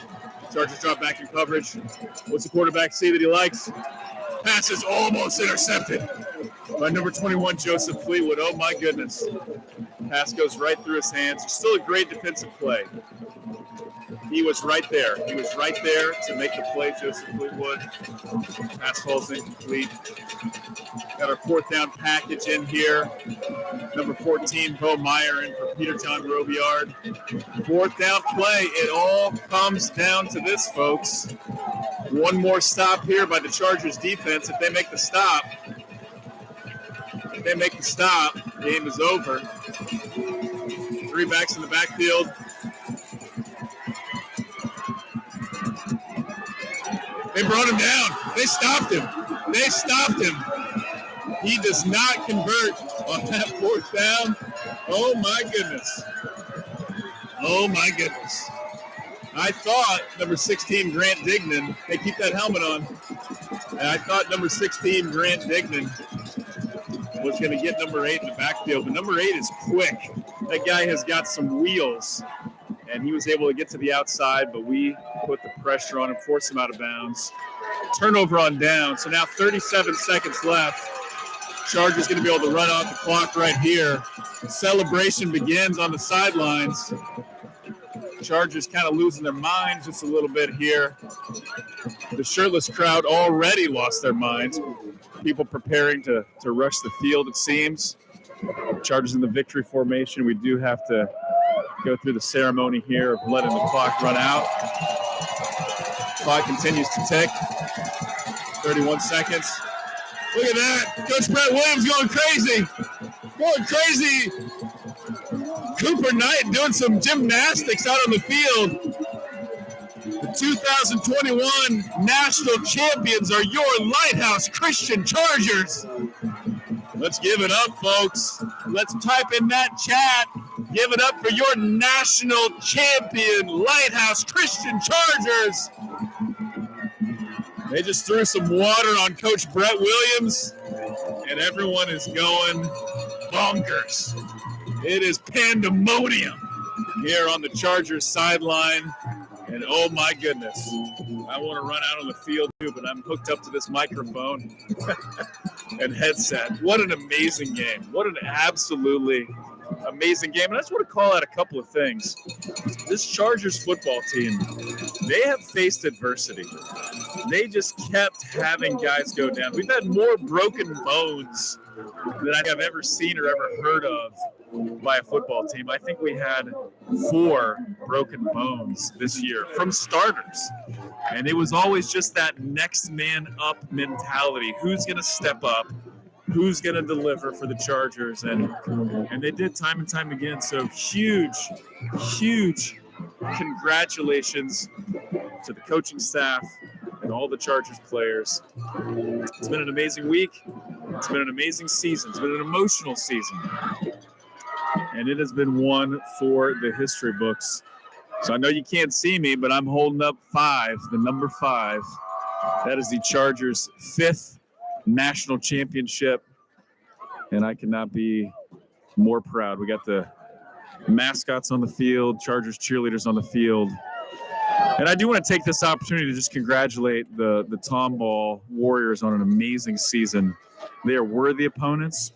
Chargers drop back in coverage. What's the quarterback see that he likes? Pass is almost intercepted by number 21, Joseph Fleetwood. Oh, my goodness. Pass goes right through his hands. Still a great defensive play. He was right there. He was right there to make the play, Joseph Fleetwood. Pass falls incomplete. Got our fourth down package in here. Number 14, Bo Meyer in for Peter John Robillard. Fourth down play. It all comes down to this, folks. One more stop here by the Chargers defense. If they make the stop, game is over. 3 backs in the backfield. They brought him down. They stopped him. He does not convert on that fourth down. Oh, my goodness. I thought number 16, Grant Dignan, they keep that helmet on, and I thought number 16, Grant Dignan, was going to get number 8 in the backfield. But number 8 is quick. That guy has got some wheels. And he was able to get to the outside, but we put the pressure on him, forced him out of bounds. Turnover on down. So now 37 seconds left. Chargers going to be able to run off the clock right here. Celebration begins on the sidelines. Chargers kind of losing their minds just a little bit here. The shirtless crowd already lost their minds. People preparing to rush the field, it seems. Chargers in the victory formation. We do have to go through the ceremony here of letting the clock run out. Clock continues to tick. 31 seconds. Look at that. Coach Brett Williams going crazy. Cooper Knight doing some gymnastics out on the field. The 2021 national champions are your Lighthouse Christian Chargers. Let's give it up, folks. Let's type in that chat. Give it up for your national champion, Lighthouse Christian Chargers. They just threw some water on Coach Brett Williams, and everyone is going bonkers. It is pandemonium here on the Chargers sideline. And oh my goodness, I want to run out on the field too, but I'm hooked up to this microphone and headset. What an amazing game. What an absolutely amazing game. And I just want to call out a couple of things. This Chargers football team, they have faced adversity. They just kept having guys go down. We've had more broken bones than I have ever seen or ever heard of by a football team. I think we had 4 broken bones this year from starters. And it was always just that next man up mentality. Who's going to step up? Who's going to deliver for the Chargers? And they did time and time again. So huge congratulations to the coaching staff and all the Chargers players. It's been an amazing week. It's been an amazing season. It's been an emotional season. And it has been one for the history books. So I know you can't see me, but I'm holding up 5, the number 5. That is the Chargers' 5th national championship. And I cannot be more proud. We got the mascots on the field, Chargers cheerleaders on the field. And I do want to take this opportunity to just congratulate the Tomball Warriors on an amazing season. They are worthy opponents.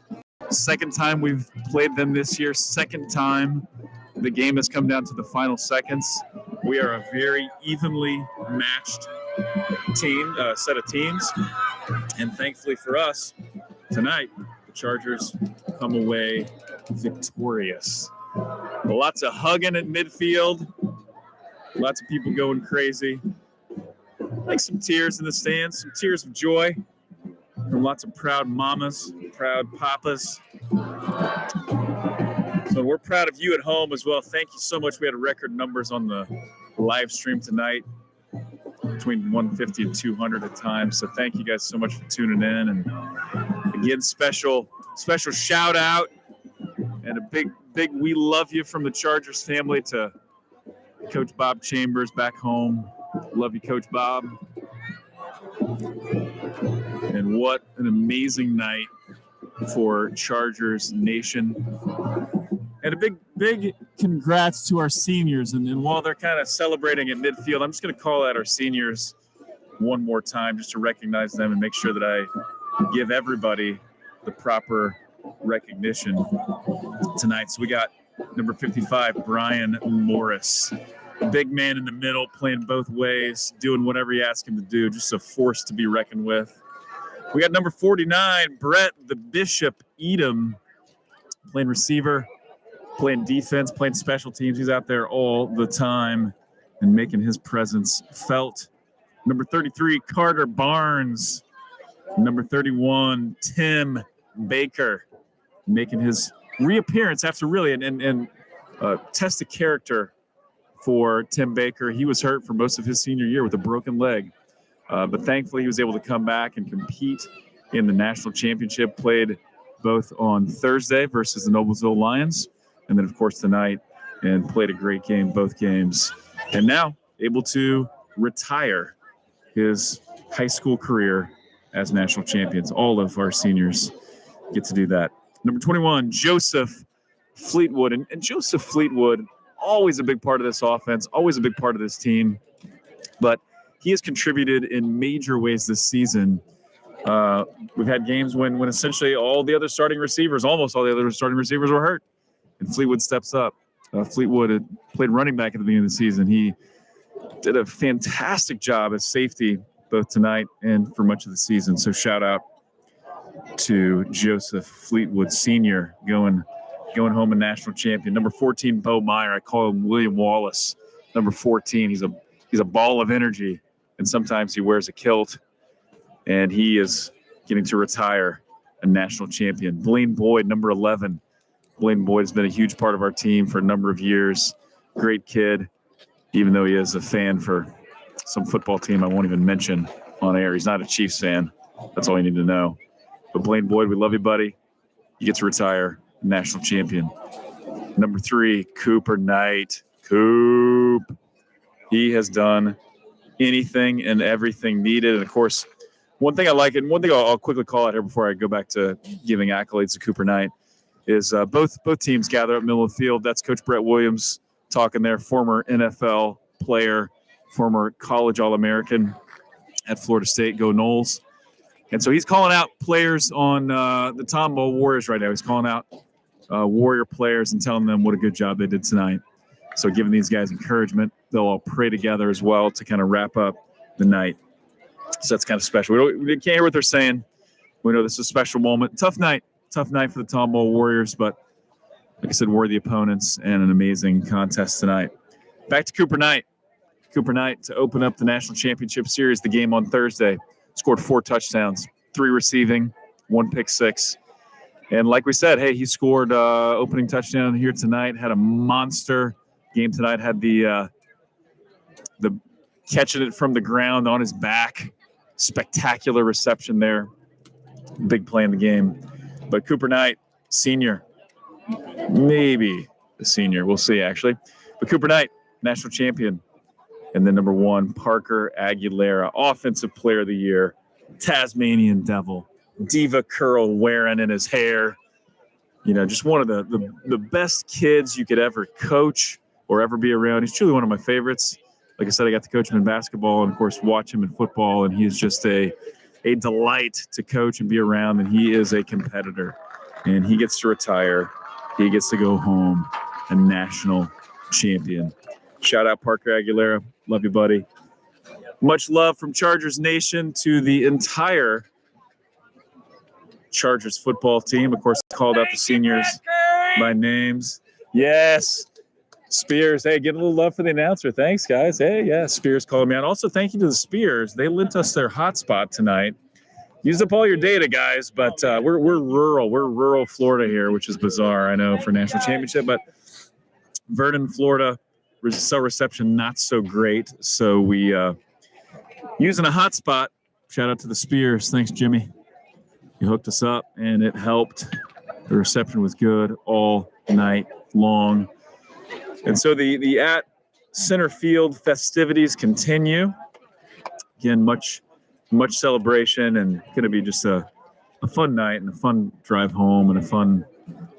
Second time we've played them this year. Second time the game has come down to the final seconds. We are a very evenly matched set of teams. And thankfully for us, tonight, the Chargers come away victorious. Lots of hugging at midfield. Lots of people going crazy. Like some tears in the stands, some tears of joy from lots of proud mamas, proud papas. So we're proud of you at home as well. Thank you so much. We had record numbers on the live stream tonight, between 150 and 200 at times. So thank you guys so much for tuning in. And again, special shout out and a big we love you from the Chargers family to Coach Bob Chambers back home. Love you, Coach Bob. And what an amazing night for Chargers Nation. And a big congrats to our seniors. And while they're kind of celebrating at midfield, I'm just going to call out our seniors one more time just to recognize them and make sure that I give everybody the proper recognition tonight. So we got number 55, Brian Morris. Big man in the middle, playing both ways, doing whatever you ask him to do, just a force to be reckoned with. We got number 49, Brett the Bishop Edom, playing receiver, playing defense, playing special teams. He's out there all the time and making his presence felt. Number 33, Carter Barnes. Number 31, Tim Baker, making his reappearance after really and test of character for Tim Baker. He was hurt for most of his senior year with a broken leg, but thankfully he was able to come back and compete in the national championship. Played both on Thursday versus the Noblesville Lions, and then of course tonight, and played a great game both games, and now able to retire his high school career as national champions. All of our seniors get to do that. Number 21, Joseph Fleetwood. And Joseph Fleetwood, always a big part of this offense, always a big part of this team. But he has contributed in major ways this season. We've had games when essentially almost all the other starting receivers were hurt. And Fleetwood steps up. Fleetwood had played running back at the beginning of the season. He did a fantastic job as safety both tonight and for much of the season. So shout out to Joseph Fleetwood Sr. going home a national champion. Number 14, Bo Meyer. I call him William Wallace. Number 14. He's a ball of energy, and sometimes he wears a kilt. And he is getting to retire a national champion. Blaine Boyd, number 11. Blaine Boyd has been a huge part of our team for a number of years. Great kid, even though he is a fan for some football team I won't even mention on air. He's not a Chiefs fan. That's all you need to know. But Blaine Boyd, we love you, buddy. You get to retire national champion. Number 3, Cooper Knight. Coop. He has done anything and everything needed. And, of course, one thing I like, and one thing I'll quickly call out here before I go back to giving accolades to Cooper Knight, is both teams gather up middle of the field. That's Coach Brett Williams talking there, former NFL player, former college All-American at Florida State. Go Noles. And so he's calling out players on the Tomball Warriors right now. He's calling out Warrior players and telling them what a good job they did tonight. So giving these guys encouragement. They'll all pray together as well to kind of wrap up the night. So that's kind of special. We can't hear what they're saying. We know this is a special moment. Tough night for the Tomball Warriors, but like I said, worthy opponents and an amazing contest tonight. Back to Cooper Knight. Cooper Knight to open up the National Championship Series, the game on Thursday. Scored 4 touchdowns, 3 receiving, 1 pick six. And like we said, hey, he scored opening touchdown here tonight, had a monster game tonight, had the the catching it from the ground on his back. Spectacular reception there. Big play in the game. But Cooper Knight, senior, maybe the senior. We'll see, actually. But Cooper Knight, national champion. And then number 1, Parker Aguilera, offensive player of the year, Tasmanian Devil, diva curl wearing in his hair. Just one of the best kids you could ever coach or ever be around. He's truly one of my favorites. Like I said, I got to coach him in basketball and, of course, watch him in football. And he's just a delight to coach and be around. And he is a competitor. And he gets to retire. He gets to go home a national champion. Shout out Parker Aguilera. Love you, buddy. Much love from Chargers Nation to the entire Chargers football team. Of course, called out the seniors by names. Yes. Spears. Hey, give a little love for the announcer. Thanks, guys. Hey, yeah, Spears calling me out. Also, thank you to the Spears. They lent us their hotspot tonight. Used up all your data, guys, but we're rural. We're rural Florida here, which is bizarre, I know, for national championship. But Vernon, Florida, cell reception not so great. So we using a hotspot. Shout out to the Spears. Thanks, Jimmy. You hooked us up, and it helped. The reception was good all night long. And so the at center field festivities continue. Again, much celebration, and going to be just a fun night and a fun drive home and a fun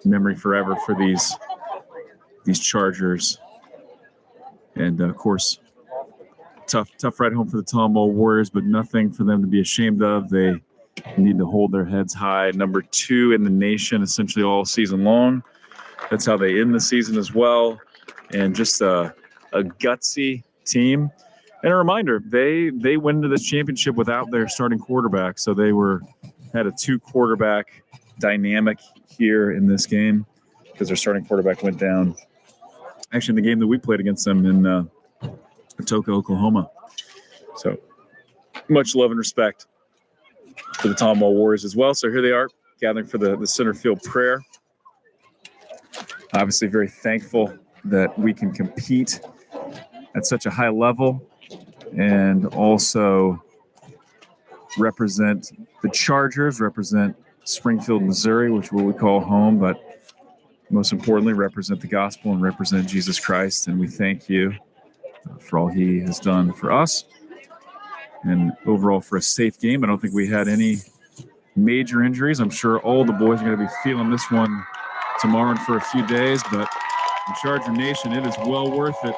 memory forever for these Chargers. And of course, tough ride home for the Tomball Warriors, but nothing for them to be ashamed of. They need to hold their heads high. Number 2 in the nation, essentially all season long. That's how they end the season as well. And just a gutsy team. And a reminder, they went into this championship without their starting quarterback. So they had a 2-quarterback dynamic here in this game because their starting quarterback went down. Actually, in the game that we played against them in Atoka, Oklahoma. So much love and respect for the Tomball Warriors as well. So here they are gathering for the center field prayer. Obviously very thankful that we can compete at such a high level and also represent the Chargers, represent Springfield, Missouri, which is what we call home, but most importantly, represent the gospel and represent Jesus Christ. And we thank you for all he has done for us and overall for a safe game. I don't think we had any major injuries. I'm sure all the boys are going to be feeling this one tomorrow and for a few days, but in Charger Nation, it is well worth it.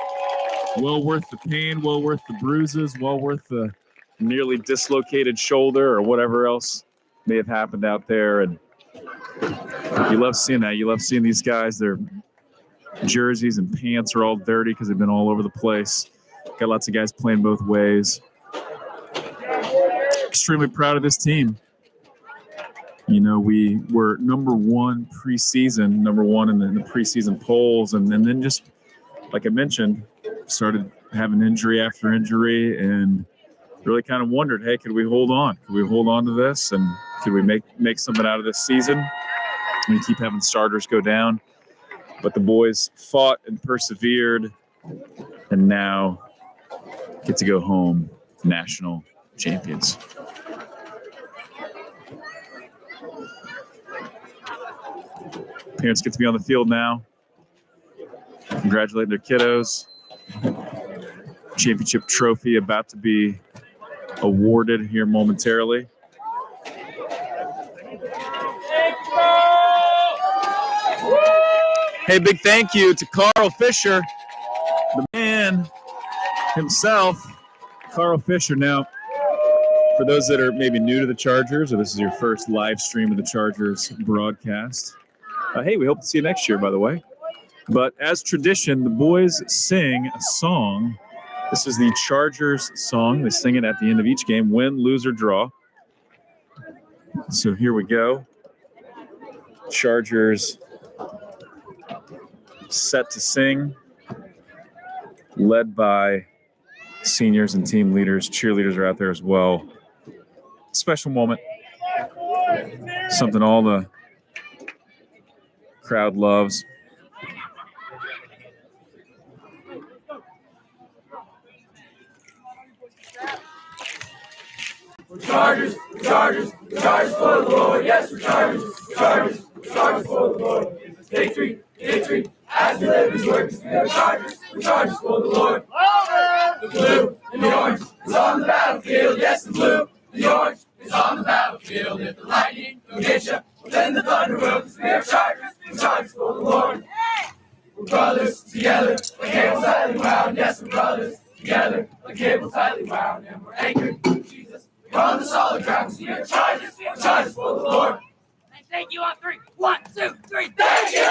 Well worth the pain, well worth the bruises, well worth the nearly dislocated shoulder or whatever else may have happened out there. And you love seeing that. You love seeing these guys. Their jerseys and pants are all dirty because they've been all over the place. Got lots of guys playing both ways. Extremely proud of this team. We were number 1 preseason, number 1 in the preseason polls. And then just, like I mentioned, started having injury after injury and really kind of wondered, hey, could we hold on? Could we hold on to this? And could we make something out of this season? We keep having starters go down. But the boys fought and persevered and now get to go home national champions. Parents get to be on the field now. Congratulate their kiddos. Championship trophy about to be awarded here momentarily. Hey, big thank you to Carl Fisher, the man himself, Carl Fisher. Now, for those that are maybe new to the Chargers, or this is your first live stream of the Chargers broadcast, hey, we hope to see you next year, by the way. But as tradition, the boys sing a song. This is the Chargers song. They sing it at the end of each game, win, lose, or draw. So here we go. Chargers set to sing, led by seniors and team leaders. Cheerleaders are out there as well. Special moment. Something all the crowd loves. We're Chargers, we're Chargers, we're Chargers for the Lord. Yes, we're Chargers, we're Chargers, we're Chargers for the Lord. Victory, victory, as we live His work. We're Chargers for the Lord. The blue and the orange is on the battlefield. Yes, the blue and the orange is on the battlefield. If the lightning don't get you, then the thunder will. We're Chargers for the Lord. We're brothers together, like cables tightly wound. Yes, we're brothers together, like cables tightly wound. And we're anchored in Jesus. We're on the solid ground. We're Chargers for the Lord. And thank you on 3. 1, 2, 3. Thank you!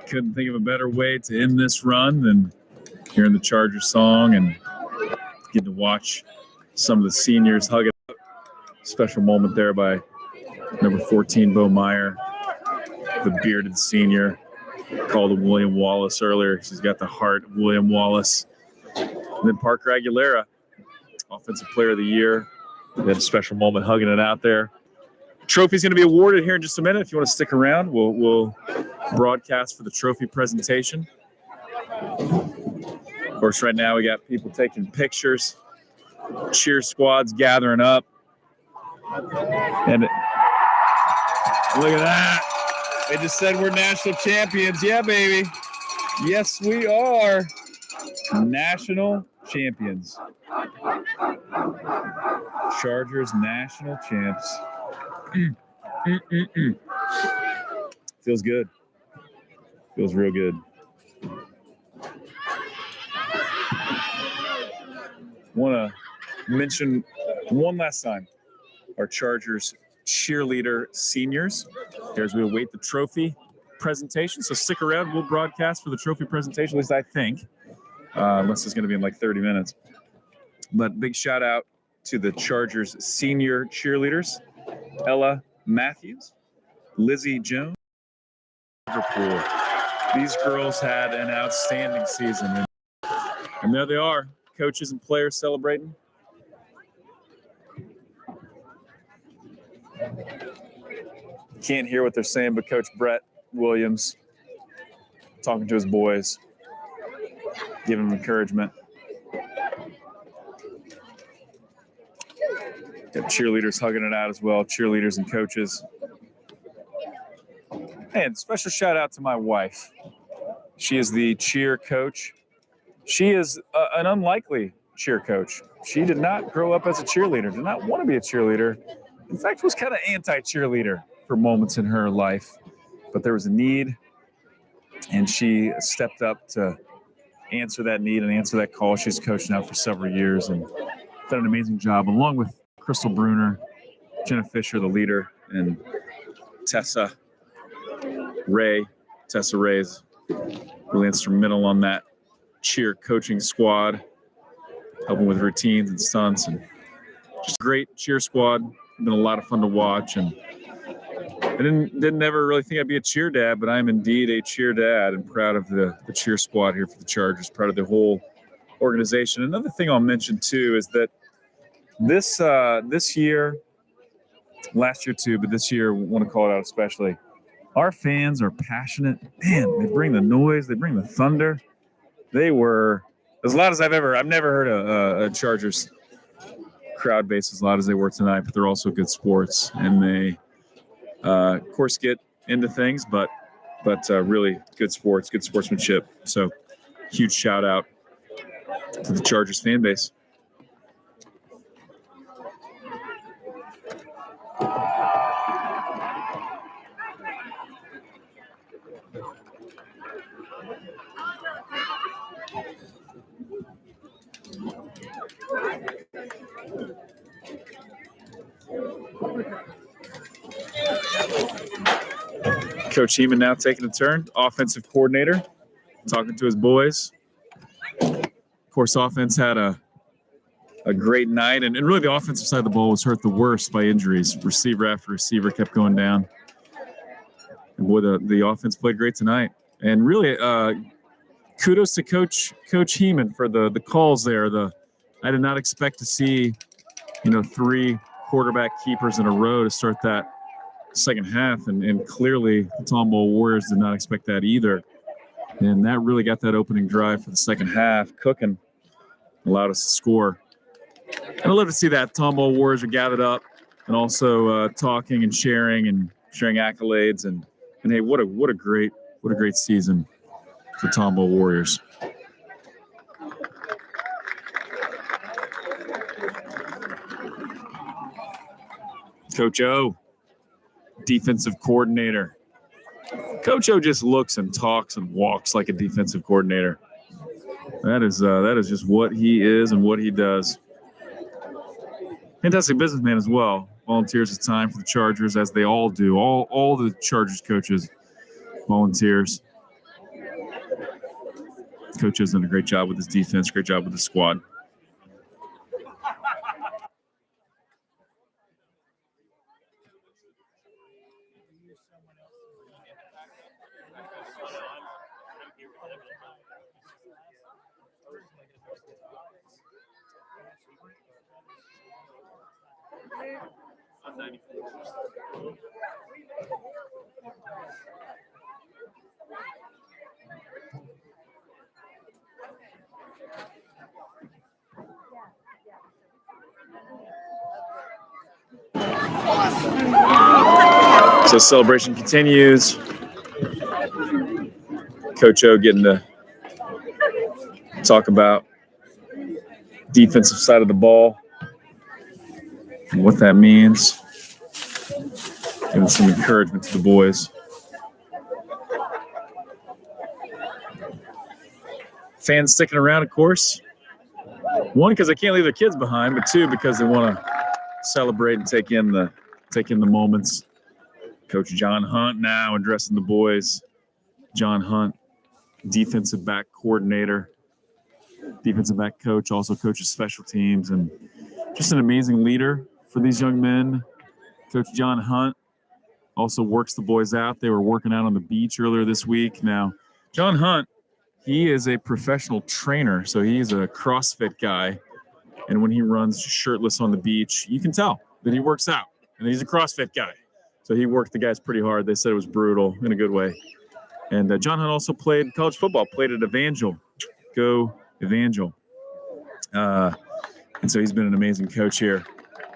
Couldn't think of a better way to end this run than hearing the Chargers song and getting to watch some of the seniors hug it out. Special moment there by number 14, Bo Meyer, the bearded senior. Called him William Wallace earlier. He's got the heart of William Wallace. And then Parker Aguilera, Offensive Player of the Year. They had a special moment hugging it out there. Trophy's going to be awarded here in just a minute. If you want to stick around, we'll broadcast for the trophy presentation. Of course, right now we got people taking pictures, cheer squads gathering up. And look at that. They just said we're national champions. Yeah, baby. Yes, we are. National champions. Chargers national champs. Feels good. Feels real good. Want to mention one last time our Chargers cheerleader seniors here as we await the trophy presentation. So stick around. We'll broadcast for the trophy presentation, at least I think, unless it's going to be in like 30 minutes. But big shout out to the Chargers senior cheerleaders. Ella Matthews, Lizzie Jones, Liverpool. These girls had an outstanding season. And there they are, coaches and players celebrating. Can't hear what they're saying, but Coach Brett Williams talking to his boys, giving them encouragement. Got cheerleaders hugging it out as well, cheerleaders and coaches. And special shout out to my wife. She is the cheer coach. She is an unlikely cheer coach. She did not grow up as a cheerleader, did not want to be a cheerleader. In fact, was kind of anti-cheerleader for moments in her life. But there was a need, and she stepped up to answer that need and answer that call. She's coached now for several years and done an amazing job, along with Crystal Bruner, Jenna Fisher, the leader, and Tessa Ray. Tessa Ray is really instrumental on that cheer coaching squad, helping with routines and stunts, and just a great cheer squad. Been a lot of fun to watch, and I didn't ever really think I'd be a cheer dad, but I'm indeed a cheer dad and proud of the cheer squad here for the Chargers, proud of the whole organization. Another thing I'll mention too is that this year, last year too, but this year I want to call it out especially. Our fans are passionate. Man, they bring the noise, they bring the thunder. They were as loud as I've never heard a Chargers crowd base as loud as they were tonight, but they're also good sports, and they of course get into things, but really good sports, good sportsmanship. So huge shout out to the Chargers fan base. Coach Heeman now taking a turn, offensive coordinator, talking to his boys. Of course, offense had a great night, and really the offensive side of the ball was hurt the worst by injuries. Receiver after receiver kept going down. And boy, the offense played great tonight. And really, kudos to Coach Heeman for the calls there. I did not expect to see 3 quarterback keepers in a row to start that second half, and clearly the Tomball Warriors did not expect that either. And that really got that opening drive for the second half cooking, allowed us to score. And I love to see that. Tomball Warriors are gathered up and also talking and sharing accolades, and hey, what a great season for Tomball Warriors. Coach O, defensive coordinator. Coach O just looks and talks and walks like a defensive coordinator. That is just what he is and what he does. Fantastic businessman as well. Volunteers his time for the Chargers, as they all do. All the Chargers coaches volunteers. Coach has done a great job with his defense, great job with the squad. So celebration continues. Coach O getting to talk about defensive side of the ball and what that means. Giving some encouragement to the boys. Fans sticking around, of course. 1, because they can't leave their kids behind, but 2, because they want to celebrate and take in the moments. Coach John Hunt now addressing the boys. John Hunt, defensive back coordinator, defensive back coach, also coaches special teams, and just an amazing leader for these young men. Coach John Hunt also works the boys out. They were working out on the beach earlier this week. Now, John Hunt, he is a professional trainer, so he's a CrossFit guy. And when he runs shirtless on the beach, you can tell that he works out, and he's a CrossFit guy. So he worked the guys pretty hard. They said it was brutal in a good way. And John Hunt also played college football, played at Evangel. Go Evangel. And so he's been an amazing coach here.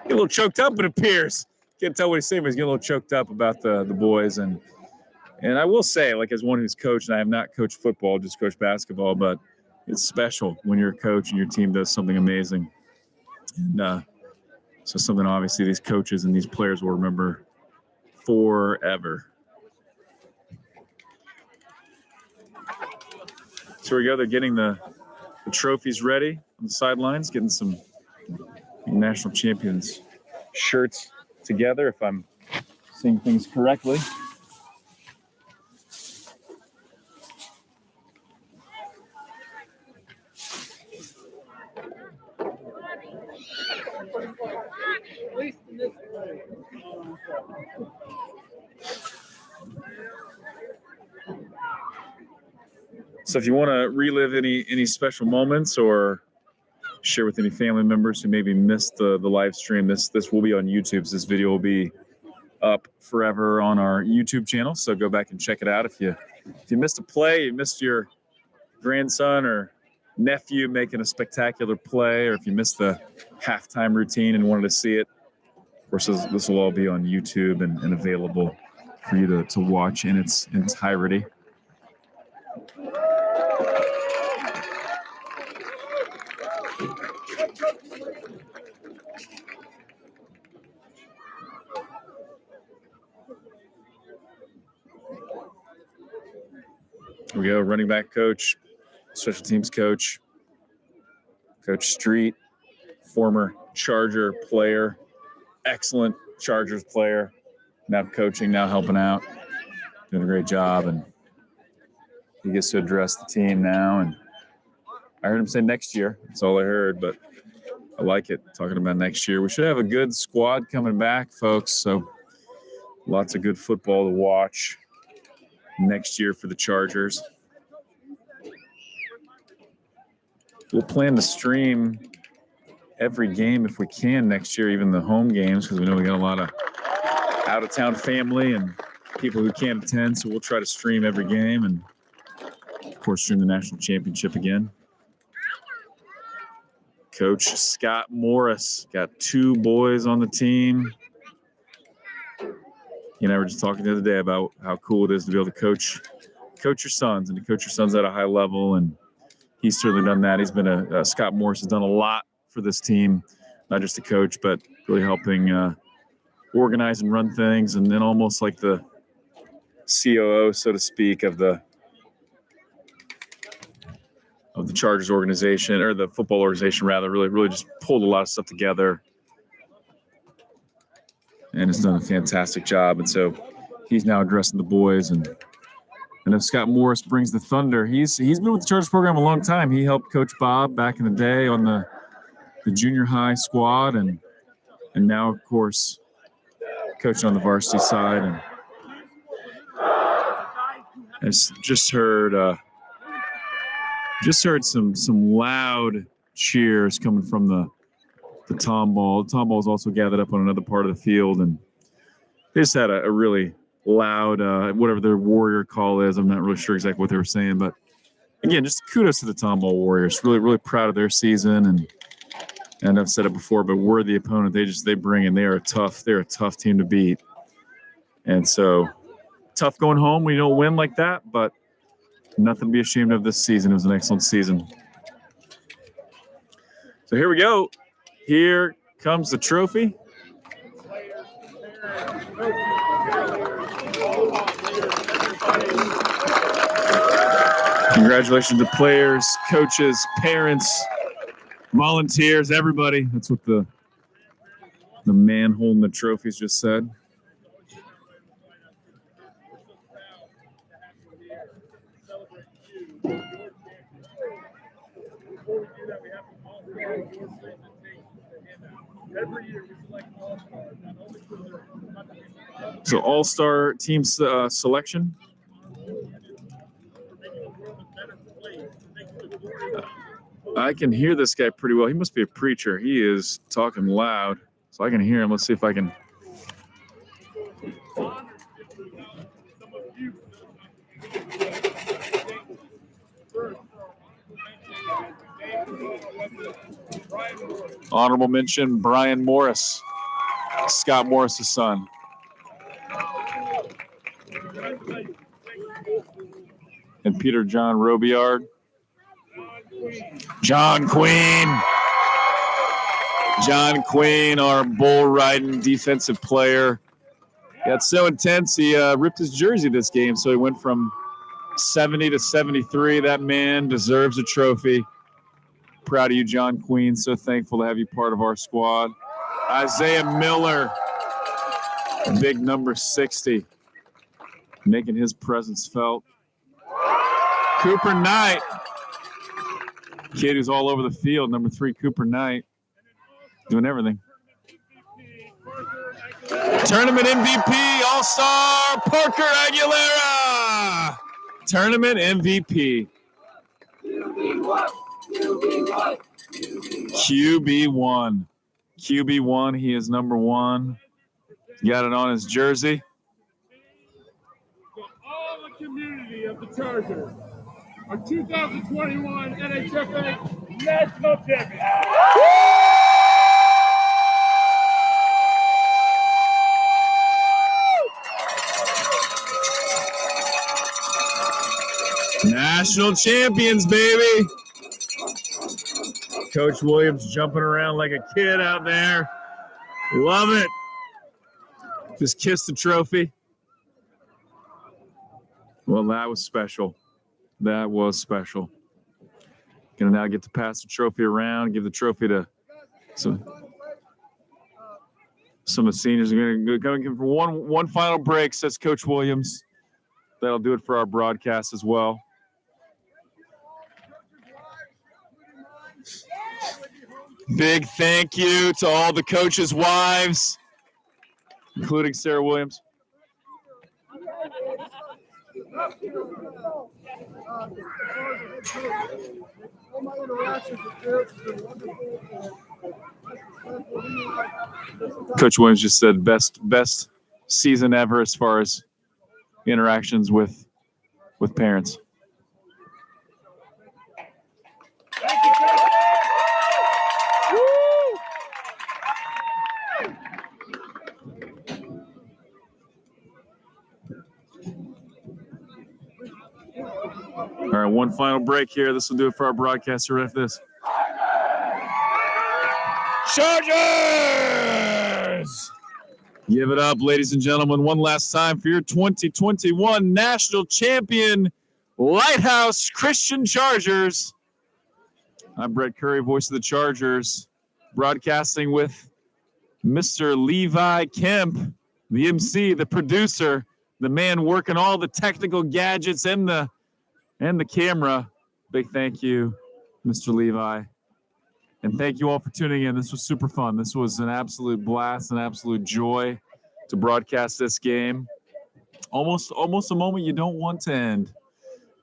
Get a little choked up, it appears. Can't tell what he's saying, but he's getting a little choked up about the boys. And I will say, like, as one who's coached, and I have not coached football, just coached basketball, but it's special when you're a coach and your team does something amazing. And so something obviously these coaches and these players will remember forever. So here we go. They're getting the trophies ready on the sidelines, getting some national champions shirts together, if I'm seeing things correctly. So if you want to relive any special moments or share with any family members who maybe missed the live stream, this will be on YouTube. So this video will be up forever on our YouTube channel. So go back and check it out. If you missed a play, you missed your grandson or nephew making a spectacular play, or if you missed the halftime routine and wanted to see it, of course, this will all be on YouTube and available for you to watch in its entirety. Here we go, running back coach, special teams coach, Coach Street, former Charger player, excellent Chargers player, now coaching, now helping out, doing a great job, and he gets to address the team now. And I heard him say next year. That's all I heard, but I like it, talking about next year. We should have a good squad coming back, folks, so lots of good football to watch next year for the Chargers. We'll plan to stream every game if we can next year, even the home games, because we know we got a lot of out-of-town family and people who can't attend. So we'll try to stream every game and, of course, stream the national championship again. Coach Scott Morris got 2 boys on the team. He and I were just talking the other day about how cool it is to be able to coach your sons and to coach your sons at a high level. And he's certainly done that. He's been Scott Morris has done a lot for this team, not just a coach, but really helping organize and run things, and then almost like the COO, so to speak, of the Chargers organization, or the football organization rather, really just pulled a lot of stuff together and has done a fantastic job. And so he's now addressing the boys. And if Scott Morris brings the thunder, he's been with the Chargers program a long time. He helped Coach Bob back in the day on the junior high squad, and now, of course, coaching on the varsity side. And I just heard some loud cheers coming from the Tomball. The Tomball is also gathered up on another part of the field, and they just had a really loud, whatever their warrior call is. I'm not really sure exactly what they were saying, but again, just kudos to the Tomball Warriors. Really proud of their season, and I've said it before, but worthy opponent. They bring in. They're a tough team to beat, and so tough going home when you don't win like that, but nothing to be ashamed of this season. It was an excellent season. So here we go. Here comes the trophy. Congratulations to players, coaches, parents, volunteers, everybody. That's what the man holding the trophies just said. So all-star team selection. I can hear this guy pretty well. He must be a preacher. He is talking loud, so I can hear him. Let's see if I can. Honorable mention, Brian Morris, Scott Morris' son. And Peter John Robillard. John Queen, our bull riding defensive player. Got so intense, he ripped his jersey this game, so he went from 70 to 73. That man deserves a trophy. Proud of you, John Queen. So thankful to have you part of our squad. Isaiah Miller, big number 60, making his presence felt. Cooper Knight, kid who's all over the field, number 3, Cooper Knight, doing everything. Tournament MVP, All-Star, Parker Aguilera. Tournament MVP. QB1. He is number 1. Got it on his jersey. For all the community of the Chargers, our 2021 NHFA National Champion. National champions, baby. Coach Williams jumping around like a kid out there. Love it. Just kiss the trophy. Well, that was special. That was special. Gonna now get to pass the trophy around, give the trophy to some of the seniors. Are gonna go for one final break, says Coach Williams. That'll do it for our broadcast as well. Big thank you to all the coaches' wives, including Sarah Williams. All my interactions with parents have been wonderful. Coach Williams just said best season ever as far as interactions with parents. All right, one final break here. This will do it for our broadcaster after this. Chargers! Give it up, ladies and gentlemen, one last time for your 2021 national champion, Lighthouse Christian Chargers. I'm Brett Curry, voice of the Chargers, broadcasting with Mr. Levi Kemp, the MC, the producer, the man working all the technical gadgets and the camera. Big thank you, Mr. Levi. And thank you all for tuning in. This was super fun. This was an absolute blast, an absolute joy to broadcast this game. Almost a moment you don't want to end.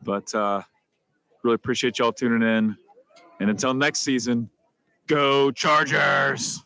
But really appreciate y'all tuning in. And until next season, go Chargers!